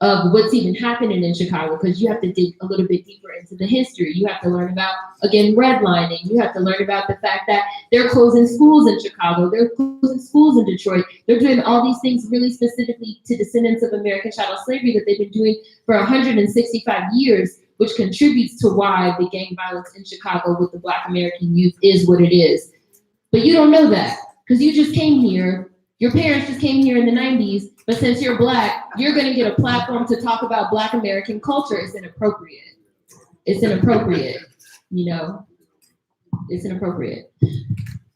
of what's even happening in Chicago, because you have to dig a little bit deeper into the history. You have to learn about, again, redlining. You have to learn about the fact that they're closing schools in Chicago. They're closing schools in Detroit. They're doing all these things really specifically to descendants of American chattel slavery that they've been doing for 165 years, which contributes to why the gang violence in Chicago with the Black American youth is what it is. But you don't know that, because you just came here. Your parents just came here in the 90s, but since you're Black, you're gonna get a platform to talk about Black American culture. It's inappropriate. It's inappropriate, you know? It's inappropriate.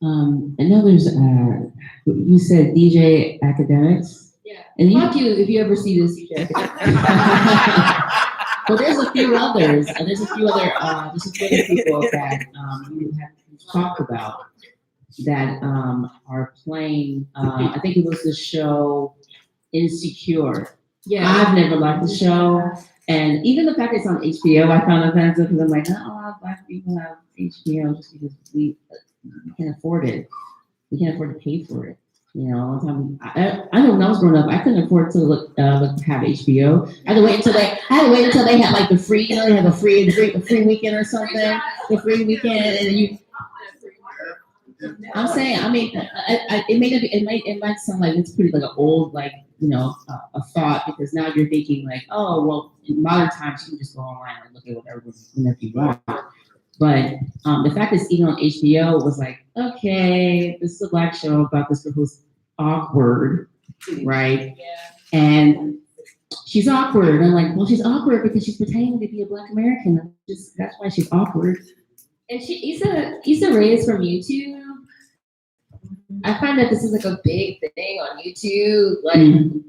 I know there's, you said DJ academics. Yeah, and fuck you if you ever see this DJ academics. Well, there's a few others. There's a few other people that you have talked about that are playing. I think it was the show Insecure. Yeah, I've never liked the show, and even the fact it's on HBO, I found offensive because I'm like, not a lot of Black people have HBO just because we can't afford it. We can't afford to pay for it. You know, I know when I was growing up, I couldn't afford to have HBO. I had to wait until they had like the free, you know, they have a free weekend or something, the free weekend, and you. I'm saying, I mean, it might sound like it's pretty like an old, like, you know, a thought, because now you're thinking like, oh, well, in modern times you can just go online and look at whatever you want. But the fact that it's even on HBO was like, okay, this is a Black show about this girl who's awkward, right? Yeah. And she's awkward. And I'm like, well, she's awkward because she's pretending to be a Black American. That's why she's awkward. And Issa Rae is from YouTube. I find that this is like a big thing on YouTube, like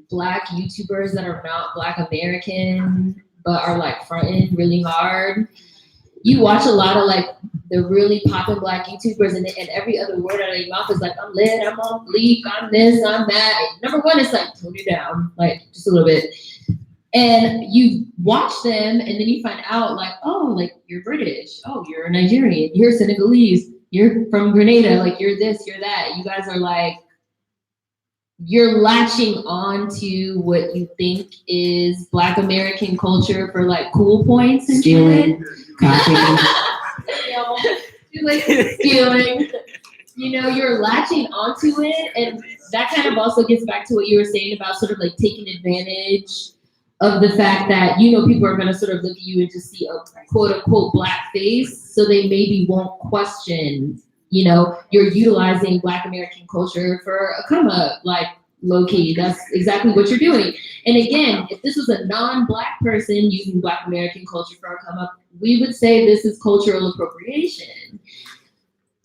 Black YouTubers that are not Black American, but are like fronting really hard. You watch a lot of like the really poppin' Black YouTubers, and every other word out of your mouth is like, I'm lit, I'm on bleak, I'm this, I'm that. Number one, it's like, tone you down, like just a little bit. And you watch them, and then you find out like, oh, like you're British, oh, you're Nigerian, you're Senegalese, you're from Grenada, like you're this, you're that. You guys are like, you're latching on to what you think is Black American culture for like cool points and Stealing, copying. You're like stealing. You know, you're latching onto it, and that kind of also gets back to what you were saying about sort of like taking advantage of the fact that, you know, people are going to sort of look at you and just see a quote unquote Black face, so they maybe won't question, you know, you're utilizing Black American culture for a come up, like low key. That's exactly what you're doing. And again, if this was a non-Black person using Black American culture for a come up, we would say this is cultural appropriation.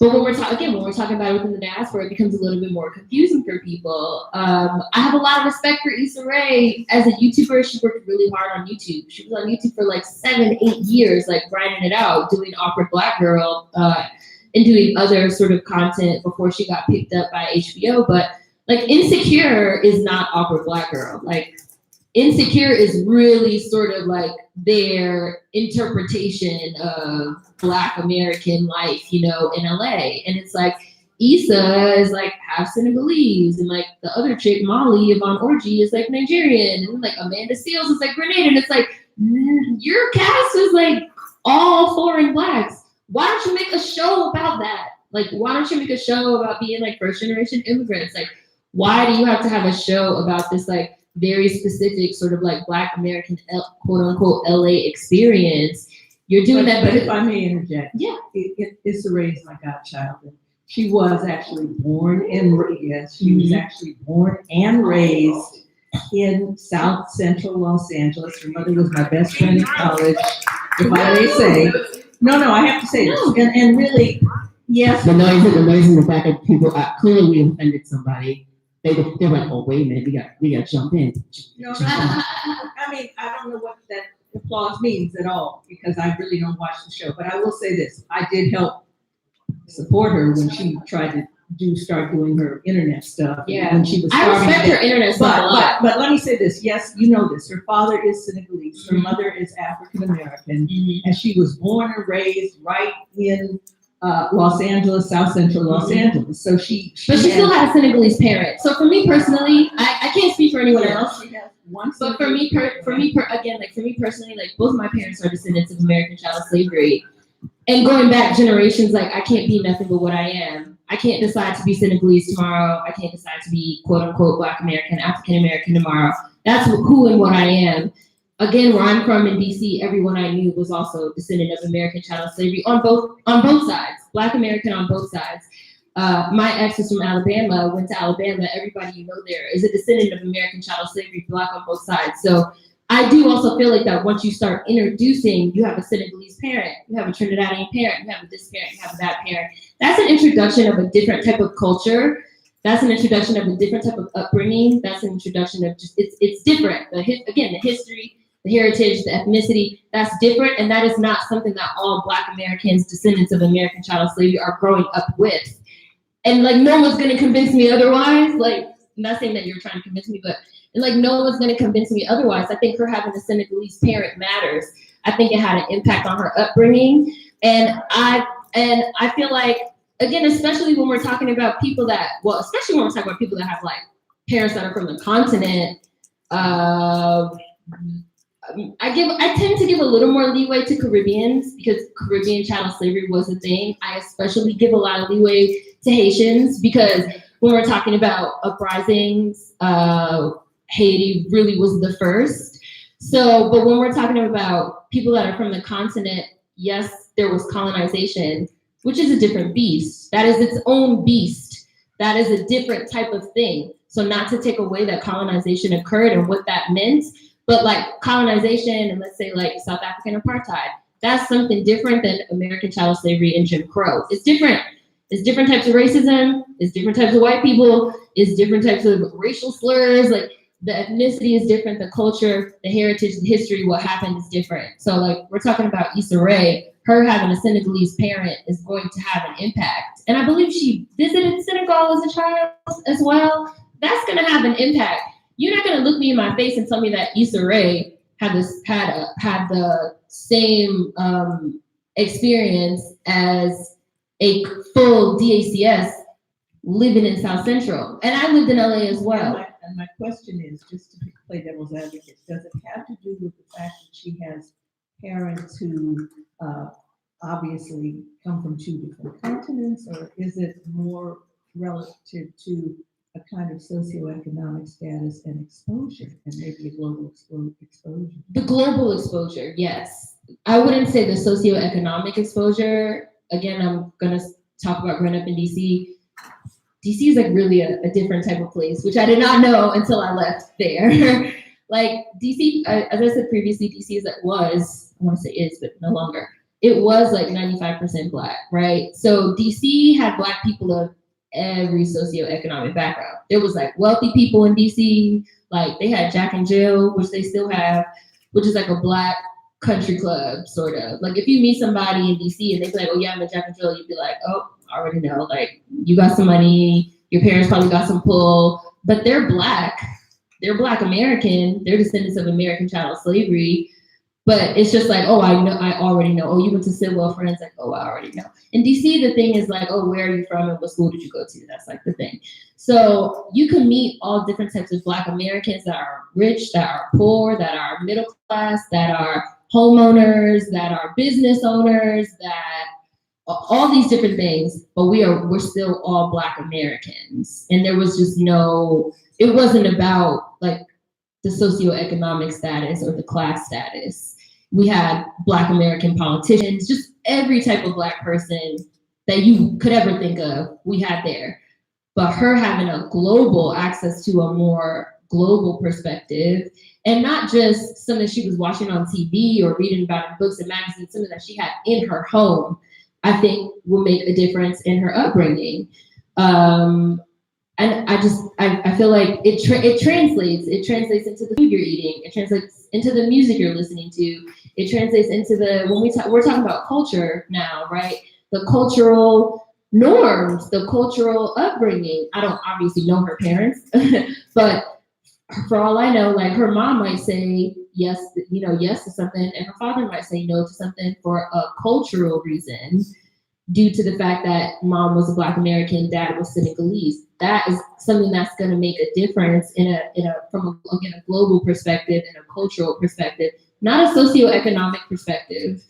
But when we're talking about it within the diaspora, it becomes a little bit more confusing for people. I have a lot of respect for Issa Rae. As a YouTuber, she worked really hard on YouTube. She was on YouTube for like 7-8 years, like grinding it out, doing Awkward Black Girl, and doing other sort of content before she got picked up by HBO. But like Insecure is not Awkward Black Girl. Like Insecure is really sort of like their interpretation of Black American life, you know, in LA. And it's like Issa is like half Senegalese, and like the other chick, Molly of On Orgy, is like Nigerian, and like Amanda Seals is like Grenadian. And it's like, your cast is like all foreign Blacks. Why don't you make a show about that? Like, why don't you make a show about being like first generation immigrants? Like, why do you have to have a show about this like very specific sort of like Black American quote unquote LA experience? You're doing that, but if I may interject, yeah, Issa Rae is my godchild. She was actually born and she was actually born and raised in South Central Los Angeles. Her mother was my best friend in college, if I may say. No, I have to say this, and really, yes. The noise in the back of people clearly we offended somebody. They're like, oh wait a minute, we got to jump in. I mean, I don't know what that applause means at all, because I really don't watch the show. But I will say this: I did help support her when she tried to start doing her internet stuff. Yeah, when she was I respect her internet stuff a lot. But let me say this: yes, you know this. Her father is Senegalese. Her mother is African American, and she was born and raised right in Los Angeles, South Central Los Angeles. So she still had a Senegalese parent. So for me personally, I can't speak for anyone else. But for me personally, like both of my parents are descendants of American chattel slavery. And going back generations, like I can't be nothing but what I am. I can't decide to be Senegalese tomorrow. I can't decide to be quote unquote Black American, African American tomorrow. That's who and what I am. Again, where I'm from in DC, everyone I knew was also descendant of American chattel slavery on both sides, Black American on both sides. My ex is from Alabama, went to Alabama. Everybody you know there is a descendant of American chattel slavery, Black on both sides. So I do also feel like that once you start introducing, you have a Senegalese parent, you have a Trinidadian parent, you have this parent, you have that parent. That's an introduction of a different type of culture. That's an introduction of a different type of upbringing. That's an introduction of just, it's different. The history, the heritage, the ethnicity, that's different. And that is not something that all Black Americans, descendants of American chattel slavery, are growing up with. And like, no one's gonna convince me otherwise. Like, I'm not saying that you're trying to convince me, but like, no one's gonna convince me otherwise. I think her having a Senegalese parent matters. I think it had an impact on her upbringing. And I feel like, again, especially when we're talking about people that, especially when we're talking about people that have like parents that are from the continent, I tend to give a little more leeway to Caribbeans because Caribbean chattel slavery was a thing. I especially give a lot of leeway to Haitians because when we're talking about uprisings, Haiti really was the first. So, but when we're talking about people that are from the continent, yes, there was colonization, which is a different beast. That is its own beast. That is a different type of thing. So not to take away that colonization occurred and what that meant, but like colonization and let's say like South African apartheid, that's something different than American chattel slavery and Jim Crow. It's different. It's different types of racism. It's different types of white people. It's different types of racial slurs. Like the ethnicity is different. The culture, the heritage, the history, what happened is different. So like we're talking about Issa Rae. her having a Senegalese parent is going to have an impact. And I believe she visited Senegal as a child as well. That's going to have an impact. You're not going to look me in my face and tell me that Issa Rae had the same experience as a full DACS living in South Central. And I lived in LA as well. And my question is, just to play devil's advocate, does it have to do with the fact that she has parents who obviously come from two different continents, or is it more relative to a kind of socioeconomic status and exposure, and maybe a global exposure? The global exposure, yes. I wouldn't say the socioeconomic exposure. Again, I'm gonna talk about growing up in DC. DC is like really a different type of place, which I did not know until I left there. Like DC, as I said previously, DC is I want to say is, but no longer. It was like 95% Black, right? So DC had Black people of every socioeconomic background. There was like wealthy people in DC, like they had Jack and Jill, which they still have, which is like a Black country club, sort of. Like if you meet somebody in DC and they say like, oh yeah, I'm a Jack and Jill, you'd be like, oh, I already know, like you got some money, your parents probably got some pull, but they're Black American, they're descendants of American chattel slavery. But it's just like, oh, I already know. Oh, you went to Sidwell Friends, like, oh, I already know. In DC, the thing is like, oh, where are you from and what school did you go to? That's like the thing. So you can meet all different types of Black Americans that are rich, that are poor, that are middle class, that are homeowners, that are business owners, that all these different things, but we're still all Black Americans. And there was just it wasn't about like the socioeconomic status or the class status. We had Black American politicians, just every type of Black person that you could ever think of, we had there. But her having a global access to a more global perspective, and not just something she was watching on TV or reading about in books and magazines, something that she had in her home, I think will make a difference in her upbringing. And I feel like it translates into the food you're eating. It translates into the music you're listening to. It translates into we're talking about culture now, right? The cultural norms, the cultural upbringing. I don't obviously know her parents, but for all I know, like her mom might say yes to something, and her father might say no to something for a cultural reason, due to the fact that mom was a Black American, dad was Senegalese. That is something that's going to make a difference from a global perspective and a cultural perspective, not a socioeconomic perspective,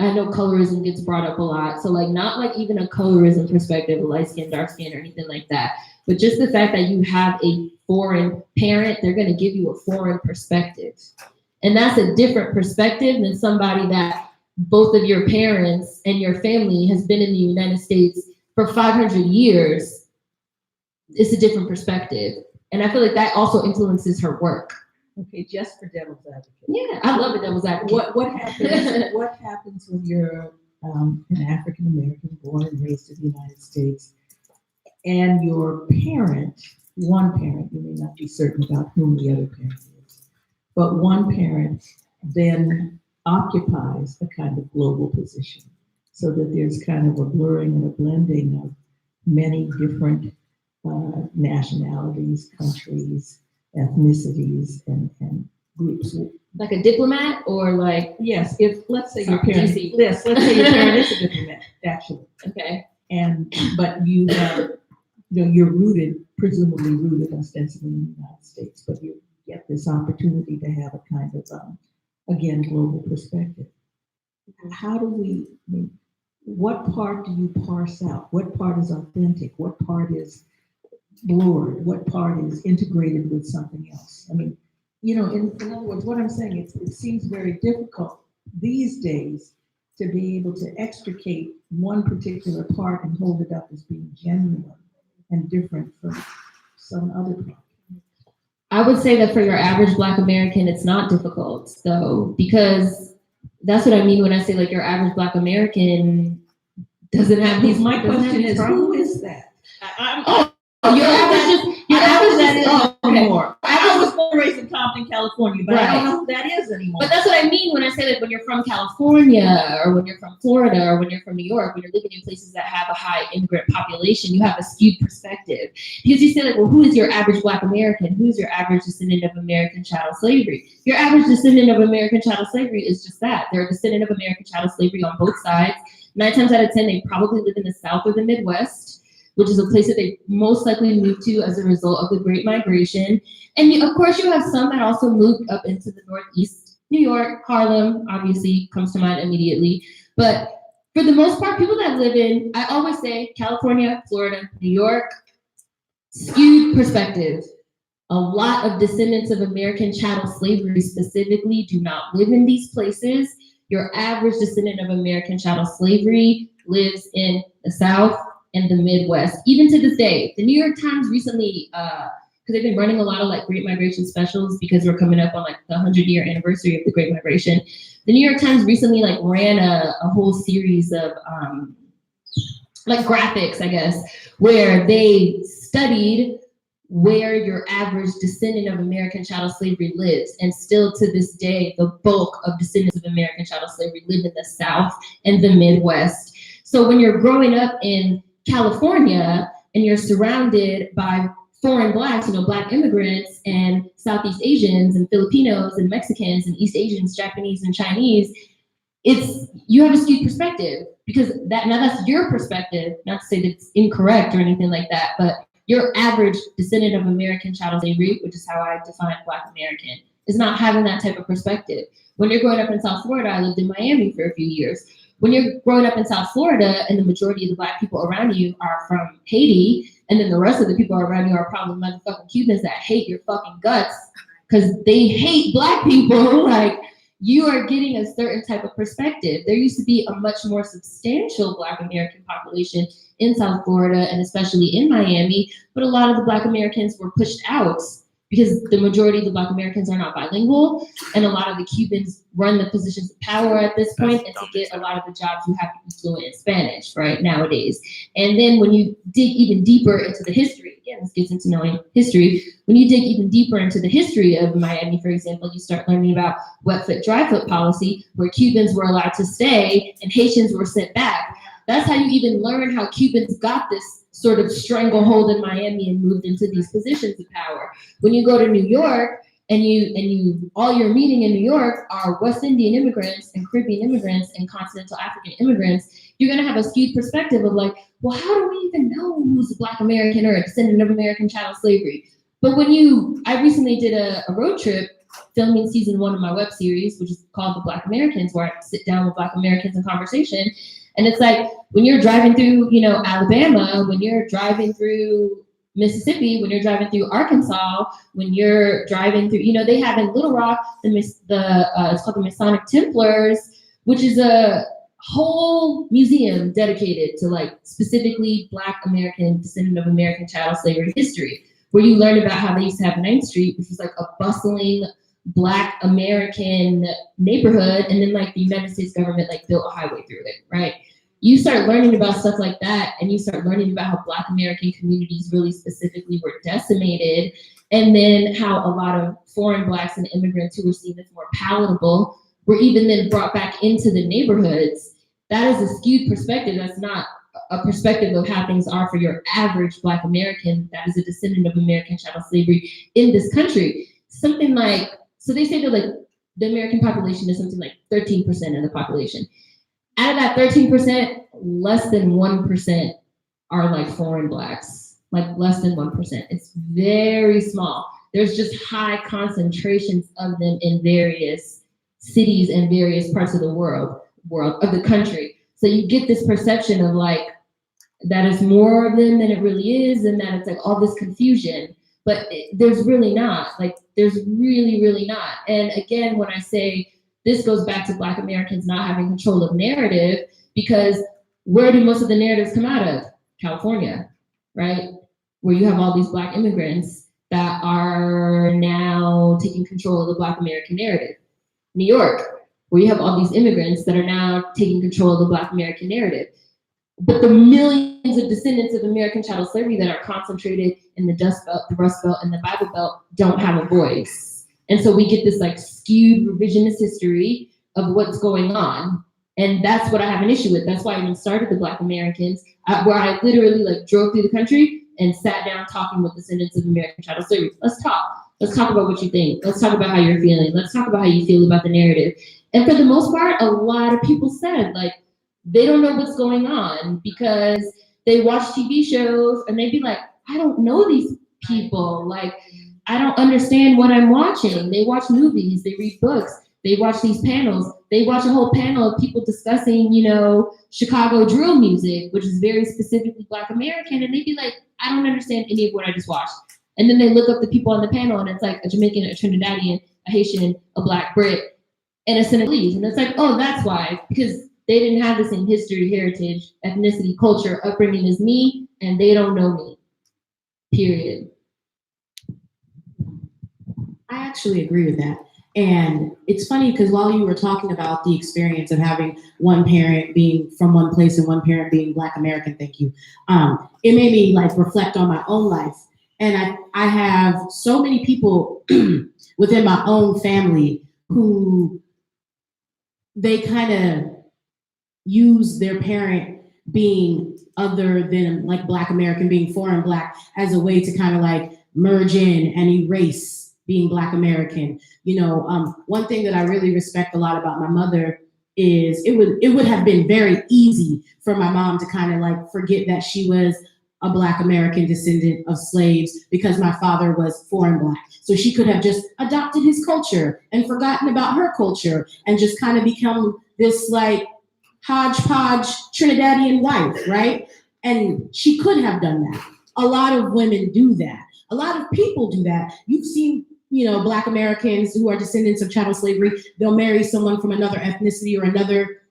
I know colorism gets brought up a lot. So like, not like even a colorism perspective, light skin, dark skin, or anything like that, but just the fact that you have a foreign parent, they're going to give you a foreign perspective. And that's a different perspective than somebody that both of your parents and your family has been in the United States for 500 years. It's a different perspective. And I feel like that also influences her work. Okay, just for devil's advocate. Yeah, I love a devil's advocate. What happens when you're an African American born and raised in the United States, and your parent, one parent, you may not be certain about whom the other parent is, but one parent then occupies a kind of global position, so that there's kind of a blurring and a blending of many different nationalities, countries, ethnicities, and groups. Like a diplomat, or like, yes, if let's say your parent, let's say your parent is a diplomat, actually. Okay. But you have, you're presumably rooted ostensibly in the United States, but you get this opportunity to have a kind of again, global perspective. How do what part do you parse out? What part is authentic? What part is blurred? What part is integrated with something else? I mean, in other words, what I'm saying, it seems very difficult these days to be able to extricate one particular part and hold it up as being genuine and different from some other part. I would say that for your average Black American, it's not difficult, though, because that's what I mean when I say like your average Black American doesn't have these. My question is, who is that? Your average is more. born and raised in Compton, California, but I don't know who that is anymore. But that's what I mean when I say that when you're from California or when you're from Florida or when you're from New York, when you're living in places that have a high immigrant population, you have a skewed perspective. Because you say like, well, who is your average Black American? Who is your average descendant of American chattel slavery? Your average descendant of American chattel slavery is just that. They're a descendant of American chattel slavery on both sides. 9 times out of 10, they probably live in the South or the Midwest, which is a place that they most likely moved to as a result of the Great Migration. And of course, you have some that also moved up into the Northeast. New York, Harlem, obviously comes to mind immediately. But for the most part, people that live in, I always say California, Florida, New York, skewed perspective. A lot of descendants of American chattel slavery specifically do not live in these places. Your average descendant of American chattel slavery lives in the South and the Midwest, even to this day. The New York Times recently, because they've been running a lot of like Great Migration specials because we're coming up on like the 100-year anniversary of the Great Migration. The New York Times recently like ran a whole series of like graphics, I guess, where they studied where your average descendant of American chattel slavery lives. And still to this day, the bulk of descendants of American chattel slavery live in the South and the Midwest. So when you're growing up in California and you're surrounded by foreign Blacks, you know, Black immigrants and Southeast Asians and Filipinos and Mexicans and East Asians, Japanese and Chinese, you have a skewed perspective because that's your perspective, not to say that it's incorrect or anything like that, but your average descendant of American chattel slavery, which is how I define Black American, is not having that type of perspective. When you're growing up in South Florida, I lived in Miami for a few years. When you're growing up in South Florida and the majority of the Black people around you are from Haiti, and then the rest of the people around you are probably motherfucking Cubans that hate your fucking guts because they hate Black people, like, you are getting a certain type of perspective. There used to be a much more substantial Black American population in South Florida and especially in Miami, but a lot of the Black Americans were pushed out because the majority of the Black Americans are not bilingual, and a lot of the Cubans run the positions of power at this point, and to get a lot of the jobs, you have to be fluent in Spanish, right, nowadays. And then when you dig even deeper into the history, again, this gets into knowing history, when you dig even deeper into the history of Miami, for example, you start learning about wet foot, dry foot policy, where Cubans were allowed to stay and Haitians were sent back. That's how you even learn how Cubans got this sort of stranglehold in Miami and moved into these positions of power. When you go to New York and you all you're meeting in New York are West Indian immigrants and Caribbean immigrants and continental African immigrants, you're gonna have a skewed perspective of like, well, how do we even know who's a Black American or a descendant of American chattel slavery? But I recently did a road trip filming season 1 of my web series, which is called The Black Americans, where I sit down with Black Americans in conversation. And it's like, when you're driving through, you know, Alabama, when you're driving through Mississippi, when you're driving through Arkansas, when you're driving through, you know, they have in Little Rock, it's called the Masonic Templars, which is a whole museum dedicated to like specifically Black American, descendant of American chattel slavery history, where you learn about how they used to have 9th Street, which was like a bustling Black American neighborhood, and then like the United States government like built a highway through it, right? You start learning about stuff like that, and you start learning about how Black American communities really specifically were decimated, and then how a lot of foreign Blacks and immigrants who were seen as more palatable were even then brought back into the neighborhoods. That is a skewed perspective. That's not a perspective of how things are for your average Black American that is a descendant of American chattel slavery in this country. Something like, so they say that like the American population is something like 13% of the population. Out of that 13%, less than 1% are like foreign Blacks, like less than 1%. It's very small. There's just high concentrations of them in various cities and various parts of the world of the country. So you get this perception of like, that is more of them than it really is, and that it's like all this confusion. But there's really not, like, there's really, really not. And again, when I say this goes back to Black Americans not having control of narrative, because where do most of the narratives come out of? California, right? Where you have all these Black immigrants that are now taking control of the Black American narrative. New York, where you have all these immigrants that are now taking control of the Black American narrative. But the millions of descendants of American chattel slavery that are concentrated in the Dust Belt, the Rust Belt, and the Bible Belt don't have a voice. And so we get this like skewed revisionist history of what's going on. And that's what I have an issue with. That's why I even started the Black Americans, where I literally like drove through the country and sat down talking with descendants of American chattel slavery. Let's talk. Let's talk about what you think. Let's talk about how you're feeling. Let's talk about how you feel about the narrative. And for the most part, a lot of people said like, they don't know what's going on because they watch TV shows and they be like, I don't know these people. Like, I don't understand what I'm watching. They watch movies, they read books, they watch these panels. They watch a whole panel of people discussing, you know, Chicago drill music, which is very specifically Black American. And they be like, I don't understand any of what I just watched. And then they look up the people on the panel and it's like a Jamaican, a Trinidadian, a Haitian, a Black Brit, and a Senegalese. And it's like, oh, that's why, because they didn't have the same history, heritage, ethnicity, culture, upbringing as me, and they don't know me, period. I actually agree with that. And it's funny because while you were talking about the experience of having one parent being from one place and one parent being Black American, thank you, it made me like reflect on my own life. And I have so many people within my own family who they kind of use their parent being other than like Black American, being foreign Black, as a way to kind of like merge in and erase being Black American. You know, one thing that I really respect a lot about my mother is it would have been very easy for my mom to kind of like forget that she was a Black American descendant of slaves because my father was foreign Black. So she could have just adopted his culture and forgotten about her culture and just kind of become this like hodgepodge Trinidadian wife, right? And she could have done that. A lot of women do that. A lot of people do that. You've seen, you know, Black Americans who are descendants of chattel slavery, they'll marry someone from another ethnicity or another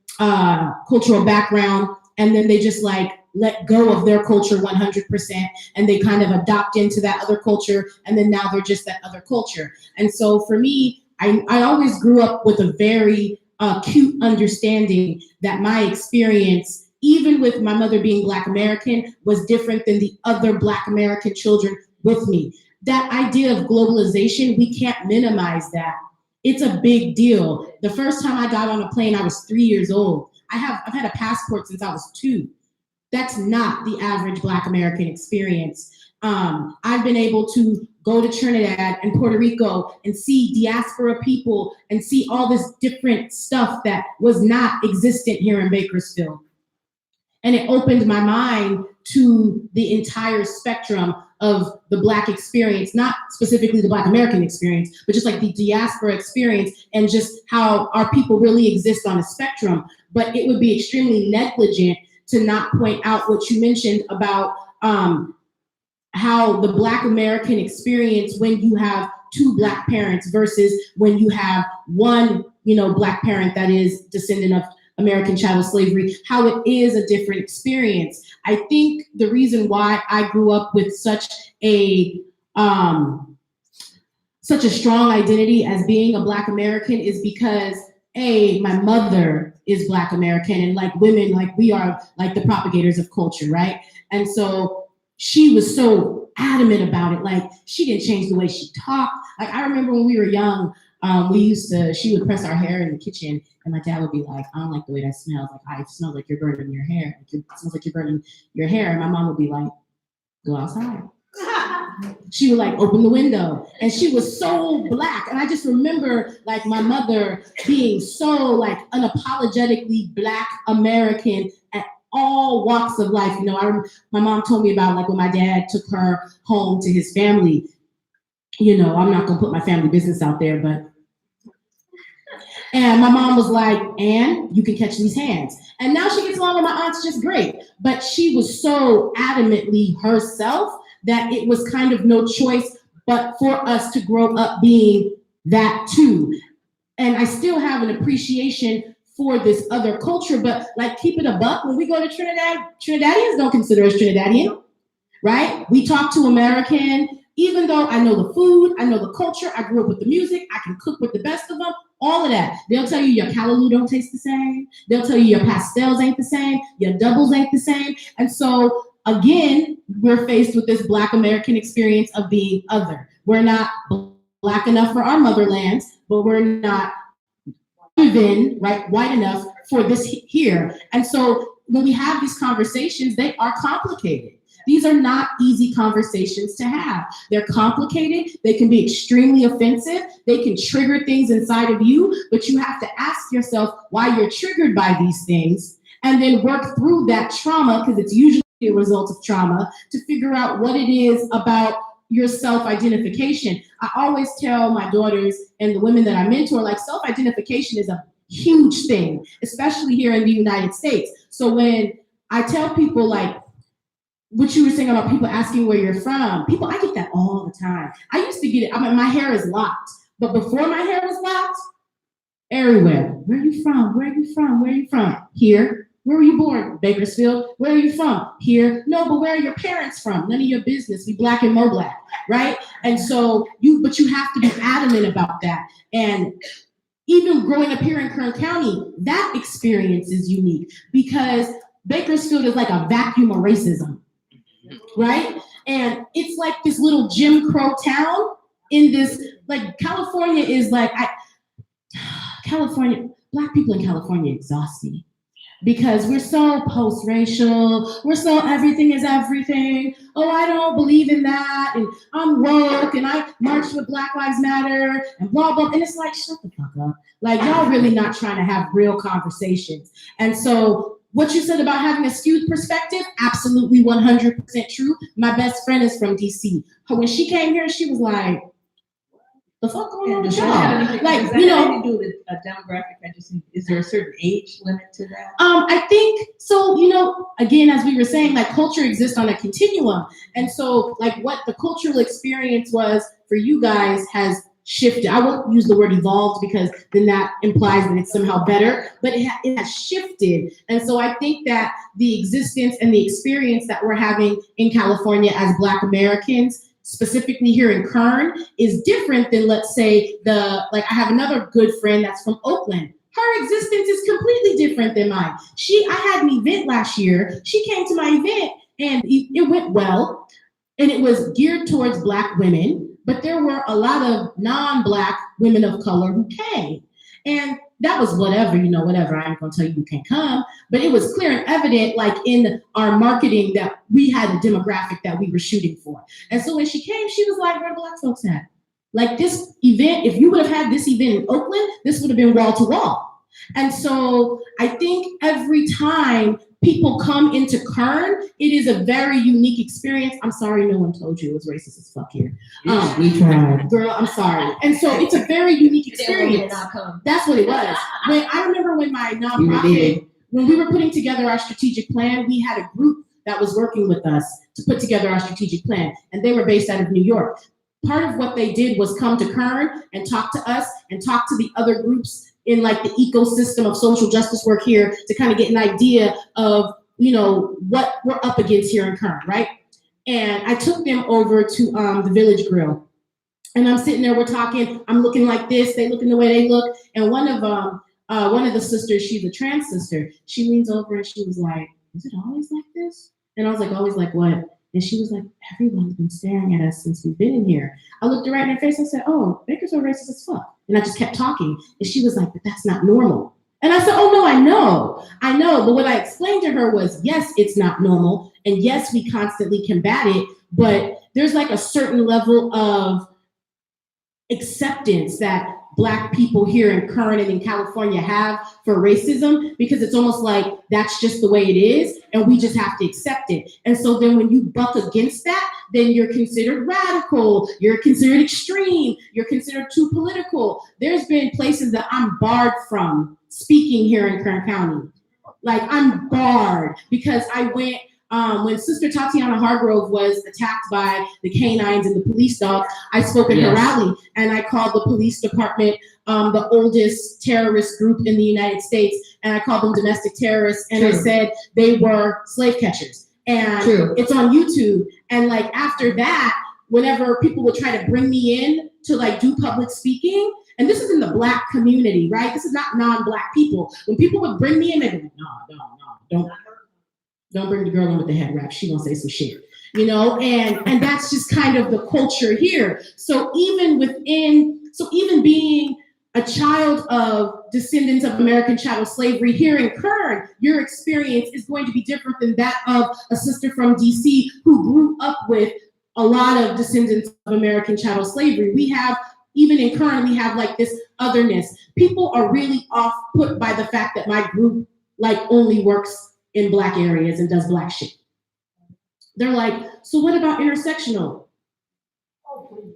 cultural background, and then they just like let go of their culture 100%, and they kind of adopt into that other culture, and then now they're just that other culture. And so for me, I always grew up with a very acute understanding that my experience, even with my mother being Black American, was different than the other Black American children with me. That idea of globalization, we can't minimize that. It's a big deal. The first time I got on a plane, I was 3 years old. I've had a passport since I was 2. That's not the average Black American experience. I've been able to go to Trinidad and Puerto Rico and see diaspora people and see all this different stuff that was not existent here in Bakersfield. And it opened my mind to the entire spectrum of the Black experience, not specifically the Black American experience, but just like the diaspora experience and just how our people really exist on a spectrum. But it would be extremely negligent to not point out what you mentioned about how the Black American experience when you have 2 Black parents versus when you have one, you know, Black parent that is descendant of American chattel slavery, how it is a different experience. I think the reason why I grew up with such a strong identity as being a Black American is because my mother is Black American, and like women, like we are like the propagators of culture, right? And so she was so adamant about it. Like she didn't change the way she talked. Like I remember when we were young, she would press our hair in the kitchen and my dad would be like, I don't like the way that smells. Like, it smells like you're burning your hair. It smells like you're burning your hair. And my mom would be like, go outside. She would like open the window, and she was so Black. And I just remember like my mother being so like unapologetically Black American at all walks of life. You know, my mom told me about like when my dad took her home to his family. You know, I'm not gonna put my family business out there, but and my mom was like, Ann, you can catch these hands. And now she gets along with my aunts just great. But she was so adamantly herself that it was kind of no choice but for us to grow up being that too. And I still have an appreciation for this other culture, but like keep it a buck, when we go to Trinidad, Trinidadians don't consider us Trinidadian, right? We talk to American, even though I know the food, I know the culture, I grew up with the music, I can cook with the best of them, all of that. They'll tell you your callaloo don't taste the same. They'll tell you your pastels ain't the same. Your doubles ain't the same. And so again, we're faced with this Black American experience of being other. We're not Black enough for our motherlands, but we're not even white enough for this here. And so when we have these conversations, they are complicated. These are not easy conversations to have. They're complicated. They can be extremely offensive. They can trigger things inside of you, but you have to ask yourself why you're triggered by these things and then work through that trauma, because it's usually a result of trauma, to figure out what it is about your self-identification. I always tell my daughters and the women that I mentor, like, self-identification is a huge thing, especially here in the United States. So when I tell people, like, what you were saying about people asking where you're from, I get that all the time. I used to get it, my hair is locked, but before my hair was locked, everywhere. Where are you from? Where are you from? Where are you from? Here. Where were you born? Bakersfield. Where are you from? Here. No, but where are your parents from? None of your business. We Black and more Black, right? And so you have to be adamant about that. And even growing up here in Kern County, that experience is unique because Bakersfield is like a vacuum of racism, right? And it's like this little Jim Crow town in this, like, California is like, Black people in California exhaust me. Because we're so post-racial, we're so everything is everything. Oh, I don't believe in that, and I'm woke, and I march with Black Lives Matter, and blah, blah. And it's like, shut the fuck up. Like, y'all really not trying to have real conversations. And so what you said about having a skewed perspective, absolutely 100% true. My best friend is from DC. When she came here, she was like, the fuck going on with y'all? Like, you know, anything to do with a demographic? Is there a certain age limit to that? I think so. You know, again, as we were saying, like, culture exists on a continuum, and so, like, what the cultural experience was for you guys has shifted. I won't use the word evolved because then that implies that it's somehow better, but it has shifted. And so I think that the existence and the experience that we're having in California as Black Americans, specifically here in Kern, is different than, let's say, I have another good friend that's from Oakland. Her existence is completely different than mine. I had an event last year. She came to my event and it went well, and it was geared towards Black women, but there were a lot of non-Black women of color who came. And that was whatever. I ain't gonna tell you can't come, but it was clear and evident, like, in our marketing, that we had a demographic that we were shooting for. And so when she came, she was like, where are Black folks at? Like, this event, if you would have had this event in Oakland, this would have been wall to wall. And so I think every time people come into Kern, it is a very unique experience. I'm sorry no one told you it was racist as fuck here. We tried. Girl, I'm sorry. And so it's a very unique experience. That's what it was. I remember when my nonprofit, when we were putting together our strategic plan, we had a group that was working with us to put together our strategic plan, and they were based out of New York. Part of what they did was come to Kern and talk to us and talk to the other groups in, like, the ecosystem of social justice work here to kind of get an idea of, what we're up against here in Kern, right? And I took them over to the Village Grill. And I'm sitting there, we're talking, I'm looking like this, they looking the way they look. And one of the sisters, she's a trans sister, she leans over and she was like, is it always like this? And I was like, always like what? And she was like, everyone's been staring at us since we've been in here. I looked her right in her face and said, oh, Bakersfield racist as fuck. And I just kept talking. And she was like, but that's not normal. And I said, oh, no, I know. But what I explained to her was, yes, it's not normal. And yes, we constantly combat it. But there's, like, a certain level of acceptance that Black people here in Kern and in California have for racism, because it's almost like that's just the way it is, and we just have to accept it. And so then when you buck against that, then you're considered radical, you're considered extreme, you're considered too political. There's been places that I'm barred from speaking here in Kern County. Like, I'm barred because I went, when Sister Tatiana Hargrove was attacked by the canines and the police dogs, I spoke at her rally, and I called the police department the oldest terrorist group in the United States, and I called them domestic terrorists, and I said they were slave catchers. And it's on YouTube. And, like, after that, whenever people would try to bring me in to, like, do public speaking, and this is in the Black community, right? This is not non-Black people. When people would bring me in, they'd be like, no, don't bring the girl in with the head wrap. She gonna say some shit, you know? And that's just kind of the culture here. So even being a child of descendants of American chattel slavery here in Kern, your experience is going to be different than that of a sister from DC who grew up with a lot of descendants of American chattel slavery. We have, even in Kern, we have like this otherness. People are really off put by the fact that my group like only works in Black areas and does Black shit. They're like, so what about intersectional?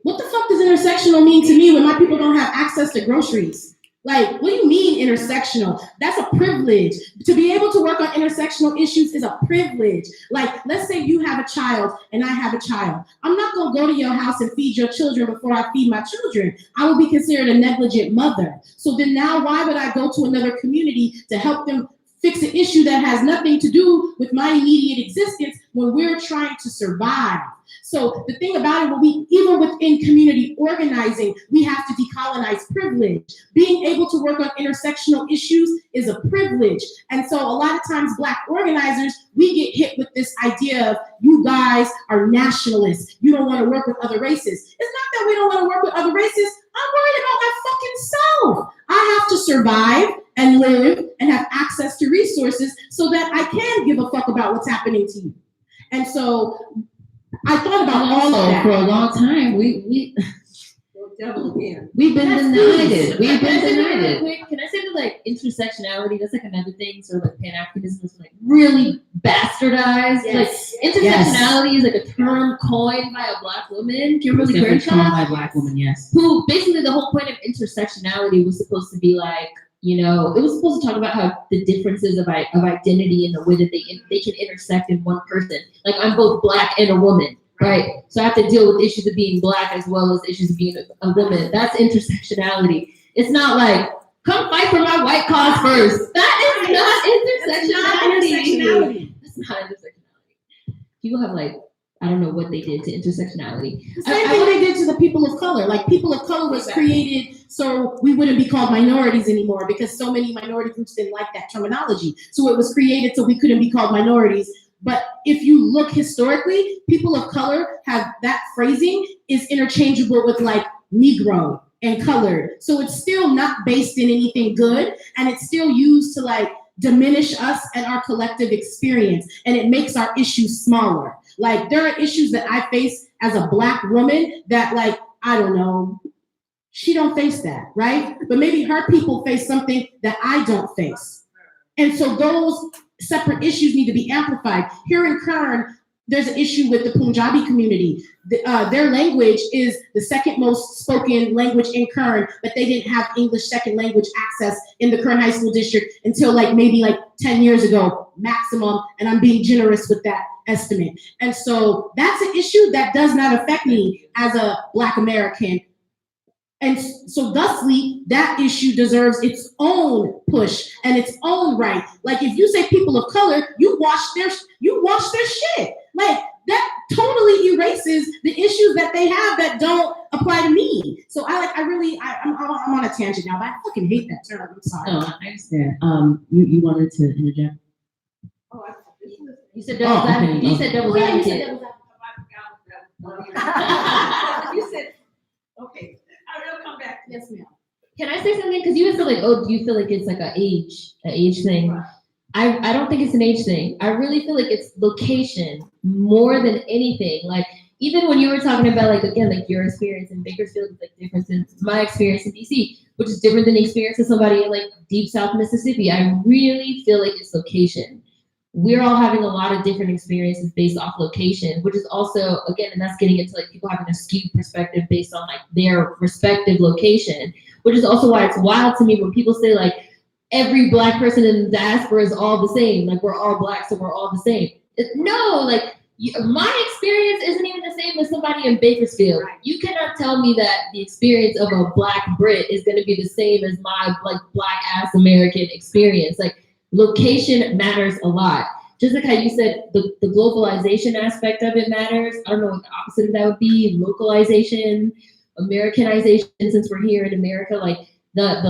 What the fuck does intersectional mean to me when my people don't have access to groceries? Like, what do you mean intersectional? That's a privilege. To be able to work on intersectional issues is a privilege. Like, let's say you have a child and I have a child. I'm not gonna go to your house and feed your children before I feed my children. I will be considered a negligent mother. So then now why would I go to another community to help them fix an issue that has nothing to do with my immediate existence when we're trying to survive? So the thing about it, even within community organizing, we have to decolonize privilege. Being able to work on intersectional issues is a privilege. And so a lot of times Black organizers, we get hit with this idea of, you guys are nationalists. You don't want to work with other races. It's not that we don't want to work with other races. I'm worried about my fucking self. I have to survive and live and have access to resources so that I can give a fuck about what's happening to you. And so I thought about all of that. For a long time, we've been denied it. We've been denied it. Quick, can I say that like intersectionality, that's like another thing, sort of like Pan-Africanism is like really bastardized. Yes. Like intersectionality is like a term coined by a Black woman, Kimberly Crenshaw. By a Black woman, yes. Who basically the whole point of intersectionality was supposed to be like, you know, it was supposed to talk about how the differences of identity and the way that they can intersect in one person. Like, I'm both Black and a woman, right? So I have to deal with issues of being Black as well as issues of being a woman. That's intersectionality. It's not like, come fight for my white cause first. That is not intersectionality. That's not intersectionality. People have like, I don't know what they did to intersectionality. The same thing they did to the people of color. Like, people of color was created so we wouldn't be called minorities anymore because so many minority groups didn't like that terminology. So it was created so we couldn't be called minorities. But if you look historically, people of color have that phrasing is interchangeable with like Negro and colored. So it's still not based in anything good, and it's still used to like diminish us and our collective experience, and it makes our issues smaller. Like, there are issues that I face as a Black woman that, like, I don't know, she don't face that, right? But maybe her people face something that I don't face. And so those separate issues need to be amplified. Here in Kern, there's an issue with the Punjabi community. Their language is the second most spoken language in Kern, but they didn't have English second language access in the Kern High School District until maybe 10 years ago, maximum, and I'm being generous with that estimate. And so that's an issue that does not affect me as a Black American. And so thusly, that issue deserves its own push and its own right. Like, if you say people of color, you wash their shit. Like, that totally erases the issues that they have that don't apply to me. So I'm on a tangent now, but I fucking hate that term. I'm sorry. No, I understand. You wanted to interject? You said devil's advocate. You said devil's advocate. You said, okay. I'll come back. Yes, ma'am. Can I say something? Because you feel like, oh, do you feel like it's like an age thing? I don't think it's an age thing. I really feel like it's location more than anything. Like, even when you were talking about, like, again, like your experience in Bakersfield is like different than my experience in DC, which is different than the experience of somebody in like deep South Mississippi. I really feel like it's location. We're all having a lot of different experiences based off location, which is also, again, and that's getting into like people having a skewed perspective based on like their respective location, which is also why it's wild to me when people say like every Black person in the diaspora is all the same, like we're all Black, so we're all the same. No, like my experience isn't even the same as somebody in Bakersfield. You cannot tell me that the experience of a Black Brit is going to be the same as my like Black ass American experience. Like, location matters a lot. Just like how you said the globalization aspect of it matters. I don't know what the opposite of that would be, localization. Americanization, since we're here in America, like the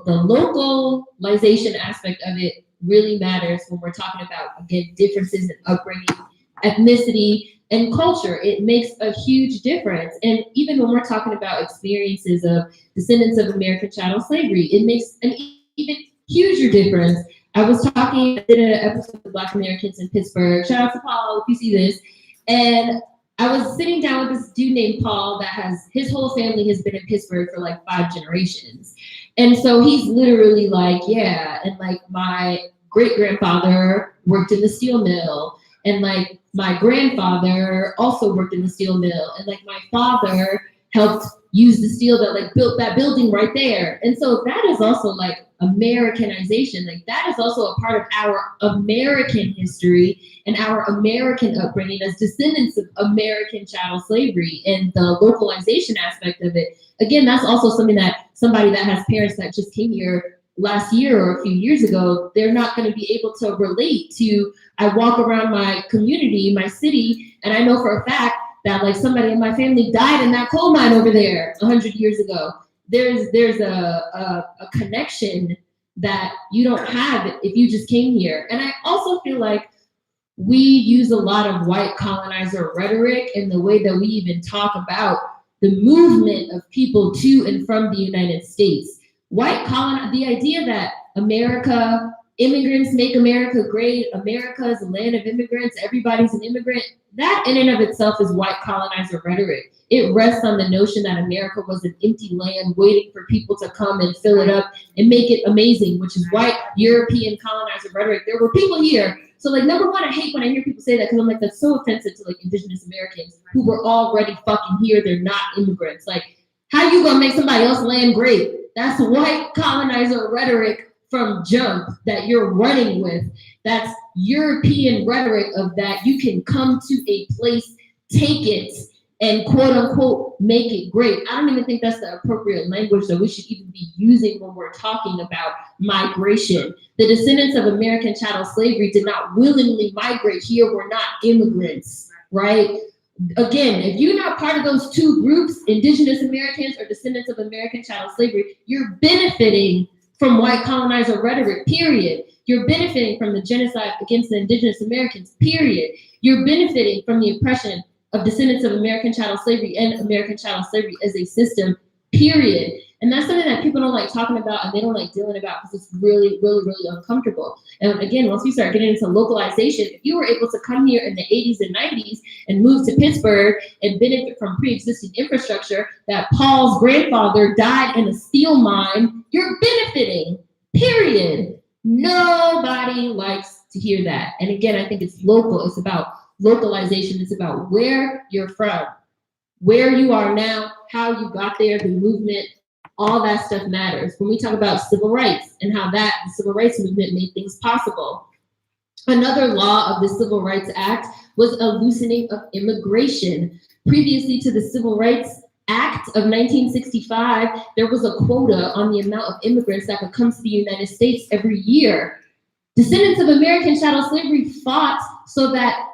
localization aspect of it really matters when we're talking about, again, differences in upbringing, ethnicity, and culture. It makes a huge difference. And even when we're talking about experiences of descendants of American chattel slavery, it makes an even huger difference. I did an episode of Black Americans in Pittsburgh. Shout out to Paul if you see this. And I was sitting down with this dude named Paul that his whole family has been in Pittsburgh for like 5 generations. And so he's literally like, yeah, and like my great-grandfather worked in the steel mill, and like my grandfather also worked in the steel mill, and like my father helped use the steel that like built that building right there. And so that is also like Americanization. Like that is also a part of our American history and our American upbringing as descendants of American chattel slavery, and the localization aspect of it. Again, that's also something that somebody that has parents that just came here last year or a few years ago, they're not going to be able to relate to. I walk around my community, my city, and I know for a fact that like somebody in my family died in that coal mine over there 100 years ago. There's a connection that you don't have if you just came here. And I also feel like we use a lot of white colonizer rhetoric in the way that we even talk about the movement of people to and from the United States. The idea that America, immigrants make America great, America is a land of immigrants, everybody's an immigrant, that in and of itself is white colonizer rhetoric. It rests on the notion that America was an empty land waiting for people to come and fill it up and make it amazing, which is white European colonizer rhetoric. There were people here. So like, number one, I hate when I hear people say that, because I'm like, that's so offensive to like indigenous Americans who were already fucking here. They're not immigrants. Like, how you gonna make somebody else's land great? That's white colonizer rhetoric from jump that you're running with. That's European rhetoric of that you can come to a place, take it, and quote unquote make it great. I don't even think that's the appropriate language that we should even be using when we're talking about migration. The descendants of American chattel slavery did not willingly migrate here. We're not immigrants, right? Again, if you're not part of those two groups, indigenous Americans or descendants of American chattel slavery, you're benefiting from white colonizer rhetoric, period. You're benefiting from the genocide against the indigenous Americans, period. You're benefiting from the oppression of descendants of American chattel slavery and American chattel slavery as a system, period. And that's something that people don't like talking about and they don't like dealing about because it's really, really, really uncomfortable. And again, once we start getting into localization, if you were able to come here in the 80s and 90s and move to Pittsburgh and benefit from pre-existing infrastructure that Paul's grandfather died in a steel mine, you're benefiting, period. Nobody likes to hear that. And again, I think it's local. It's about localization. It's about where you're from, where you are now, how you got there, the movement. All that stuff matters. When we talk about civil rights and how the civil rights movement made things possible. Another law of the Civil Rights Act was a loosening of immigration. Previously to the Civil Rights Act of 1965, there was a quota on the amount of immigrants that could come to the United States every year. Descendants of American chattel slavery fought so that,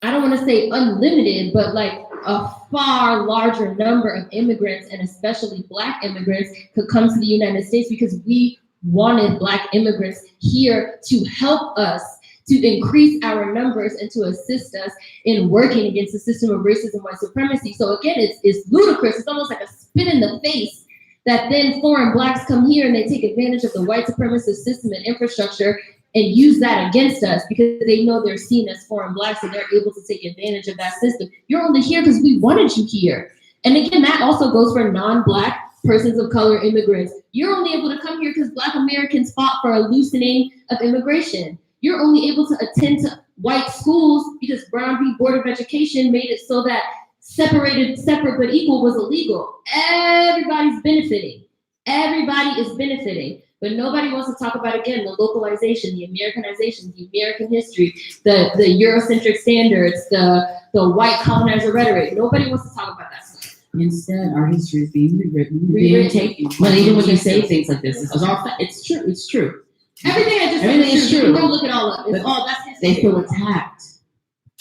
I don't want to say unlimited, but like a far larger number of immigrants, and especially Black immigrants, could come to the United States because we wanted Black immigrants here to help us, to increase our numbers and to assist us in working against the system of racism and white supremacy. So again, it's ludicrous. It's almost like a spit in the face that then foreign Blacks come here and they take advantage of the white supremacist system and infrastructure and use that against us because they know they're seen as foreign Blacks and they're able to take advantage of that system. You're only here because we wanted you here. And again, that also goes for non-Black persons of color immigrants. You're only able to come here because Black Americans fought for a loosening of immigration. You're only able to attend to white schools because Brown v. Board of Education made it so that separate but equal was illegal. Everybody's benefiting. Everybody is benefiting. But nobody wants to talk about, again, the localization, the Americanization, the American history, the Eurocentric standards, the white colonizer rhetoric. Nobody wants to talk about that stuff. Instead, our history is being rewritten, being taken. But even when you say things like this, it's true. It's true. Everything I just said is true. Go look it all up. It's all that's history. They feel attacked.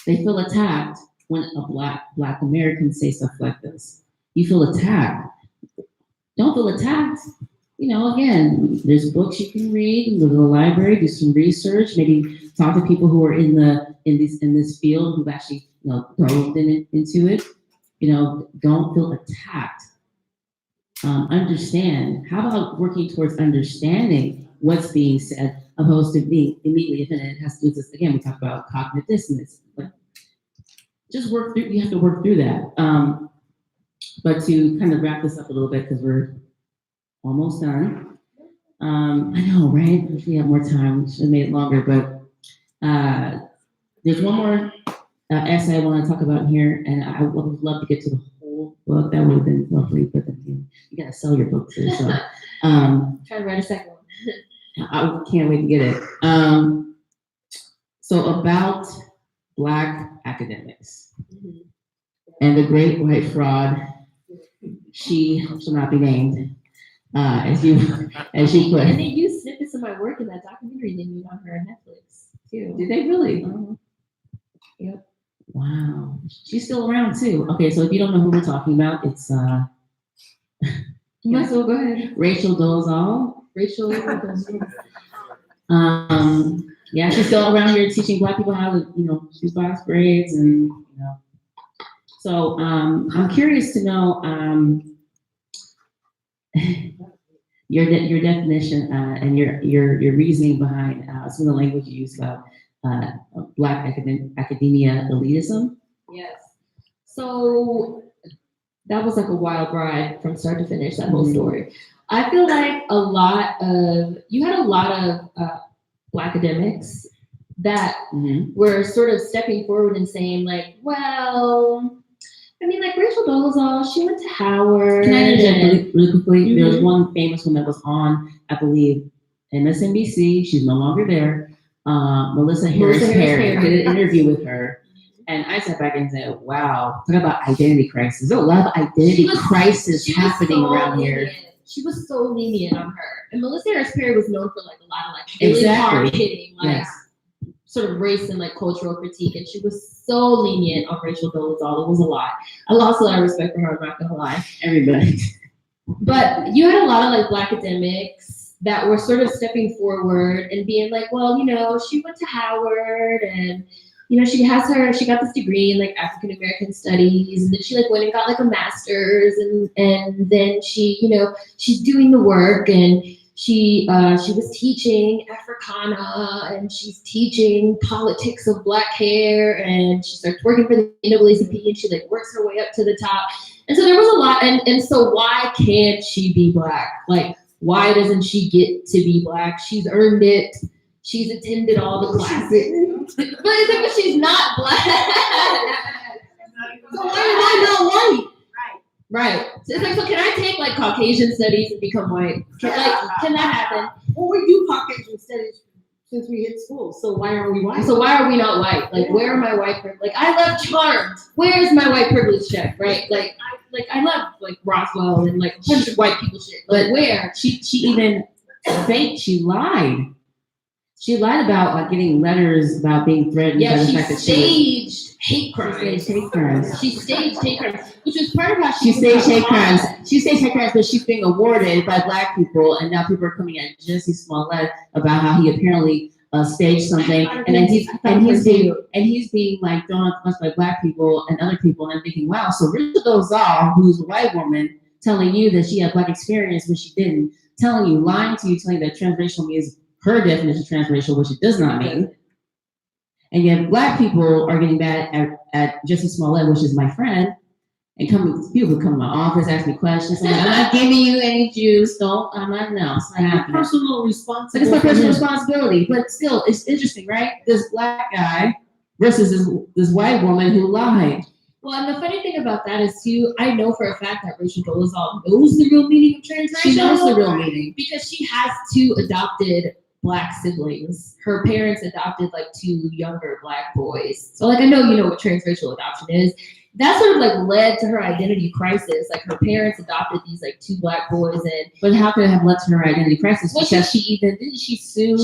They feel attacked when a Black American say stuff like this. you feel attacked. Don't feel attacked. You know, again, there's books you can read, go to the library, do some research, maybe talk to people who are in this field who've actually, you know, delved into it. You know, don't feel attacked. Understand. How about working towards understanding what's being said, opposed to being immediately offended? It has to do with this. Again, we talk about cognitive dissonance. But just work through. You have to work through that. But to kind of wrap this up a little bit, because we're almost done. I know, right? If we have more time, we should have made it longer. But there's one more essay I want to talk about here, and I would love to get to the whole book. That would have been lovely, but then you gotta sell your book too. So Try to write a second one. I can't wait to get it. So about Black academics and the great white fraud. She shall not be named, as she put. And they used snippets of my work in that documentary they made on her on Netflix too. Did they really? Yep. Wow. She's still around too. Okay, so if you don't know who we're talking about, it's You might as well go ahead. Rachel Dolezal. Rachel. Yeah, she's still around here teaching Black people how to, you know, use box braids and, you know. So I'm curious to know your definition and your reasoning behind some of the language you use about Black academia elitism. Yes. So that was like a wild ride from start to finish, that whole story. I feel like you had a lot of Black academics that were sort of stepping forward and saying like, well, I mean, like Rachel Dolezal, she went to Howard. Can I interject really quickly? There was one famous one that was on, I believe, MSNBC. She's no longer there. Melissa Harris Perry did an interview with her. And I sat back and said, wow, talk about identity crisis. There's a lot of identity crisis happening around here. She was so lenient on her. And Melissa Harris Perry was known for like a lot of like really hard hitting, like sort of race and like cultural critique. And she was so lenient on Rachel Dolezal. It was a lot. I lost a lot of respect for her, I'm not gonna lie. Everybody. But you had a lot of like Black academics that were sort of stepping forward and being like, well, you know, she went to Howard and you know, she got this degree in like African American studies, and then she like went and got like a master's, and then she, you know, she's doing the work, and she was teaching Africana, and she's teaching politics of Black hair, and she starts working for the NAACP, and she like works her way up to the top. And so there was a lot, and so why can't she be Black? Like, why doesn't she get to be Black? She's earned it. She's attended all the classes. But she's not Black. So why am I not white? Right. So it's like, so can I take like Caucasian studies and become white? Can that happen? Well, we do Caucasian studies since we hit school. So why are we white? So why are we not white? Like, where are my white privilege? Like, I love Charmed. Where is my white privilege check? Right? I love like Roswell and like a bunch of white people shit. But where? She even faked. She lied. She lied about like getting letters about being threatened by the fact that she staged hate crimes. She staged hate crimes, which was part of how she staged hate crimes. She staged hate crimes, but she's being awarded by Black people, and now people are coming at Jussie Smollett about how he apparently staged something, and he's being like thrown up by Black people and other people, and I'm thinking, wow, so Rachel Dolezal, who's a white woman, telling you that she had Black experience when she didn't, telling you, lying to you, telling you that transracial means her definition of transracial, which it does not mean. And yet Black people are getting mad at Jussie Smollett, which is my friend, and people come to my office, ask me questions. I'm like, I'm not giving you any juice. No, it's not happening. Personal responsibility. Like, it's my personal responsibility. But still, it's interesting, right? This Black guy versus this white woman who lied. Well, and the funny thing about that is too, I know for a fact that Rachel Dolezal knows the real meaning of transracial. She knows the real meaning. Because she has 2 adopted Black siblings. Her parents adopted like 2 younger Black boys. So like, I know you know what transracial adoption is. That sort of like led to her identity crisis. Like her parents adopted these like 2 Black boys, but how could it have led to her identity crisis? Well, because didn't she sue?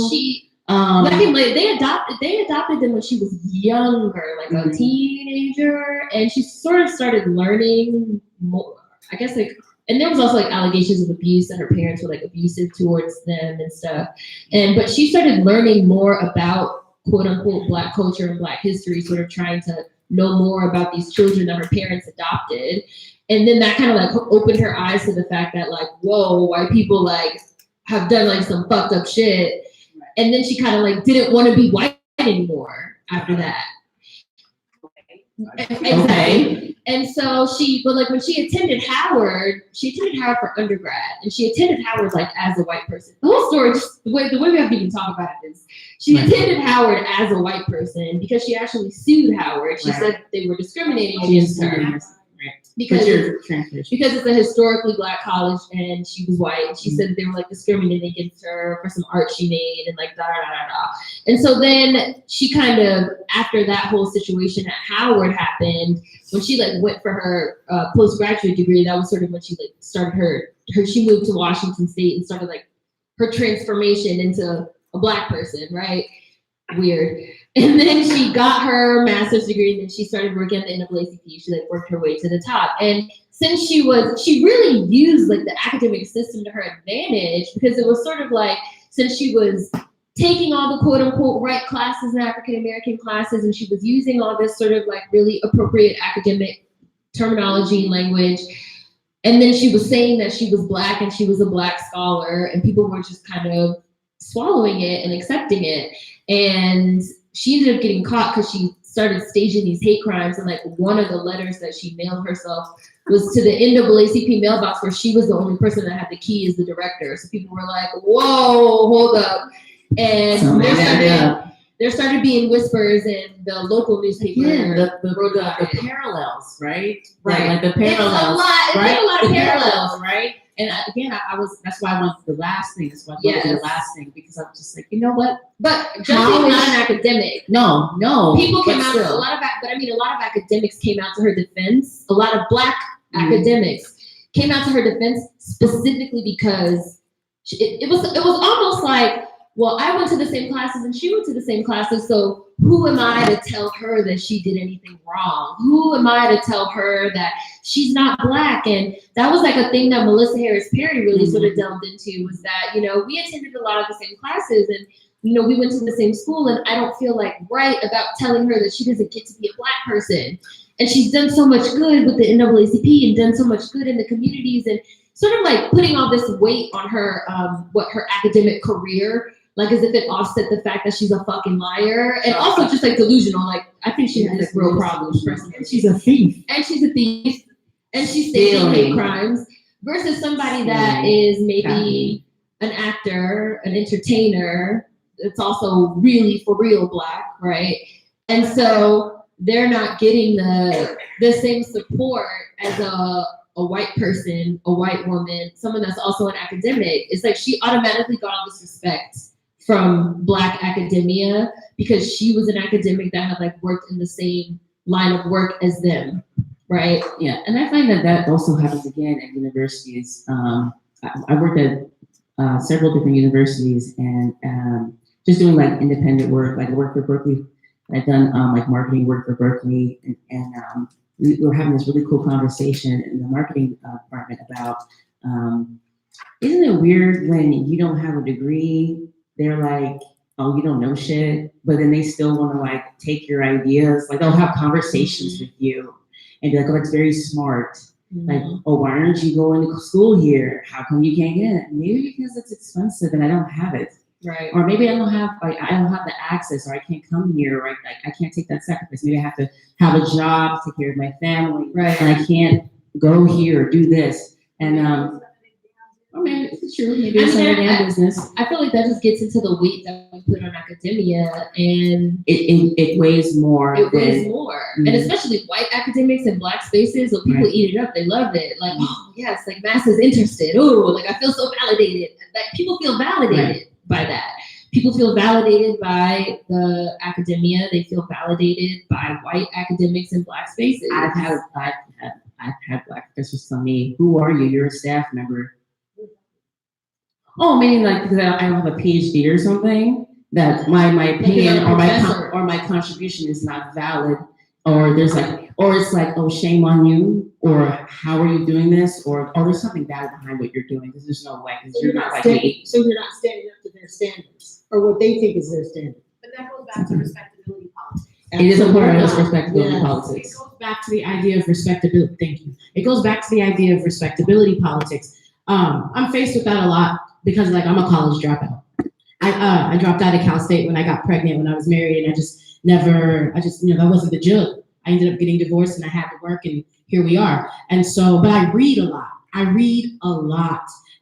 They adopted them when she was younger, like a teenager, and she sort of started learning more. I guess like, and there was also like allegations of abuse, that her parents were like abusive towards them and stuff. But she started learning more about quote unquote Black culture and Black history, sort of trying to know more about these children that her parents adopted. And then that kind of like opened her eyes to the fact that like, whoa, white people like have done like some fucked up shit. And then she kind of like didn't want to be white anymore after that. Exactly. And so but like when she attended Howard for undergrad, and she attended Howard like as a white person. The whole story, just the way we have to even talk about it is, she attended Howard as a white person because she actually sued Howard. She said they were discriminating against her. Because it's a historically Black college and she was white. And she said they were like discriminating against her for some art she made and like da da da da. And so then she kind of, after that whole situation at Howard happened, when she like went for her postgraduate degree, that was sort of when she like started she moved to Washington State and started like her transformation into a Black person, right? Weird. And then she got her master's degree, and then she started working at the NAACP. She like worked her way to the top. And since she really used like the academic system to her advantage, because it was sort of like, since she was taking all the quote unquote right classes and African American classes, and she was using all this sort of like really appropriate academic terminology and language. And then she was saying that she was Black and she was a Black scholar, and people were just kind of swallowing it and accepting it. And she ended up getting caught because she started staging these hate crimes. And like one of the letters that she mailed herself was to the NAACP mailbox, where she was the only person that had the key as the director. So people were like, whoa, hold up. And there started being whispers in the local newspaper. Again, the parallels, right? Right. Like the parallels. It's a lot of parallels, right? And again, that's why I went to the last thing. That's why I went to the last thing, because I'm just like, you know what? But Jesse's not an academic. No. People came out, a lot of academics came out to her defense. A lot of Black academics came out to her defense specifically because it was almost like, well, I went to the same classes and she went to the same classes, so who am I to tell her that she did anything wrong? Who am I to tell her that she's not Black? And that was like a thing that Melissa Harris Perry really sort of delved into, was that, you know, we attended a lot of the same classes and, you know, we went to the same school, and I don't feel like right about telling her that she doesn't get to be a Black person. And she's done so much good with the NAACP and done so much good in the communities, and sort of like putting all this weight on her, her academic career, like as if it offset the fact that she's a fucking liar, and also just like delusional. Like I think she has real problems. She's a thief. And she's a thief, and she's staging hate crimes, versus somebody that is maybe an actor, an entertainer. It's also really for real Black, right? And so they're not getting the same support as a white person, a white woman, someone that's also an academic. It's like she automatically got all this respect from Black academia because she was an academic that had like worked in the same line of work as them, right? Yeah, and I find that also happens again at universities. I worked at several different universities, and just doing like independent work, like I worked for Berkeley. I've done like marketing work for Berkeley, and we were having this really cool conversation in the marketing department about, isn't it weird when you don't have a degree, they're like, oh, you don't know shit, but then they still want to like take your ideas, like they'll have conversations with you and be like, oh, that's very smart. Like, oh, why aren't you going to school here? How come you can't get it? Maybe because it's expensive and I don't have it. Right. Or maybe I don't have the access, or I can't come here, or I can't take that sacrifice. Maybe I have to have a job, take care of my family, right? And I can't go here or do this. And I mean, it's true. Maybe it's a business. I feel like that just gets into the weight that we put on academia, and it weighs more. It weighs more, and especially white academics in Black spaces. So people eat it up. They love it. Like, oh yes, like mass is interested. Oh, like I feel so validated. Like people feel validated by that. People feel validated by the academia. They feel validated by white academics in Black spaces. I've had Black professors tell me, "Who are you? You're a staff member." Oh, meaning like because I don't have a PhD or something, that my opinion or my contribution is not valid. or there's like, or it's like, oh, shame on you, or how are you doing this, or oh, there's something bad behind what you're doing, because there's no way, because you're not like me. So you're not standing up to their standards, or what they think is their standard. But that goes back to respectability politics. It is a part of this respectability Yes. politics. It goes back to the idea of respectability. Thank you. It goes back to the idea of respectability politics. I'm faced with that a lot because, like, I'm a college dropout. I dropped out of Cal State when I got pregnant, when I was married, and I just, that wasn't the joke. I ended up getting divorced and I had to work, and here we are. And so, but I read a lot.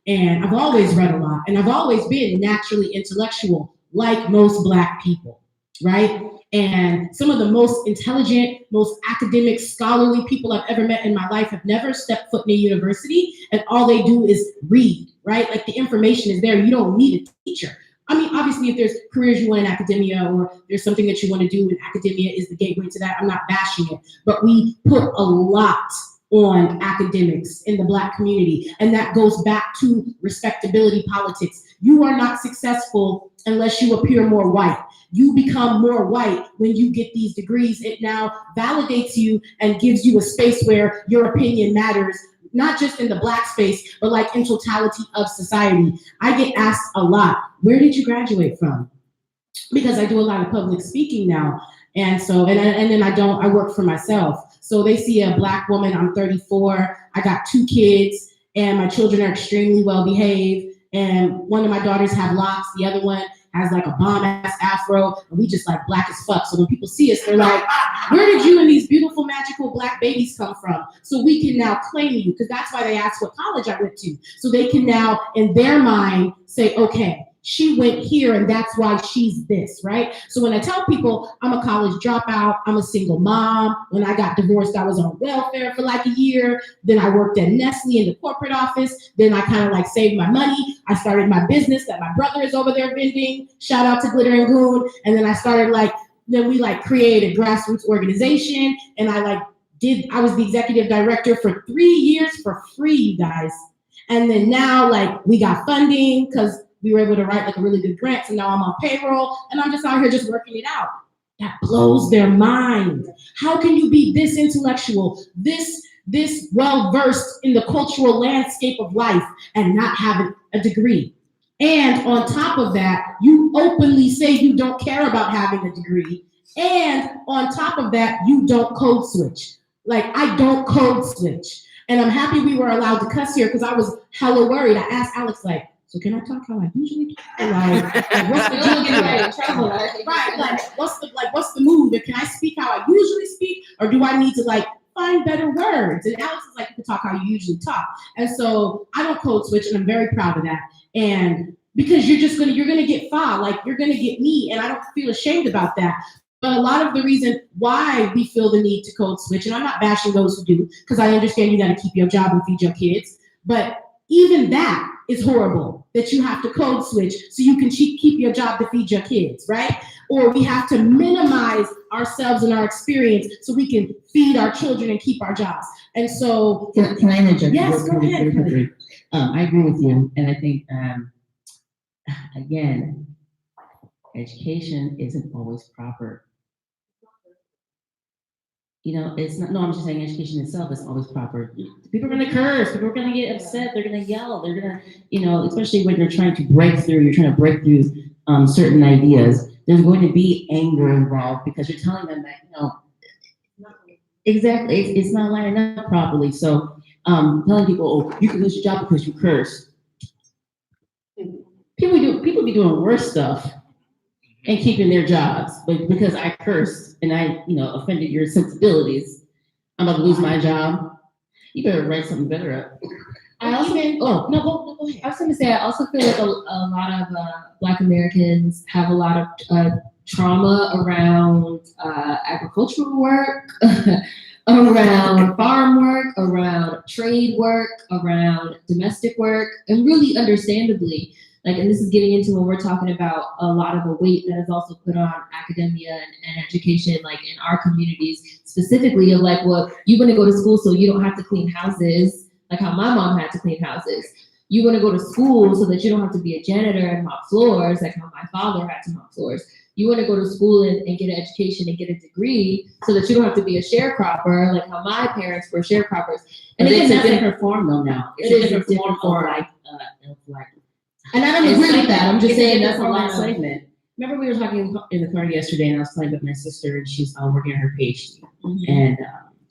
And I've always read a lot, and I've always been naturally intellectual, like most Black people, right? And some of the most intelligent, most academic, scholarly people I've ever met in my life have never stepped foot in a university, and all they do is read, right? Like, the information is there. You don't need a teacher. I mean, obviously, if there's careers you want in academia, or there's something that you want to do, and academia is the gateway to that, I'm not bashing it. But we put a lot on academics in the Black community, and that goes back to respectability politics. You are not successful unless you appear more white. You become more white when you get these degrees. It now validates you and gives you a space where your opinion matters, not just in the Black space, but like in totality of society. I get asked a lot, where did you graduate from? Because I do a lot of public speaking now. And so, and then I work for myself. So they see a Black woman, I'm 34, I got 2 kids, and my children are extremely well behaved. And one of my daughters have locks, the other one has like a bomb-ass afro, and we just like Black as fuck. So when people see us, they're like, where did you and these beautiful, magical Black babies come from? So we can now claim you, because that's why they asked what college I went to. So they can now, in their mind, say, okay, she went here and that's why she's this, right? So when I tell people I'm a college dropout, I'm a single mom. When I got divorced, I was on welfare for like a year. Then I worked at Nestle in the corporate office. Then I kind of like saved my money. I started my business that my brother is over there vending. Shout out to Glitter and Goon. And then I started then we created a grassroots organization. And I was the executive director for 3 years for free, you guys. And then now we got funding because we were able to write a really good grant, and now I'm on payroll, and I'm just out here just working it out. That blows their mind. How can you be this intellectual, this well-versed in the cultural landscape of life and not have a degree? And on top of that, you openly say you don't care about having a degree. And on top of that, you don't code switch. I don't code switch. And I'm happy we were allowed to cuss here because I was hella worried. I asked Alex, so can I talk how I usually talk? What's the deal? Getting in trouble, right? What's the move? Can I speak how I usually speak, or do I need to find better words? And Alex is you can talk how you usually talk. And so I don't code switch, and I'm very proud of that. And because you're gonna get far, you're gonna get me, and I don't feel ashamed about that. But a lot of the reason why we feel the need to code switch, and I'm not bashing those who do, because I understand you got to keep your job and feed your kids, but even that is horrible, that you have to code switch so you can keep your job to feed your kids, right? Or we have to minimize ourselves and our experience so we can feed our children and keep our jobs. And so— Can I interject? Yes, go ahead. I agree with you, and I think, again, education isn't always proper. It's not, no, I'm just saying education itself is always proper. People are going to curse, people are going to get upset, they're going to yell, they're going to, especially when you're trying to break through certain ideas, there's going to be anger involved because you're telling them that, exactly, it's not lining up properly. So telling people, oh, you can lose your job because you curse. People be doing worse stuff and keeping their jobs, but because I cursed and I, offended your sensibilities, I'm about to lose my job. You better write something better up. I also, go ahead. I was going to say, I also feel like a lot of Black Americans have a lot of trauma around agricultural work, around farm work, around trade work, around domestic work, and really understandably, and this is getting into when we're talking about a lot of the weight that is also put on academia and education, in our communities, specifically of well, you're going to go to school so you don't have to clean houses, how my mom had to clean houses. You're going to go to school so that you don't have to be a janitor and mop floors, how my father had to mop floors. You want to go to school and get an education and get a degree so that you don't have to be a sharecropper, like how my parents were sharecroppers. And But it's again, a different form though now. It is a different form. And I don't agree with that. I'm just saying that's a lot of enslavement. Remember we were talking in the car yesterday, and I was playing with my sister, and she's working on her PhD, and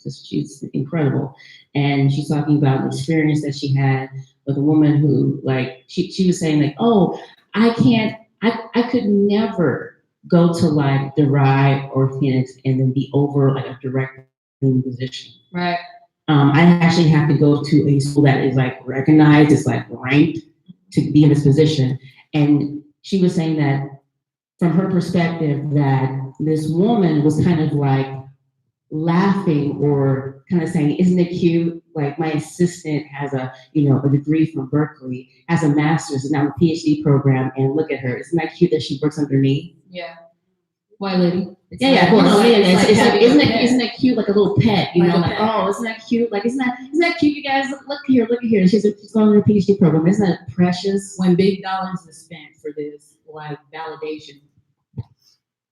she's incredible. And she's talking about the experience that she had with a woman who, like, she was saying like, oh, I could never go to like DeRide or Phoenix and then be over like a directing position. Right. I actually have to go to a school that is like recognized, it's like ranked to be in this position. And she was saying that from her perspective, that this woman was kind of like laughing or kind of saying, isn't it cute? Like my assistant has a degree from Berkeley, has a master's and now a PhD program, and look at her. Isn't that cute that she works under me? Yeah. White lady. Of course. Isn't that cute? Like a little pet, like oh, isn't that cute? Like isn't that cute? You guys look here. She's going to her PhD program. Isn't that precious? When big dollars is spent for this, like validation,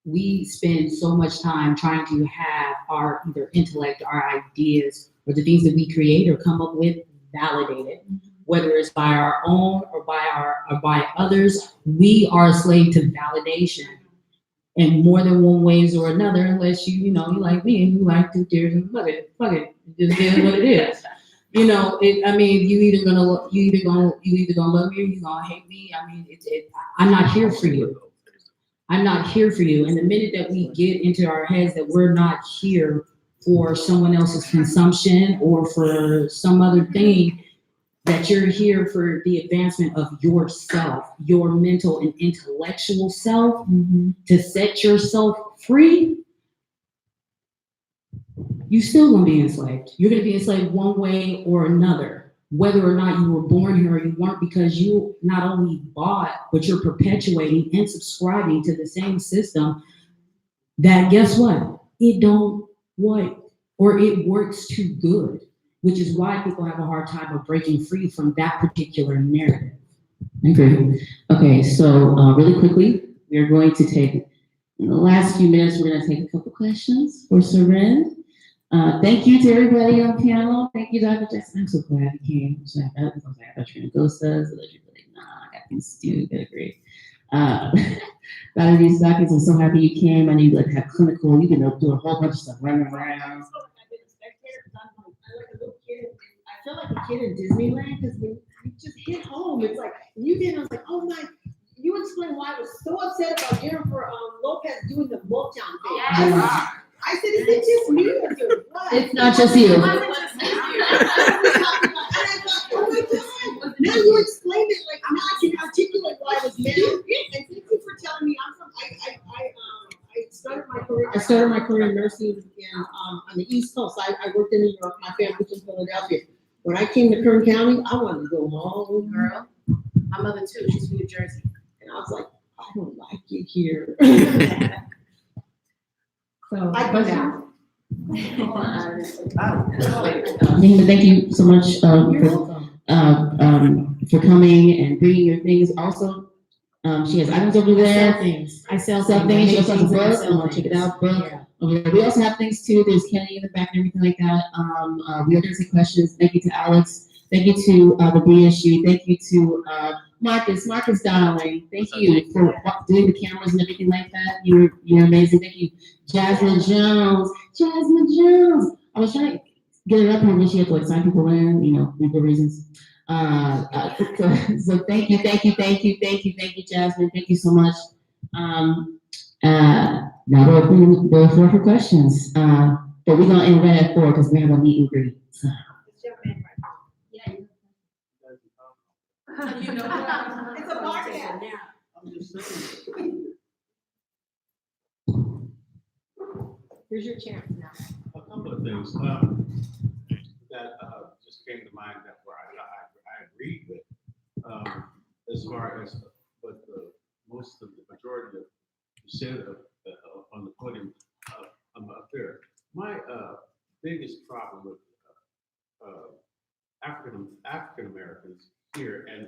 we spend so much time trying to have our either intellect, our ideas, or the things that we create or come up with validated, whether it's by our own or by others. We are a slave to validation in more than one ways or another, unless you like me and you like to fuck it, just get it what it is. You either gonna love me or you gonna hate me. I mean, I'm not here for you. I'm not here for you. And the minute that we get into our heads that we're not here for someone else's consumption or for some other thing, that you're here for the advancement of yourself, your mental and intellectual self, to set yourself free, you still gonna be enslaved. You're gonna be enslaved one way or another, whether or not you were born here or you weren't, because you not only bought, but you're perpetuating and subscribing to the same system that, guess what? It don't work, or it works too good, which is why people have a hard time of breaking free from that particular narrative. Okay, so really quickly, we're going to take, in the last few minutes, we're gonna take a couple questions for Seren. Thank you to everybody on panel. Thank you, Dr. Jackson. I'm so glad you came. I thought you were gonna ghost us. I thought you were like, nah, I got things to do. You did great. Dr. D. Stockings, I'm so happy you came. I know you like to have clinical. You can do a whole bunch of stuff running around. I feel like a kid in Disneyland because when you just hit home, it's like you did. I was like, oh my! You explained why I was so upset about Jennifer Lopez doing the Motown thing. Yes. I said, is it just me or is it what? It's not just you. And I thought, oh my God! Now you explained it like now I can articulate why I was mad. And thank you for telling me. I'm from. I started my career in nursing on the East Coast. I worked in New York. My family was in Philadelphia. When I came to Kern County, I wanted to go home. Girl, my mother too. She's from New Jersey. And I was like, I don't like it here. So I go down. Thank you so much for coming and bringing your things. Also, she has items over there. I sell things. She also has a book. Sell Check it out. Book. Over there. We also have things too. There's Kenny in the back and everything like that. We are going to take questions. Thank you to Alex. Thank you to the BSU. Thank you to Marcus Darling. Thank you for doing the cameras and everything like that. You're amazing. Thank you, Jasmine Jones. I was trying to get it up here when she had to like sign people in, legal reasons. So thank you, Jasmine. Thank you so much. Now we're opening the floor for questions. But we're gonna end right at 4 because we have a meet and greet. So. It's a podcast now. I'm just saying. Here's your chance now. A couple of things that just came to mind that where I agreed with as far as what most of the majority of you said on the podium up there. My biggest problem with African Americans here and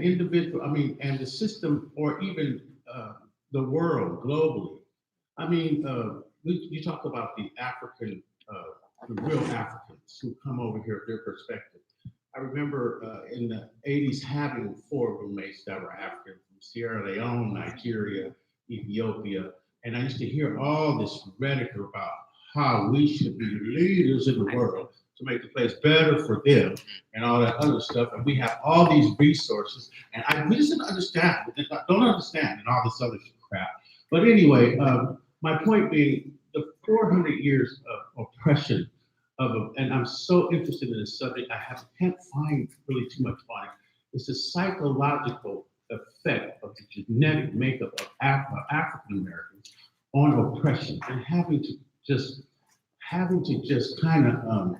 individual, and the system, or even the world globally. I mean, you talk about the African, the real Africans who come over here, their perspective. I remember in the 80s having 4 roommates that were African from Sierra Leone, Nigeria, Ethiopia, and I used to hear all this rhetoric about how we should be leaders in the world to make the place better for them and all that other stuff. And we have all these resources, and we just didn't understand, don't understand, and all this other crap. But anyway, my point being, the 400 years of oppression and I'm so interested in this subject, can't find really too much on it. It's the psychological effect of the genetic makeup of African Americans on oppression and having to just kind of,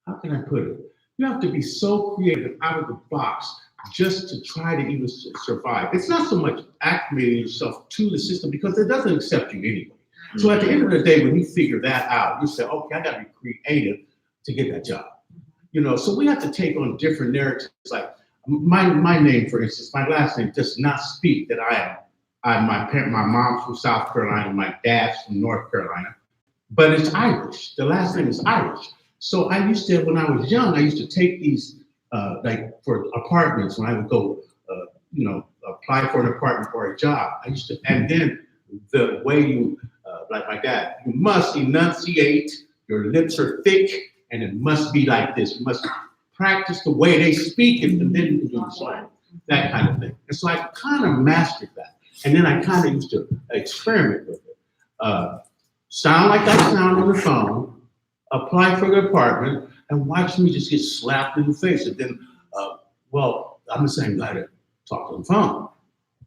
how can I put it? You have to be so creative out of the box just to try to even survive. It's not so much acclimating yourself to the system because it doesn't accept you anyway. So at the end of the day, when you figure that out, you say, okay, I got to be creative to get that job. You know, so we have to take on different narratives. Like my name, for instance, my last name does not speak that my mom's from South Carolina, my dad's from North Carolina, but it's Irish. The last name is Irish. So I used to, when I was young, I used to take these, like for apartments, when I would go, apply for an apartment or a job, and then the way you, like my dad, you must enunciate, your lips are thick, and it must be like this. You must practice the way they speak it, and then you can do the song, that kind of thing. And so I kind of mastered that. And then I kind of used to experiment with it. Sound like I sound on the phone, apply for the apartment, and watch me just get slapped in the face. And then, I'm the same guy that talked on the phone.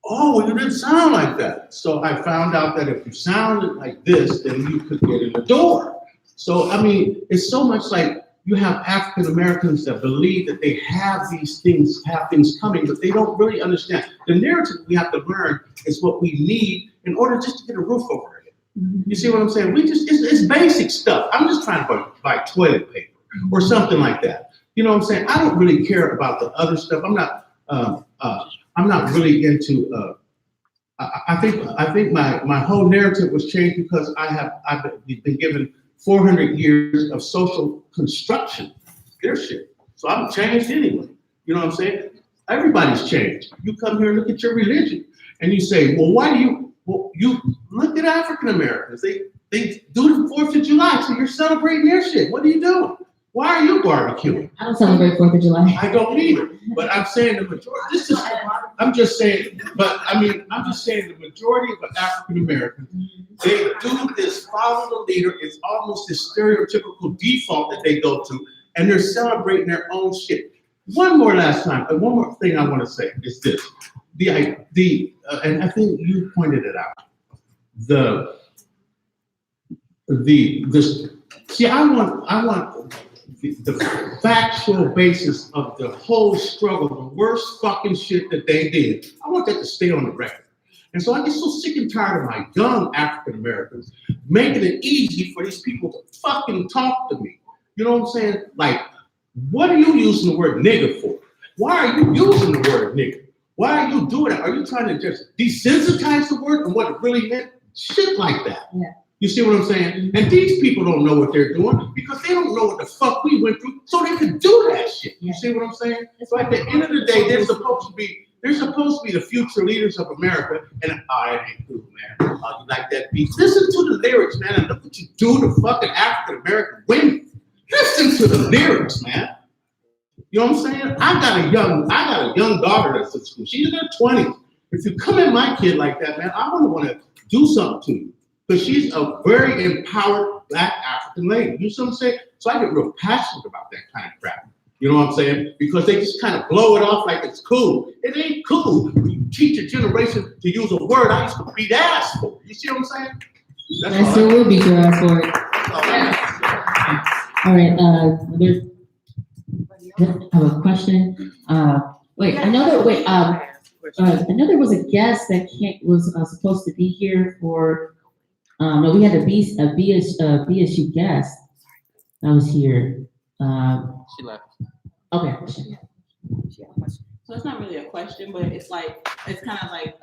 Oh, well, you didn't sound like that. So I found out that if you sounded like this, then you could get in the door. So, I mean, it's so much like you have African Americans that believe that they have these things, coming, but they don't really understand. The narrative we have to learn is what we need in order just to get a roof over our head. You see what I'm saying? It's basic stuff. I'm just trying to buy toilet paper or something like that. You know what I'm saying? I don't really care about the other stuff. I'm not really into. I think my whole narrative was changed because I've been given 400 years of social construction. Their shit. So I'm changed anyway. You know what I'm saying? Everybody's changed. You come here and look at your religion, and you say, well, why do you? Well, you look at African Americans. They do the 4th of July, so you're celebrating their shit. What are you doing? Why are you barbecuing? I don't celebrate 4th of July. I don't either. But I'm saying the majority. I'm just saying the majority of African Americans, they do this, follow the leader. It's almost this stereotypical default that they go to, and they're celebrating their own shit. One more thing I want to say is this: and I think you pointed it out. I want the factual basis of the whole struggle, the worst fucking shit that they did. I want that to stay on the record. And so I get so sick and tired of my young African Americans making it easy for these people to fucking talk to me. You know what I'm saying? Like, what are you using the word nigga for? Why are you using the word nigga? Why are you doing it? Are you trying to just desensitize the word and what it really meant? Shit like that. Yeah. You see what I'm saying? And these people don't know what they're doing because they don't know what the fuck we went through, so they can do that shit. You see what I'm saying? So at the end of the day, they're supposed to be the future leaders of America. And it ain't cool, man. You like that beat? Listen to the lyrics, man, and look what you do to fucking African American women. Listen to the lyrics, man. You know what I'm saying? I got a young daughter that's in school. She's in her 20s. If you come at my kid like that, man, I want to do something to you. Because she's a very empowered Black African lady. You see what I'm saying? So I get real passionate about that kind of crap. You know what I'm saying? Because they just kind of blow it off like it's cool. It ain't cool. You teach a generation to use a word I used to beat ass for. You see what I'm saying? I still will beat your ass for it. All right, I have a question. I know there was a guest that was supposed to be here for. No, we had a BSU guest that was here. She left. Okay. So it's not really a question, but it's kind of like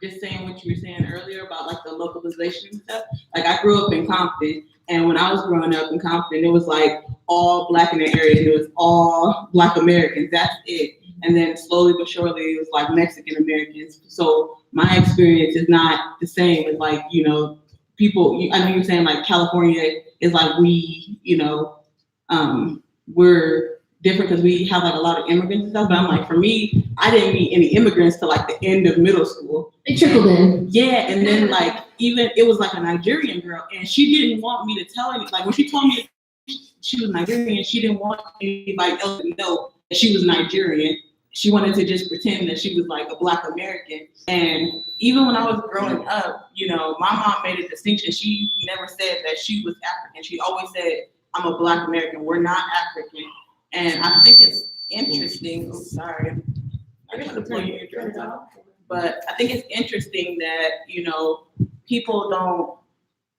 just saying what you were saying earlier about like the localization and stuff. Like I grew up in Compton, and when I was growing up in Compton, it was like all Black in the area, and it was all Black Americans. That's it. And then slowly but surely, it was like Mexican Americans. So my experience is not the same as like, you know, people. I know you're saying like California is like we, you know, we're different because we have like a lot of immigrants and stuff. But I'm like, for me, I didn't meet any immigrants till like the end of middle school. They trickled in. Yeah, and then like even it was like a Nigerian girl, and she didn't want me to tell anybody. Like when she told me she was Nigerian, she didn't want anybody else to know that she was Nigerian. She wanted to just pretend that she was like a Black American. And even when I was growing up, you know, my mom made a distinction. She never said that she was African. She always said, I'm a Black American. We're not African. And I think it's interesting. Oh, sorry. I guess I'm putting your eardrums out. But I think it's interesting that, you know, people don't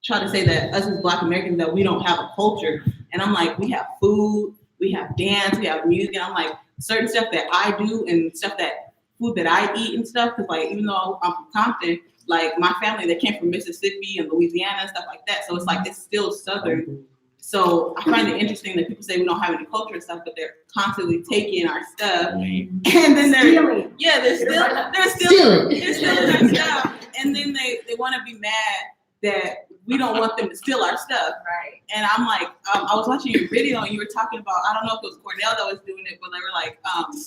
try to say that us as Black Americans, that we don't have a culture. And I'm like, we have food, we have dance, we have music. And I'm like, certain stuff that I do and stuff that food that I eat and stuff. Cause like, even though I'm from Compton, like my family, they came from Mississippi and Louisiana and stuff like that. So it's like, it's still Southern. So I find it interesting that people say we don't have any culture and stuff, but they're constantly taking our stuff. And then they're still in our stuff. And then they want to be mad that we don't want them to steal our stuff. Right. And I'm like, I was watching your video and you were talking about, I don't know if it was Cornell that was doing it, but they were like,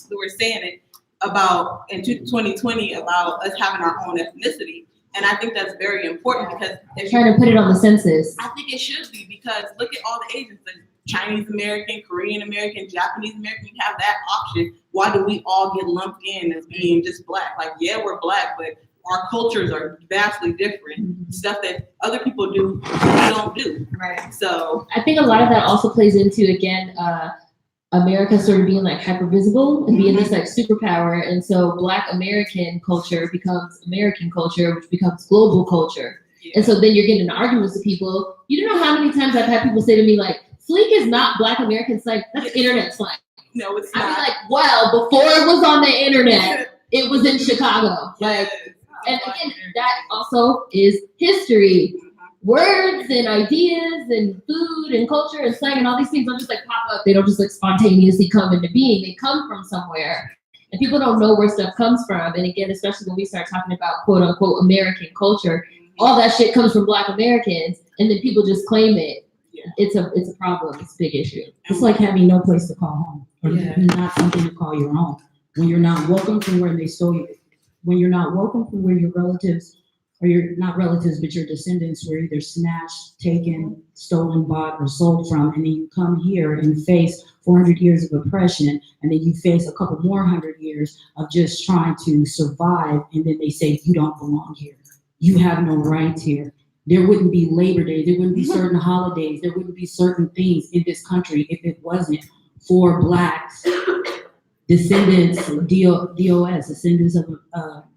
they were saying it about in 2020 about us having our own ethnicity. And I think that's very important because they're trying to put it on the census. I think it should be, because look at all the Asians, like Chinese American, Korean American, Japanese American, you have that option. Why do we all get lumped in as being just Black? Like, yeah, we're Black, but our cultures are vastly different. Stuff that other people do, we don't do. Right. So I think a lot of that also plays into, again, America sort of being like hyper visible and being this like superpower. And so Black American culture becomes American culture, which becomes global culture. Yeah. And so then you're getting arguments with people. You don't know how many times I've had people say to me like, Fleek is not Black American slang, that's internet slang. No, it's not. I mean, like, well, before it was on the internet, it was in Chicago. Like, and again, that also is history. Words and ideas and food and culture and slang and all these things don't just like pop up. They don't just like spontaneously come into being. They come from somewhere. And people don't know where stuff comes from. And again, especially when we start talking about quote unquote American culture, all that shit comes from Black Americans, and then people just claim it. Yeah. It's a problem. It's a big issue. It's like having no place to call home, or not something to call your own. When you're not welcome from where they stole you, when you're not welcome from where your relatives, or you're not relatives, but your descendants were either snatched, taken, stolen, bought, or sold from, and then you come here and face 400 years of oppression, and then you face a couple more 100 years of just trying to survive, and then they say, you don't belong here. You have no rights here. There wouldn't be Labor Day, there wouldn't be certain holidays, there wouldn't be certain things in this country if it wasn't for Blacks, descendants, DOS,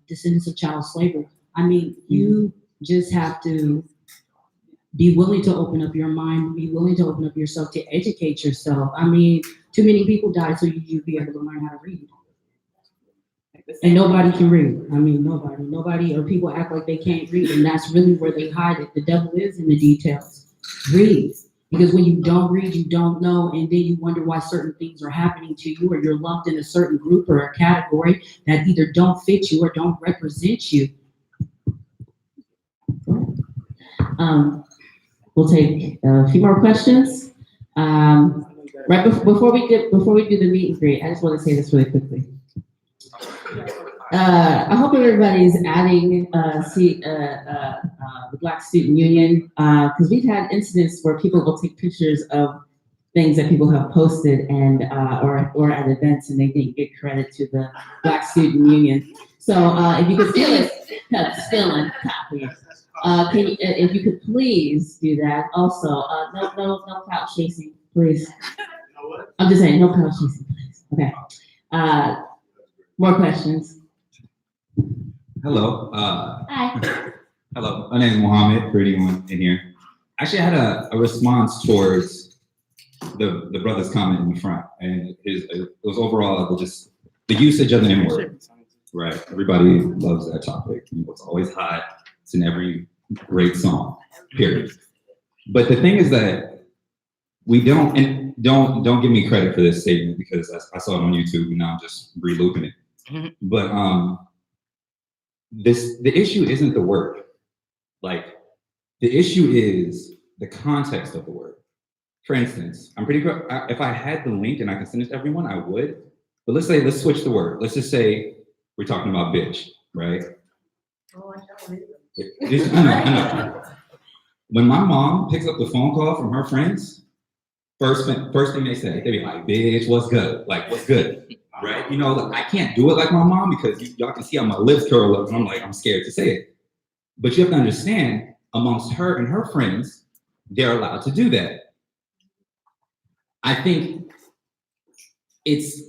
descendants of child slavery. I mean, you just have to be willing to open up your mind, be willing to open up yourself to educate yourself. I mean, too many people died so you'd be able to learn how to read. And nobody can read. I mean, nobody, or people act like they can't read, and that's really where they hide it. The devil is in the details. Read. Because when you don't read, you don't know, and then you wonder why certain things are happening to you, or you're lumped in a certain group or a category that either don't fit you or don't represent you. We'll take a few more questions. Right before we do the meet and greet, I just want to say this really quickly. I hope everybody's adding the Black Student Union, because we've had incidents where people will take pictures of things that people have posted and or at events, and they didn't get credit to the Black Student Union. So if you could stealing copies. If you could please do that. Also, no clout chasing, please. I'm just saying, no clout chasing, please. Okay. More questions. Hello. Hi. Hello. My name is Mohammed, for anyone in here. Actually, I had a response towards the brother's comment in the front, and it was overall just the usage of the N-word. right? Everybody loves that topic. You know, it's always hot. It's in every great song, period. But the thing is that we don't, and don't give me credit for this statement because I saw it on YouTube and now I'm just re-looping it. But the issue isn't the word. Like, the issue is the context of the word. For instance, I'm pretty good. If I had the link and I can send it to everyone, I would. But let's switch the word. Let's just say we're talking about bitch, right? I know. When my mom picks up the phone call from her friends, first thing they say, they be like, bitch, what's good? Like, what's good? Right? You know, like, I can't do it like my mom because y'all can see how my lips curl up and I'm like, I'm scared to say it. But you have to understand, amongst her and her friends, they're allowed to do that. I think it's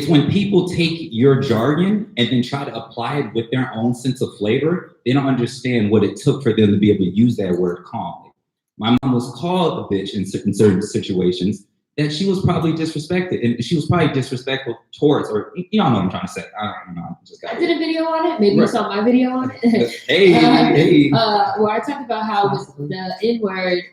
when people take your jargon and then try to apply it with their own sense of flavor, they don't understand what it took for them to be able to use that word calmly. My mom was called a bitch in certain situations that she was probably disrespected, and she was probably disrespectful towards, or y'all know what I'm trying to say. I don't know. I did a video on it. Maybe you saw my video on it. Hey. Where I talked about how with the N-word,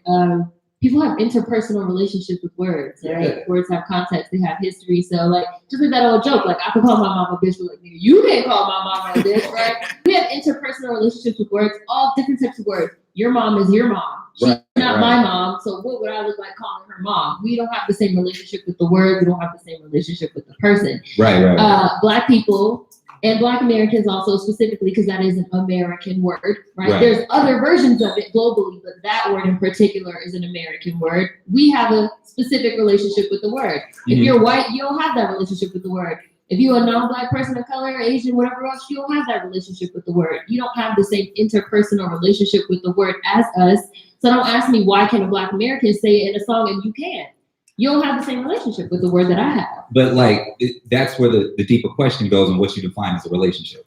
people have interpersonal relationships with words, right? Yeah. Words have context, they have history. So, like, just like that old joke, like, I could call my mom a bitch, but like, you can't call my mom a bitch, right? We have interpersonal relationships with words, all different types of words. Your mom is your mom. She's not my mom, so what would I look like calling her mom? We don't have the same relationship with the word. We don't have the same relationship with the person. Right. Black people and Black Americans also specifically, because that is an American word, right? There's other versions of it globally, but that word in particular is an American word. We have a specific relationship with the word. If you're white, you don't have that relationship with the word. If you're a non-Black person of color, Asian, whatever else, you don't have that relationship with the word. You don't have the same interpersonal relationship with the word as us. So don't ask me why can a Black American say it in a song and you can't. You don't have the same relationship with the word that I have. But like, that's where the deeper question goes on what you define as a relationship.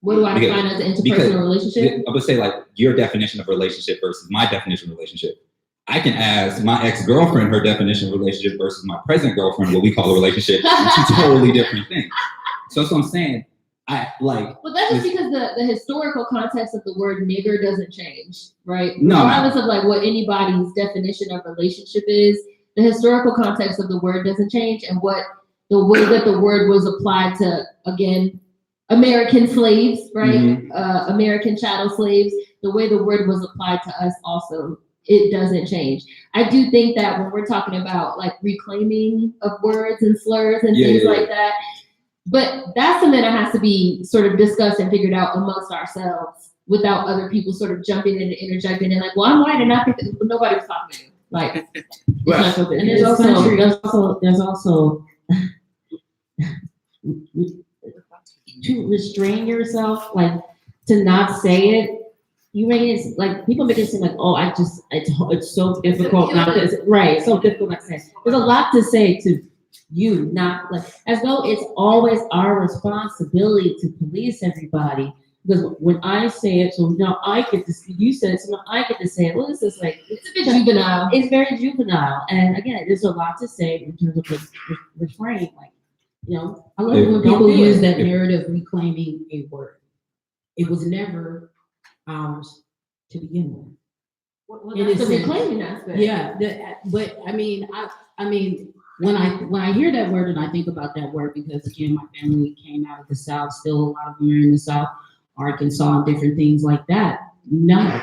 What do I define as an interpersonal relationship? I would say like your definition of relationship versus my definition of relationship. I can ask my ex-girlfriend her definition of relationship versus my present girlfriend, what we call a relationship. It's a totally different thing. So that's what I'm saying. Well, that's just because the historical context of the word nigger doesn't change, right? No. Regardless of like what anybody's definition of relationship is, the historical context of the word doesn't change, and what the way that the word was applied to, again, American slaves, right? American chattel slaves, the way the word was applied to us also, it doesn't change. I do think that when we're talking about like reclaiming of words and slurs and things like that, but that's something that has to be sort of discussed and figured out amongst ourselves without other people sort of jumping in and interjecting and like, well, I'm white and I think nobody was talking to you. Like, and there's also to restrain yourself, like to not say it. You make it like people make it seem like, oh, it's so difficult not to, right? So difficult not to say. There's a lot to say to you, not like as though it's always our responsibility to police everybody. Because when I say it, so now I get to, you said it, so now I get to say it. Well, this is like, it's a bit juvenile. It's very juvenile. And again, there's a lot to say in terms of refrain. Like, you know, I love it when people use that narrative reclaiming a word. It was never ours to begin with. Well, that's the reclaiming aspect. Yeah, but I mean, when I hear that word and I think about that word, because again, my family came out of the South, still a lot of them are in the South, Arkansas, and different things like that. No,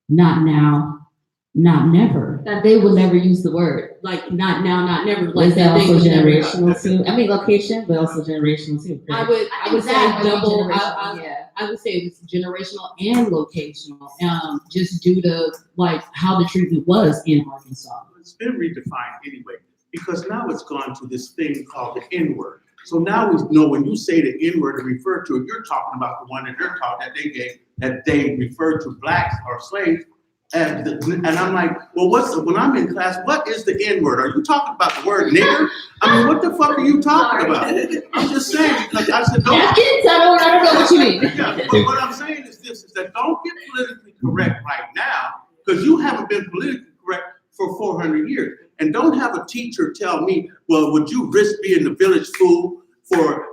not now, not never. That they will never use the word. Like not now, not never. Like is that also generational too? I mean, location, but also generational too. I would say double. I would say it's generational and locational, just due to like how the treatment was in Arkansas. It's been redefined anyway, because now it's gone to this thing called the N-word. So now we know when you say the N-word and refer to it, you're talking about the one that they're taught that they gave, that they refer to blacks or slaves. And I'm like, well, when I'm in class, what is the N-word? Are you talking about the word nigger? I mean, what the fuck are you talking about? I'm just saying, because I said, don't. I don't know what you mean. Yeah, but what I'm saying is this, is that don't get politically correct right now, because you haven't been politically correct for 400 years. And don't have a teacher tell me, well, would you risk being the village fool for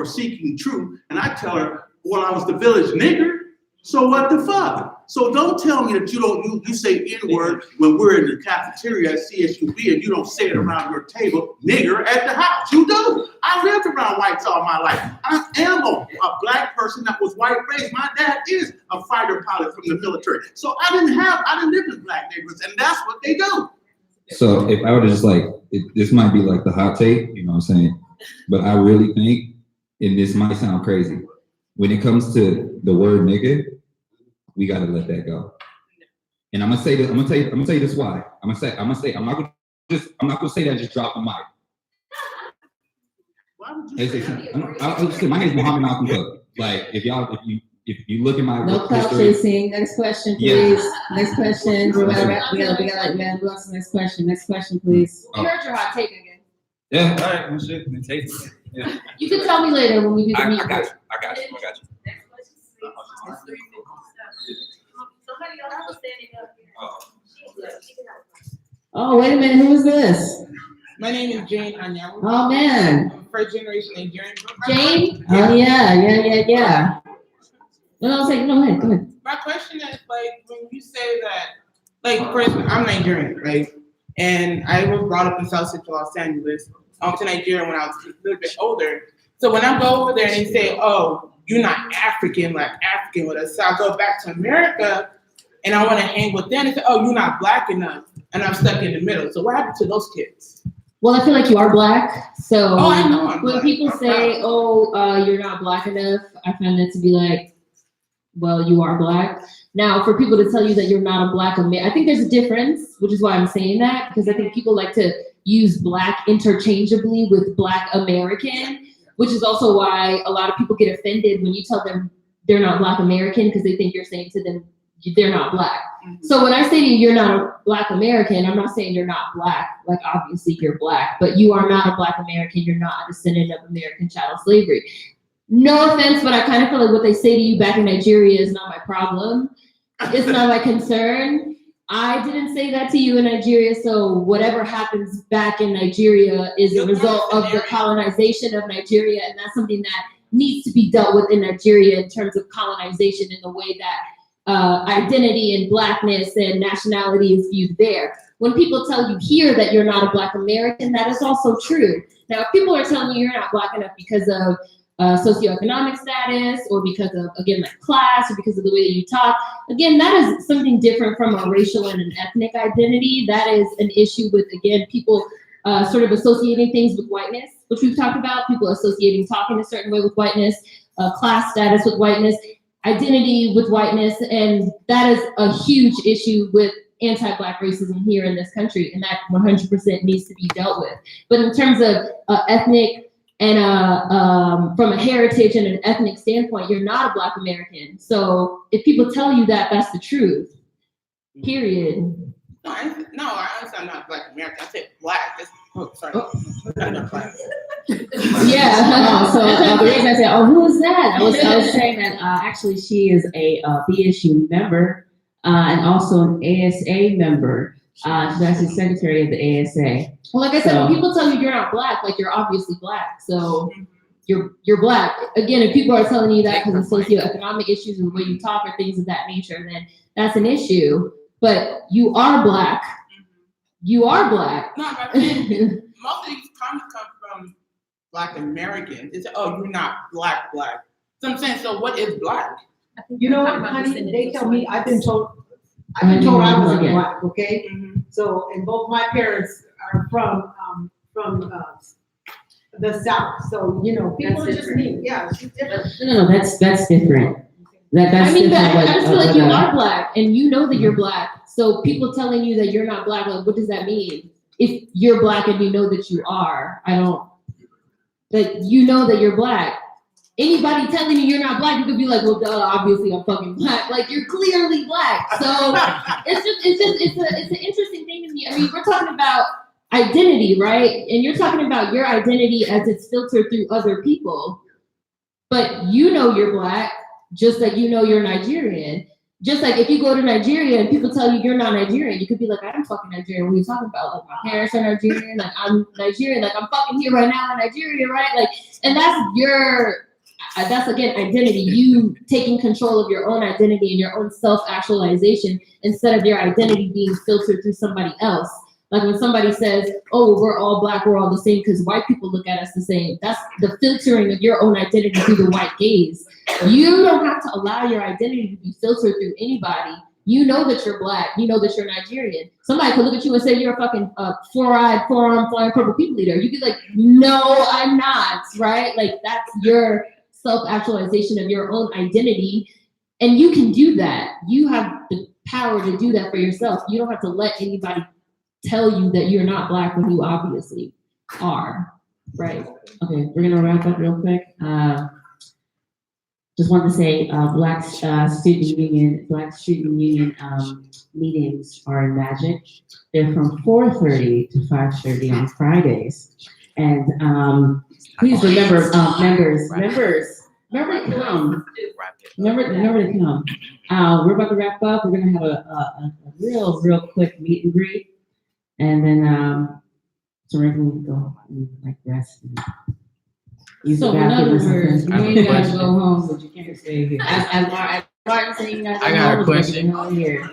seeking truth, and I tell her, well, I was the village nigger. So what the fuck? So don't tell me that you say N-word when we're in the cafeteria at CSUB and you don't say it around your table, nigger at the house. You do. I lived around whites all my life. I am a black person that was white raised. My dad is a fighter pilot from the military. So I didn't live in black neighborhoods, and that's what they do. So if I were to just this might be like the hot take, you know what I'm saying? But I really think, and this might sound crazy, when it comes to the word nigga, we gotta let that go. And I'm gonna say this. I'm gonna tell you this why. I'm not gonna say that. Just drop the mic. Why would you say my name is Muhammad Malcolm Cook. Like if you look at my no clout chasing. Next question, please. Next question. We gotta go on to next question. Next question, please. We heard your hot take again. Yeah. All right. Well, shit. Take it. Yeah. You can tell me later when we do the meeting. I got you. Somebody else was standing up here. Oh, wait a minute. Who is this? My name is Jane Anyanwu. Oh, man. I'm first generation Nigerian. Jane? Oh, yeah. No, go ahead. My question is, when you say that, first, I'm Nigerian, right? And I was brought up in South Central Los Angeles. I went to Nigeria when I was a little bit older. So when I go over there and they say, oh, you're not African with us. So I go back to America and I want to hang with them and say, oh, you're not black enough. And I'm stuck in the middle. So what happened to those kids? Well, I feel like you are black. So I know when black. people say, you're not black enough, I find that to be like, well, you are black. Now, for people to tell you that you're not a black American, I think there's a difference, which is why I'm saying that, because I think people like to use black interchangeably with black American, which is also why a lot of people get offended when you tell them they're not black American, because they think you're saying to them, they're not black. Mm-hmm. So when I say to you, you're not a black American, I'm not saying you're not black. Like, obviously you're black, but you are not a black American. You're not a descendant of American chattel slavery. No offense, but I kind of feel like what they say to you back in Nigeria is not my problem. It's not my concern. I didn't say that to you in Nigeria, so whatever happens back in Nigeria is a result of the colonization of Nigeria, and that's something that needs to be dealt with in Nigeria in terms of colonization in the way that identity and blackness and nationality is viewed there. When people tell you here that you're not a black American, that is also true. Now, if people are telling you you're not black enough because of socioeconomic status, or because of, again, like class, or because of the way that you talk, again, that is something different from a racial and an ethnic identity. That is an issue with, again, people sort of associating things with whiteness, which we've talked about, people associating talking a certain way with whiteness, class status with whiteness, identity with whiteness, and that is a huge issue with anti-black racism here in this country, and that 100% needs to be dealt with. But in terms of ethnic and from a heritage and an ethnic standpoint, you're not a black American. So if people tell you that, that's the truth. Period. No, I understand I'm not black American. I said black. Sorry. I'm not black. Yeah. So the reason I said, who is that? I was saying that actually she is a BSU member and also an ASA member. She's actually secretary of the ASA. Well, like I said, when people tell you you're not black, like you're obviously black. So you're black. Again, if people are telling you that because of socioeconomic issues and the way you talk or things of that nature, then that's an issue. But you are black. You are black. No, most of these comments come from black Americans. It's, you're not black. So I'm saying, so what is black? You know what, honey? They tell me, I've been told I was black, okay? Mm-hmm. So, and both my parents are from the South. So, people are just me. Yeah, she's different. No, that's different. That's different. I just feel like you are black, and you know that you're black. So people telling you that you're not black, like, what does that mean? If you're black and you know that you are, that you know that you're black. Anybody telling you you're not black, you could be like, well, duh, obviously I'm fucking black. Like, you're clearly black. So it's an interesting thing to me. I mean, we're talking about identity, right? And you're talking about your identity as it's filtered through other people. But you know you're black, just like you know you're Nigerian. Just like if you go to Nigeria and people tell you you're not Nigerian, you could be like, I'm fucking Nigerian. What are you talking about? Like, my parents are Nigerian. Like, I'm Nigerian. Like, I'm fucking here right now in Nigeria, right? Like, and that's again identity. You taking control of your own identity and your own self-actualization instead of your identity being filtered through somebody else. Like when somebody says, oh, we're all black, we're all the same because white people look at us the same. That's the filtering of your own identity through the white gaze. You don't have to allow your identity to be filtered through anybody. You know that you're black. You know that you're Nigerian. Somebody could look at you and say you're a fucking four-eyed, four-armed, flying purple people eater. You'd be like, no, I'm not, right? Like that's your self-actualization of your own identity. And you can do that. You have the power to do that for yourself. You don't have to let anybody tell you that you're not black when you obviously are, right? Okay, we're gonna wrap up real quick. Just wanted to say, Black Student Union meetings are in Magic. They're from 4:30 to 5:30 on Fridays. And please remember, members, remember to come. Remember to come. We're about to wrap up. We're gonna have a real quick meet and greet. And then, so we're going to go and like rest. So in other words, you ain't got to go home, but you can't stay here. As Martin said, you got to go home. I got a question.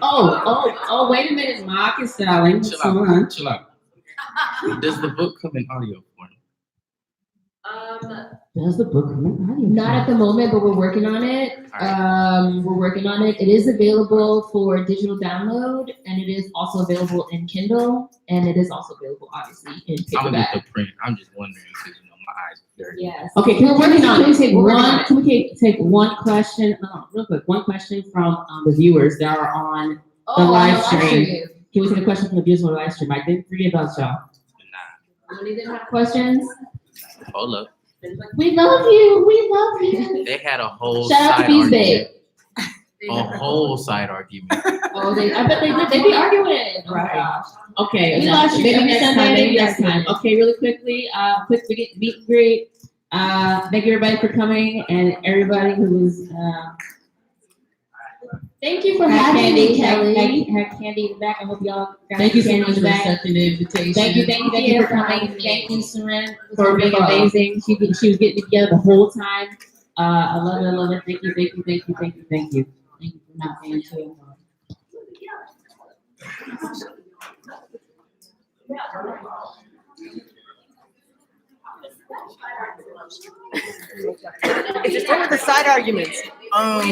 Oh, wait a minute. Mark is styling. Chill out. Does the book come in audio form? Does the book come in audio? Not at the moment, but we're working on it. It is available for digital download, and it is also available in Kindle, and it is also available, obviously, in I'm gonna paperback. get the print. I'm just wondering because my eyes are dirty. Yes. Okay, can we take one question, real quick, one question from the viewers that are on the live stream. Can we take a question from the viewers on the live stream? I didn't forget about y'all. Any of them have questions? Hold up. We love you. They had a whole Shout out to side Bees argument. Babe. A whole side argument. Oh, I bet they did. They be arguing. Oh my gosh. Okay, We lost you maybe every next Sunday, time. maybe Next time. Okay, really quickly, quick meet and greet. Thank you everybody for coming, and everybody who was. Thank you for had having me, candy, Kelly. had candy in the back. I hope y'all got Thank you so candy much in for the back. accepting the invitation. Thank you for coming. Thank you, Seren, for being amazing. She was getting together the whole time. I love it. Thank you. Thank you for not being too. What were the side arguments?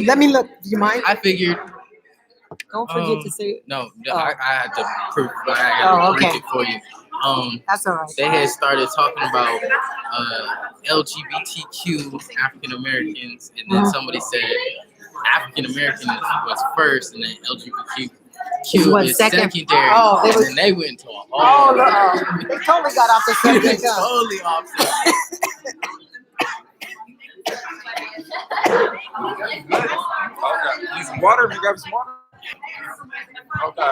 Let me look. Do you mind? I figured. Don't forget to say. No, I had to proof. I had to print it for you. That's all right. They had started talking about LGBTQ African Americans, and then somebody said African Americans was first, and then LGBTQ is secondary. Oh, and then they went into a whole. Oh, they totally got off the subject. Totally off subject. Okay. Need some water? You got some water? Okay.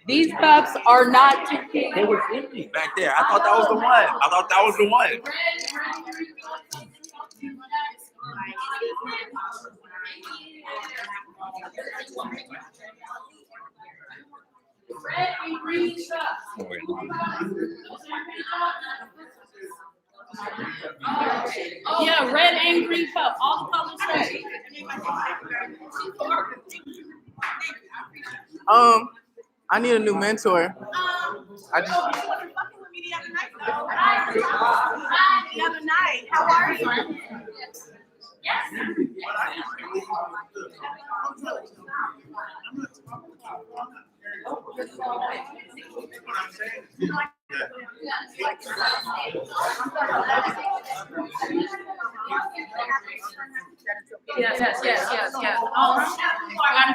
These cups are not too big. They were empty back there. I thought that was the one. Red and green cups. Yeah, red and green cup. All the colors red. I need a new mentor. I just. Hi, the other night. How are you? Yes. Yes.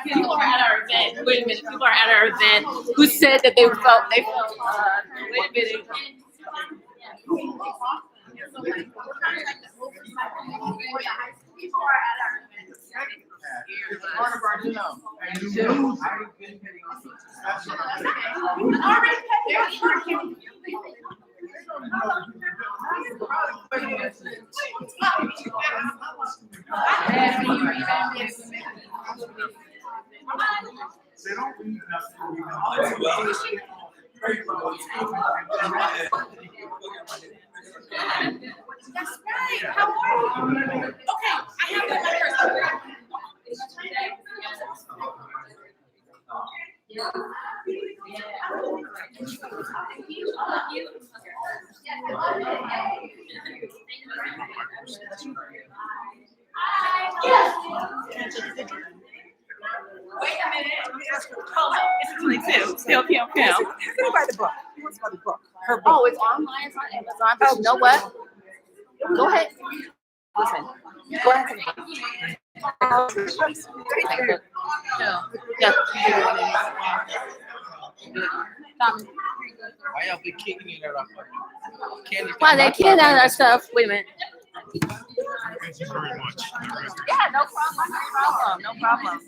People are at our event. Wait a minute. People are at our event who said that they felt. Wait a minute. Part of our, you know, and you lose. I've been hitting on some. They don't read That's right. How are you? Okay, I have that Wait a minute. Hold on. It's 22. Still Pam Pam. How can you buy the book? Who wants to buy the book? Her book. Oh, it's online, it's on Amazon, but you know what? Go ahead. Listen, go ahead. Yeah. Why y'all be kicking it out of candy? Why they kid out of our stuff? Wait a minute. Thank you very much. Yeah, no problem. No problem. No problem.